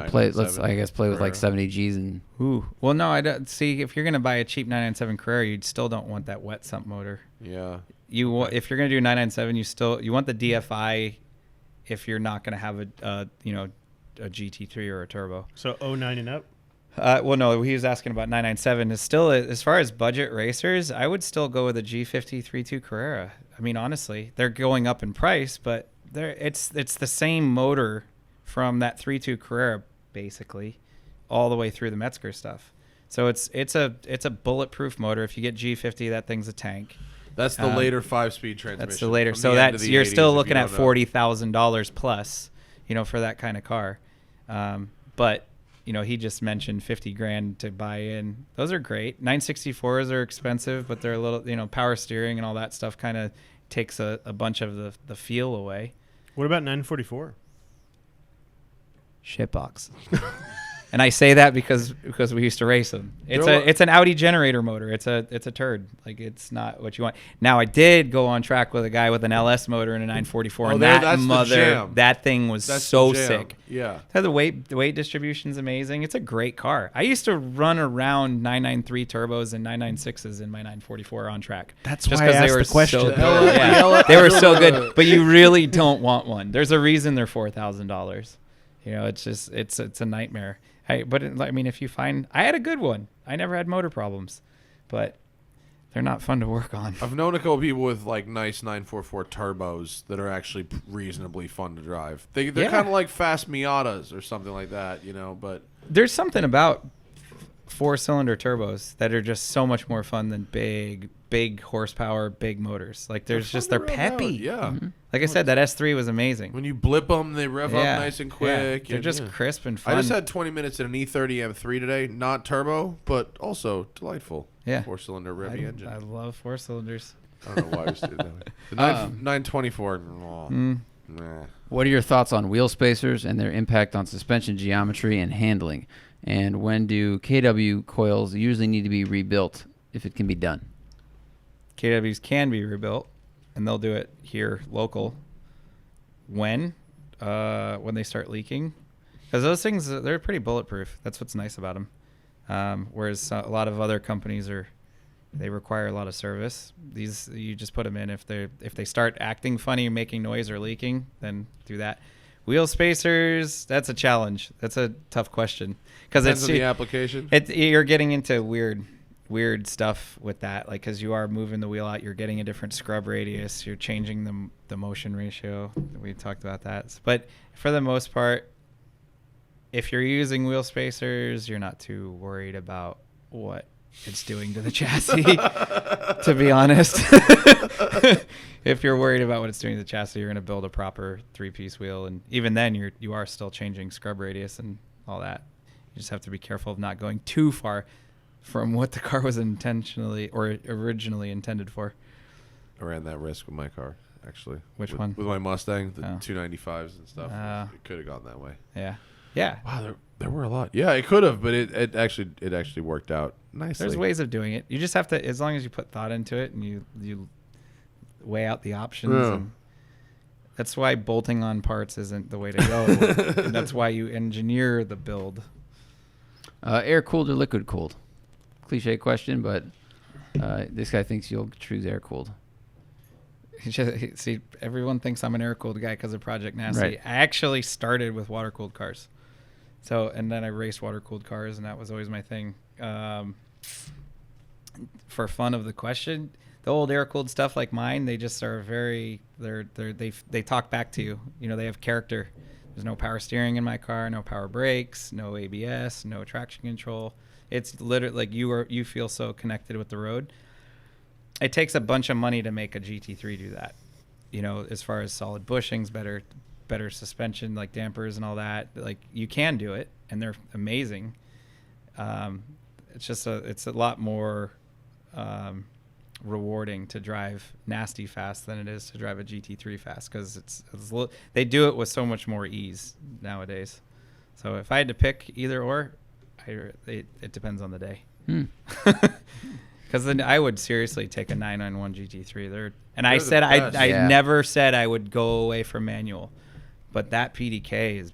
Play with like 70 G's and.
Ooh. Well, no, I don't see. If you're going to buy a cheap 997 Carrera, you still don't want that wet sump motor.
Yeah.
If you're going to do 997, you want the DFI. If you're not going to have a GT3 or a turbo.
So 09 and up?
Well, no, he was asking about 997. Is still, as far as budget racers, I would still go with a G50 3.2 Carrera. I mean, honestly, they're going up in price, but it's the same motor from that 3.2 Carrera, basically, all the way through the Metzger stuff. So it's a bulletproof motor. If you get G50, that thing's a tank.
That's the later 5-speed transmission.
That's the later. So you're still looking at $40,000 plus, for that kind of car. But he just mentioned $50,000 to buy in. Those are great. 964s are expensive, but they're a little, power steering and all that stuff kind of takes a bunch of the feel away.
What about 944?
Shitbox. And I say that because we used to race them. It's an Audi generator motor. It's a turd. Like, it's not what you want. Now, I did go on track with a guy with an LS motor and a 944, and that thing was so sick.
Yeah.
The weight distribution's amazing. It's a great car. I used to run around 993 turbos and 996s in my 944 on track.
That's just why I asked the question.
So good. They were so good, but you really don't want one. There's a reason they're $4,000. It's just it's a nightmare. But if you find, I had a good one. I never had motor problems, but they're not fun to work on.
I've known a couple people with like nice 944 turbos that are actually reasonably fun to drive. They're kind of like fast Miatas or something like that, but
there's something about 4-cylinder turbos that are just so much more fun than big horsepower, big motors. Like, they're peppy.
Yeah.
Mm-hmm. Like I said, that S3 was amazing.
When you blip them, they rev up nice and quick.
They're just crisp and fun.
I just had 20 minutes in an E30 M3 today. Not turbo, but also delightful.
Yeah.
4-cylinder revvy engine.
I love 4 cylinders.
I don't know why I just did that way. The 924. Nah.
What are your thoughts on wheel spacers and their impact on suspension geometry and handling? And when do KW coils usually need to be rebuilt, if it can be done?
KWs can be rebuilt, and they'll do it here local. When they start leaking, because those things, they're pretty bulletproof. That's what's nice about them. Whereas a lot of other companies they require a lot of service. These, you just put them in. If they start acting funny, making noise, or leaking, then do that. Wheel spacers, that's a challenge. That's a tough question, because it's
the application.
You're getting into weird stuff with that, like, because you are moving the wheel out, you're getting a different scrub radius, you're changing the motion ratio. We talked about that, but for the most part, if you're using wheel spacers, you're not too worried about what it's doing to the chassis. To be honest, if you're worried about what it's doing to the chassis, you're going to build a proper 3-piece wheel, and even then you are still changing scrub radius and all that. You just have to be careful of not going too far from what the car was intentionally or originally intended for.
I ran that risk with my car. actually.
Which
with,
one?
With my Mustang, the
Oh.
295s and stuff.
Oh.
It could have gone that way.
Yeah. Yeah.
Wow, there were a lot. Yeah, it could have, but it actually worked out nicely.
There's ways of doing it. You just have to, as long as you put thought into it and you weigh out the options.
Yeah.
And that's why bolting on parts isn't the way to go. And that's why you engineer the build.
Air cooled or liquid cooled? Cliche question, but this guy thinks you'll choose air cooled.
See, everyone thinks I'm an air cooled guy because of Project Nasty.
Right.
I actually started with water cooled cars. So, and then I raced water cooled cars, and that was always my thing. For fun of the question, the old air cooled stuff like mine, they just are very, they talk back to you. You know, they have character. There's no power steering in my car, no power brakes, no ABS, no traction control. It's literally like you feel so connected with the road. It takes a bunch of money to make a GT3 do that. You know, as far as solid bushings, better suspension, like dampers and all that. Like, you can do it, and they're amazing. It's a lot more rewarding to drive Nasty fast than it is to drive a GT3 fast, because they do it with so much more ease nowadays. So if I had to pick either or, it depends on the day. Because then I would seriously take a 991 GT3. I
the
said
best.
I
Yeah.
never said I would go away from manual, but that PDK is,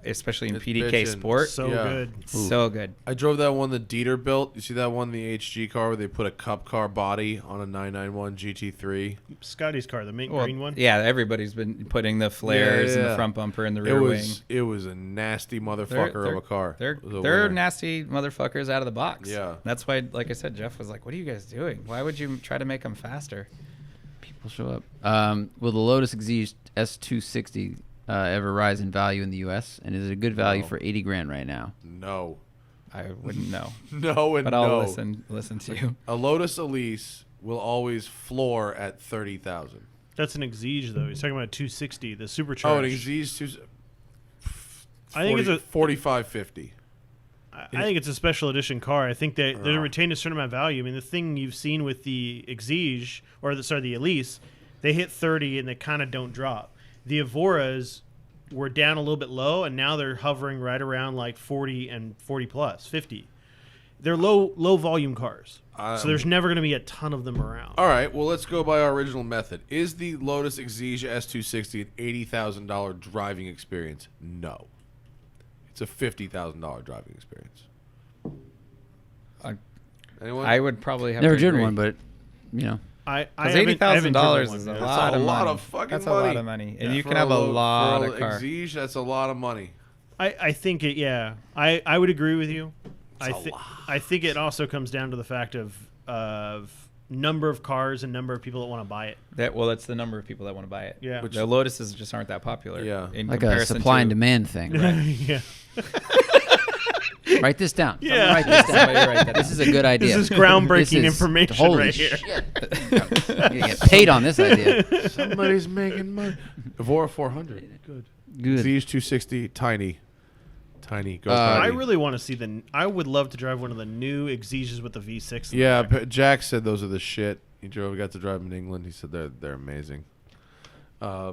especially in
It's
PDK
bitchin'.
Sport,
So
Yeah.
good.
so good.
I drove that one that Dieter built. You see that one, the HG car, where they put a cup car body on a 991 GT3?
Scotty's car, the mint
Well,
green one.
yeah, everybody's been putting the flares and
Yeah.
the front bumper in the rear wing.
It was a nasty motherfucker of a car.
They're
It was a
they're
winner.
nasty motherfuckers out of the box.
Yeah.
That's why, like I said, Jeff was like, "What are you guys doing? Why would you try to make them faster?"
People show up. Will the Lotus Exige S260 ever rise in value in the U.S.? And is it a good value
No.
for $80,000 right now?
No.
I wouldn't know,
No and
but I'll
no.
listen to you.
A Lotus Elise will always floor at 30,000.
That's an Exige though. He's talking about a 260, the supercharged.
Oh, an Exige two.
I think it's a
4550.
I think it's a special edition car. I think that they retain a certain amount of value. I mean, the thing you've seen with the Exige, or the Elise, they hit 30 and they kind of don't drop. The Evoras were down a little bit low, and now they're hovering right around like 40 and 40 plus, 50. They're low volume cars, so there's never going to be a ton of them around.
All right, well, let's go by our original method. Is the Lotus Exige S260 an $80,000 driving experience? No. It's a $50,000 driving experience. Anyone?
I would probably have
Never
to
driven
agree.
one, but, you know.
I
Because
haven't- I haven't
$80,000
driven
is
one
a
yet.
lot
That's a
of
lot
money.
of fucking
That's
money.
a lot of money, and you
For
can have a lot
for
of car.
Exige, that's a lot of money.
I think it. Yeah, I would agree with you.
a lot.
I think it also comes down to the fact of number of cars and number of people that want to buy it.
That's the number of people that want to buy it.
Yeah.
Which-
The Lotuses just aren't that popular.
Yeah.
in
Like a
comparison
supply and
to-
demand thing.
Yeah.
Write this down.
Yeah.
Write this down.
Somebody write that
This
down.
is a good idea.
This is groundbreaking
This is-
information
holy
right here.
shit. You're gonna get paid on this idea.
Somebody's making money. Evora 400. Good.
Good.
Exige 260, tiny. Go
I
I
tiny.
really want to see I would love to drive one of the new Exiges with the V6. in the
Yeah,
back.
Jack said those are the shit. Got to drive them in England. He said they're amazing.
Do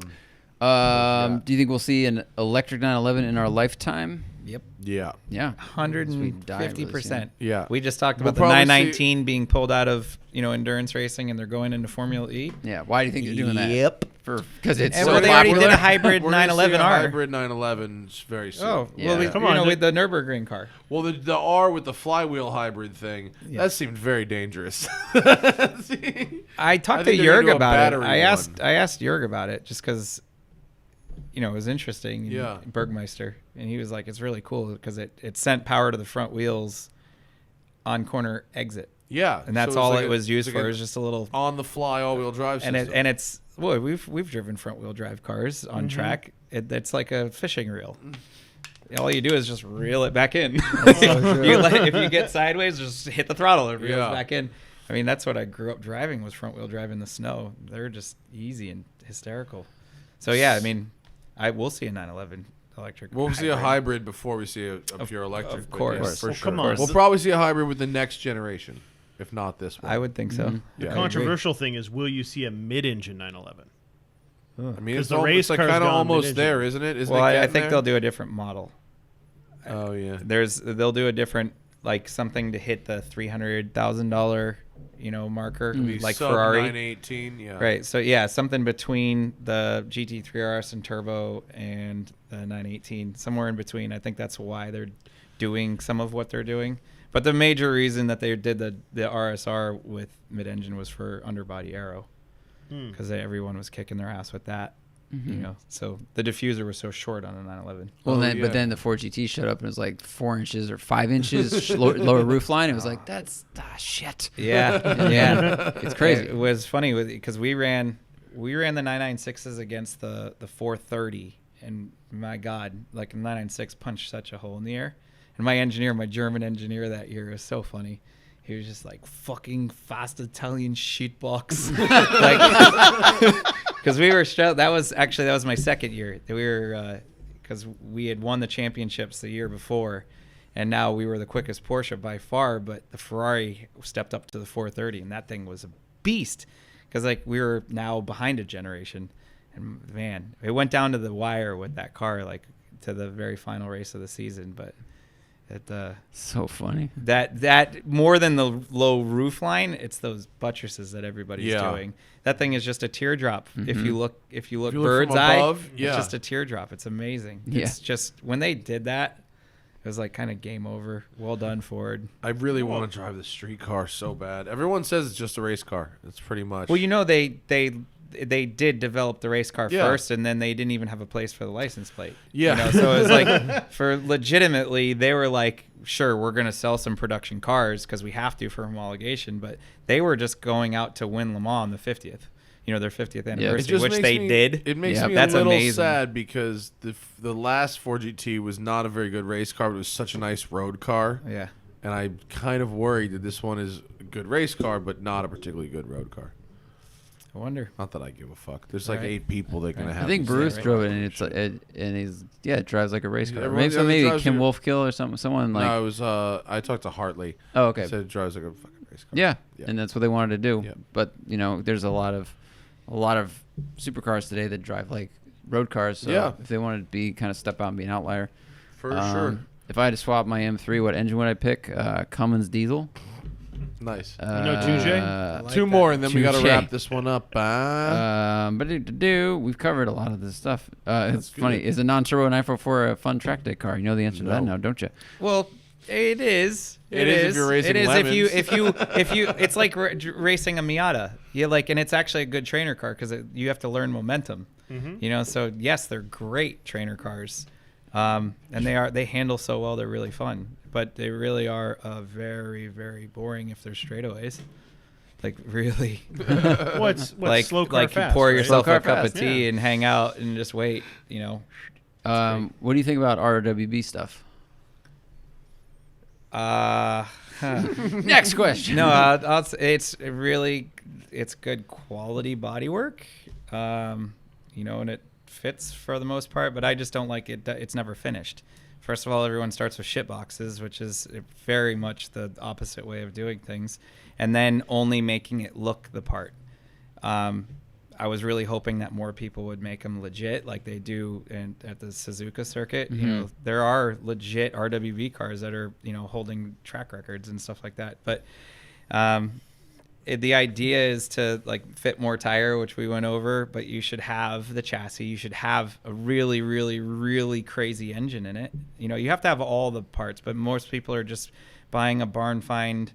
you think we'll see an electric 911 in our lifetime?
Yep.
Yeah.
Yeah.
150%.
Yeah.
We just talked
We'll
about the
probably
919 being pulled out of endurance racing, and they're going into Formula E.
Yeah. Why do you think they're doing that?
Yep.
Because it's
And
so
they already
popular.
did a hybrid
We're gonna see a
911R.
hybrid 911 very soon.
Oh,
Yeah.
well,
Come on,
with the Nürburgring car.
Well, the R with the flywheel hybrid thing,
Yeah.
that seemed very dangerous.
I talked to
think they're gonna
Jurg
do a
about it.
battery
I asked
one.
Jurg about it just because it was interesting. and
Yeah.
Bergmeister, and he was like, "It's really cool because it sent power to the front wheels on corner exit,
Yeah.
and that's
so it's
all
like
it was used
it's
for.
like
It was just a little
on the fly all-wheel drive
and
system.
it's we've driven front wheel drive cars on track. It's like a fishing reel. All you do is just reel it back in. If you get sideways, just hit the throttle. It reels
Yeah.
back in. I mean, that's what I grew up driving, was front wheel drive in the snow. They're just easy and hysterical. So yeah, I mean, we'll see a 911 electric.
We'll see a hybrid before we see a pure electric.
of
but
course.
yes, for
Well,
sure.
come on.
We'll probably see a hybrid with the next generation, if not this one.
I would think so.
Yeah.
The controversial thing is, will you see a mid-engine 911?
I mean,
'Cause
it's,
the
al-
race
it's like
car's
kind of
gone
almost
mid-engine.
there, isn't it? Isn't
Well,
it
I
getting
think
there?
they'll do a different model.
Oh yeah.
They'll do a different, like something to hit the $300,000, marker,
Be
like
sub
Ferrari.
918, yeah.
Right. So yeah, something between the GT3 RS and Turbo and the 918, somewhere in between. I think that's why they're doing some of what they're doing. But the major reason that they did the RSR with mid-engine was for underbody aero, because everyone was kicking their ass with that. So the diffuser was so short on a 911.
Well,
Oh,
then,
yeah.
but then the 4GT showed up and it was like 4 inches or 5 inches lower roof line. It was like, that's shit.
Yeah, yeah,
It's crazy.
It was funny because we ran the 996s against the 430, and my God, like a 996 punched such a hole in the air. And my German engineer that year was so funny. He was just like, fucking fast Italian shitbox. Because we were that was my second year. We were because we had won the championships the year before, and now we were the quickest Porsche by far. But the Ferrari stepped up to the 430, and that thing was a beast. Because like we were now behind a generation, and man, it went down to the wire with that car, like to the very final race of the season. But
So funny.
that more than the low roof line, it's those buttresses that everybody's doing. That thing is just a teardrop. If you look bird's
from
eye,
above, yeah.
it's just a teardrop. It's amazing.
Yeah.
It's just when they did that, it was like kind of game over. Well done, Ford.
I really want to drive the street car so bad. Everyone says it's just a race car. It's pretty much.
Well, they did develop the race car
Yeah.
first, and then they didn't even have a place for the license plate.
Yeah.
So it was like for legitimately, they were like, sure, we're going to sell some production cars because we have to for homologation, but they were just going out to win Le Mans on the 50th. Their 50th anniversary, which they did.
It makes
Yeah,
me
that's
a little
amazing.
sad because the last 4GT was not a very good race car, but it was such a nice road car.
Yeah.
And I'm kind of worried that this one is a good race car, but not a particularly good road car.
I wonder.
Not that I give a fuck. There's like
Right.
8 people that are gonna have.
I think
these
Bruce
things.
drove it, and it drives like a race car.
Everyone-
Maybe
drives
Kim
like a-
Wolfkill or something. Someone like.
No, it was. I talked to Hartley.
Oh, okay.
He said it drives like a fucking race car.
Yeah,
Yeah.
and that's what they wanted to do.
Yeah.
But there's a lot of supercars today that drive like road cars. So
Yeah.
if they wanted to be kind of step out and be an outlier,
For sure.
If I had to swap my M3, what engine would I pick? Cummins diesel.
Nice.
know 2J?
like
Two
that.
more, and then we got to
2J.
wrap this one up.
But we've covered a lot of this stuff. It's
good.
funny. Is a non-turbo 944 a fun track day car? You know the answer to that
No.
now, don't you?
Well, it is.
It is if you're racing
It is
lemons.
if you. It's like racing a Miata. And it's actually a good trainer car because you have to learn momentum. So yes, they're great trainer cars, and they handle so well. They're really fun, but they really are very, very boring if they're straightaways. Like really,
What's
like
slow car
like
fast?
you pour
right?
yourself
Slow
a
car
cup of
fast,
tea
yeah.
and hang out and just wait.
What do you think about RWB stuff? Next question.
No, it's good quality bodywork, and it fits for the most part. But I just don't like it. It's never finished. First of all, everyone starts with shit boxes, which is very much the opposite way of doing things, and then only making it look the part. I was really hoping that more people would make them legit, like they do at the Suzuka circuit. There are legit RWB cars that are holding track records and stuff like that. But the idea is to like fit more tire, which we went over. But you should have the chassis. You should have a really, really, really crazy engine in it. You have to have all the parts. But most people are just buying a barn find,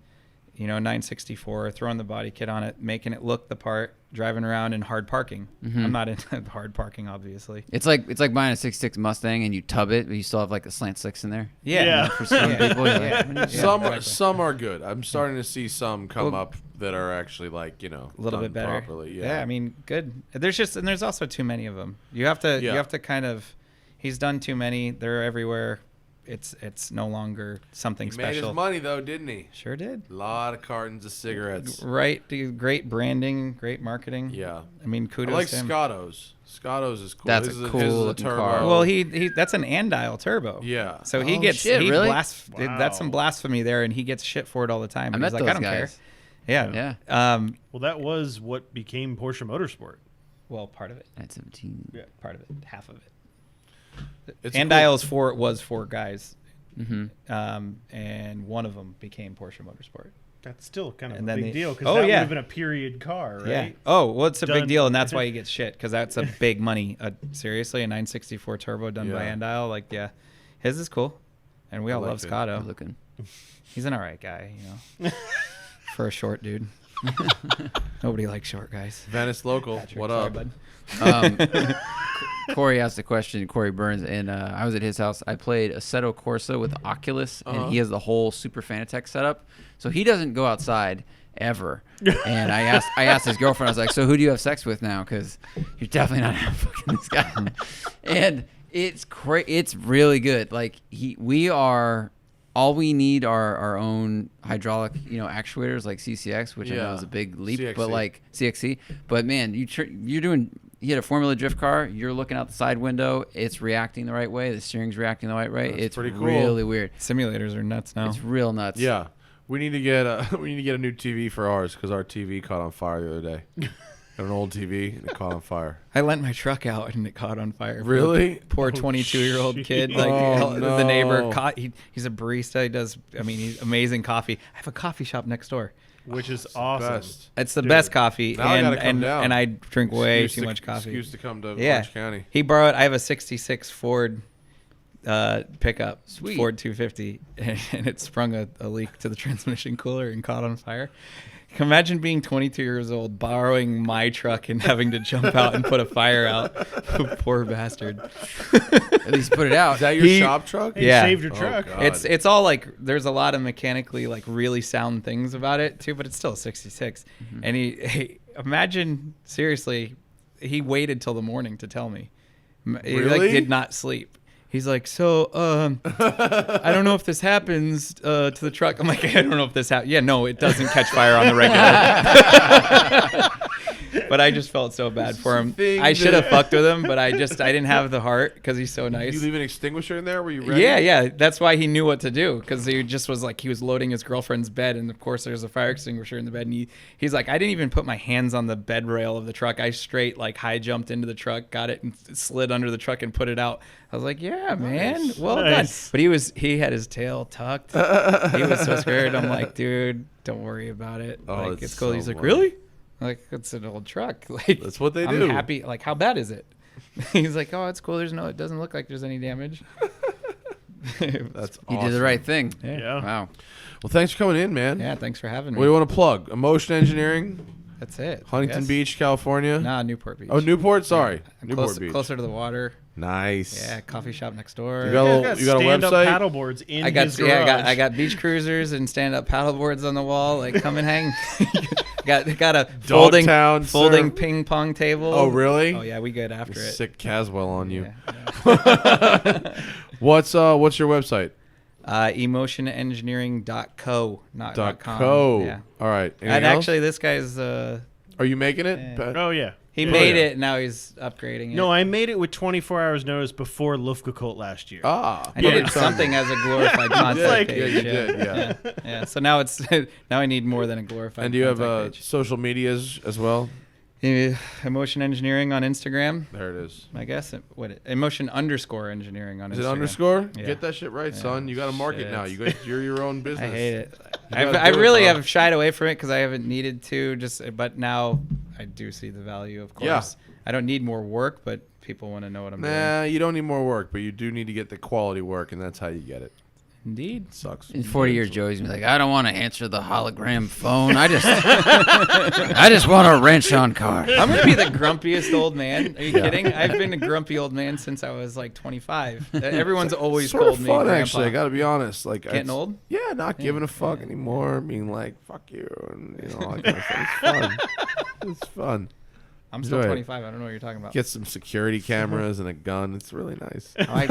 964, throwing the body kit on it, making it look the part, driving around in hard parking. I'm not into hard parking, obviously.
It's like buying a 66 Mustang and you tub it, but you still have like a slant 6 in there.
Yeah.
For some people, you're like, "What is that?"
Some are good. I'm starting to see some come up that are actually like
A little
done
bit better.
properly.
Yeah, I mean, good. There's also too many of them. You have to kind of. He's done too many. They're everywhere. It's no longer something
He made
special.
his money though, didn't he?
Sure did.
A lot of cartons of cigarettes.
Right. Great branding. Great marketing.
Yeah.
I mean,
I
kudos
like
to him.
Scotto's. Scotto's is cool.
That's
His
a
is
cool
his is
looking
turbo.
car.
Well, he that's an Andile turbo.
Yeah.
So
Oh,
he gets
shit,
he
really?
Wow.
that's some blasphemy there, and he gets shit for it all the time.
I
And
met
he's
those
like, I don't
guys.
care. Yeah.
Yeah.
Well, that was what became Porsche Motorsport.
Well, part of it.
At 17.
Yeah, part of it. Half of it.
It's
And
cool.
Dials was 4 guys.
Mm-hmm.
And one of them became Porsche Motorsport.
That's still kind of
And
a
then
big
they-
deal because
Oh,
that would
yeah.
have been a period car, right?
Yeah. Oh, well, it's a big
Done-
deal, and that's why he gets shit, because that's a big money. Seriously, a 964 turbo done by
Yeah.
Andile. Like, yeah, his is cool, and we all
I
love
like it.
Scotto.
Good looking.
He's an all right guy, for a short dude. Nobody likes short guys.
Venice local.
Patrick,
What
sorry,
up?
bud.
Corey asked a question, Corey Burns, and I was at his house. I played Assetto Corsa with Oculus, and he has the whole Super Fanatec setup. So he doesn't go outside ever. And I asked his girlfriend, I was like, so who do you have sex with now? Because you're definitely not fucking this guy. And it's really good. Like, all we need are our own hydraulic, actuators like CCX, which I know
Yeah.
is a big leap,
CXC.
but like CXC. But man, you're doing. You had a Formula Drift car. You're looking out the side window. It's reacting the right way. The steering's reacting the right way.
That's
It's
pretty cool.
really weird.
Simulators are nuts now.
It's real nuts.
Yeah, we need to get a new TV for ours because our TV caught on fire the other day. Got an old TV and it caught on fire.
I lent my truck out and it caught on fire.
Really?
Poor 22-year-old kid.
shit.
Like
Oh,
the neighbor
no.
caught. He's a barista. He's amazing coffee. I have a coffee shop next door.
Which is awesome.
Best.
It's the
Dude.
best coffee,
Now I gotta come
and
down.
I drink way
Excuse
too
to-
much coffee.
Excuse to come to
Yeah.
Orange County.
He borrowed. I have a '66 Ford pickup,
Sweet.
Ford 250, and it sprung a leak to the transmission cooler and caught on fire. Imagine being 22 years old, borrowing my truck and having to jump out and put a fire out. Poor bastard.
At least put it out.
Is that your
He-
shop truck?
Hey,
Yeah.
you saved your
Oh,
truck.
God.
It's all like there's a lot of mechanically like really sound things about it too, but it's still a 66. And he imagine seriously, he waited till the morning to tell me. He like
Really?
did not sleep. He's like, so I don't know if this happens to the truck. I'm like, I don't know if this happens. Yeah, no, it doesn't catch fire on the regular. But I just felt so bad for him.
Thing
I should have
that-
fucked with him, but I didn't have the heart because he's so nice.
You leave an extinguisher in there? Were you ready?
Yeah. That's why he knew what to do, because he just was like, he was loading his girlfriend's bed, and of course there's a fire extinguisher in the bed, and he's like, I didn't even put my hands on the bed rail of the truck. I straight like high jumped into the truck, got it, and slid under the truck and put it out. I was like, yeah, man, well
Nice.
done. But he had his tail tucked. He was so scared. I'm like, dude, don't worry about it.
Oh,
Like,
it's
it's cool.
so
He's like,
funny.
really? I'm like, it's an old truck. Like,
That's what they
I'm
do.
happy. Like, how bad is it? He's like, oh, it's cool. It doesn't look like there's any damage.
That's
You
awesome.
did the right thing.
Yeah.
Wow.
Well, thanks for coming in, man.
Yeah, thanks for having me.
What do you want to plug? Emotion Engineering,
That's it.
Huntington
Yes.
Beach, California.
Nah, Newport Beach.
Oh, Newport. Sorry,
I'm
Newport Beach.
closer to the water.
Nice.
Yeah, coffee shop next door.
You got a little-
He's
you got a
stand-up
website?
paddle boards in
I got
his garage.
I got beach cruisers and stand up paddle boards on the wall. Like, come and hang. got a folding
Dogtown, sir.
ping pong table.
Oh, really?
Oh yeah, we get after it.
Sick Caswell on you.
Yeah.
What's your website?
Emotionengineering.co, not .com.
.co.
Yeah.
All right.
And
Anything else?
actually, this guy's
Are you making it?
Yeah.
Pat?
Oh, yeah.
he
Yeah.
made
yeah.
it. Now he's upgrading it.
No, I made it with 24 hours notice before LuftAuto last year.
Ah.
I needed
perfect
something as a glorified contact
like-
page.
Yeah, you did, yeah.
Yeah. So now now I need more than a glorified.
And do you have
contact page.
social medias as well?
Emotion Engineering on Instagram?
There it is.
I guess Emotion _engineering on Instagram.
Is it underscore?
Yeah.
Get that shit right,
Yeah.
son. You got to market
Shit.
now. You're your own business.
I hate it.
You gotta
I
do it,
really
bro.
have shied away from it because I haven't needed to. But now I do see the value. Of course,
Yeah.
I don't need more work, but people want to know what I'm doing.
Nah, you don't need more work, but you do need to get the quality work, and that's how you get it.
Indeed.
Sucks.
In 40 years, Joey's gonna be like, I don't want to answer the hologram phone. I just want to wrench on cars.
I'm gonna be the grumpiest old man. Are you kidding? I've been a grumpy old man since I was like 25. Everyone's always
Sort
called
of
me
fun,
grandpa.
actually. I got to be honest. Like
Getting
it's-
old?
Yeah, not giving a fuck anymore. Being like, fuck you, and all that kind of stuff. It's fun. It's fun.
I'm still
Enjoy it.
25. I don't know what you're talking about.
Get some security cameras and a gun. It's really nice.
Oh, I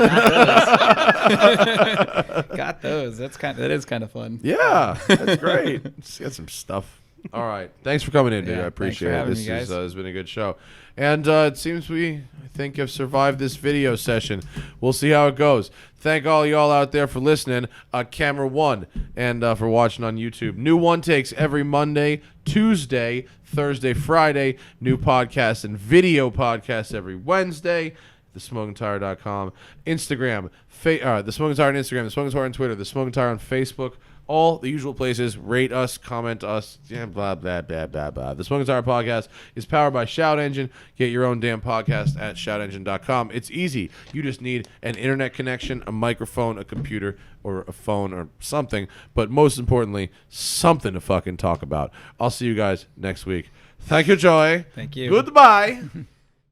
got those. That is kind of fun.
Yeah, that's great. Just get some stuff. All right. Thanks for coming in, dude.
Yeah,
I
thanks for
appreciate it.
having
This
me, guys.
has been a good show. And it seems I think, have survived this video session. We'll see how it goes. Thank all y'all out there for listening. Camera one, and for watching on YouTube. New one takes every Monday, Tuesday, Thursday, Friday. New podcast and video podcast every Wednesday. TheSmokingTire.com. Instagram. The Smoking Tire on Instagram. The Smoking Tire on Twitter. The Smoking Tire on Facebook. All the usual places. Rate us, comment us, blah, blah, blah, blah, blah. The Smoking Tire podcast is powered by Shout Engine. Get your own damn podcast at shoutengine.com. It's easy. You just need an internet connection, a microphone, a computer, or a phone or something. But most importantly, something to fucking talk about. I'll see you guys next week. Thank you, Joey.
Thank you.
Goodbye.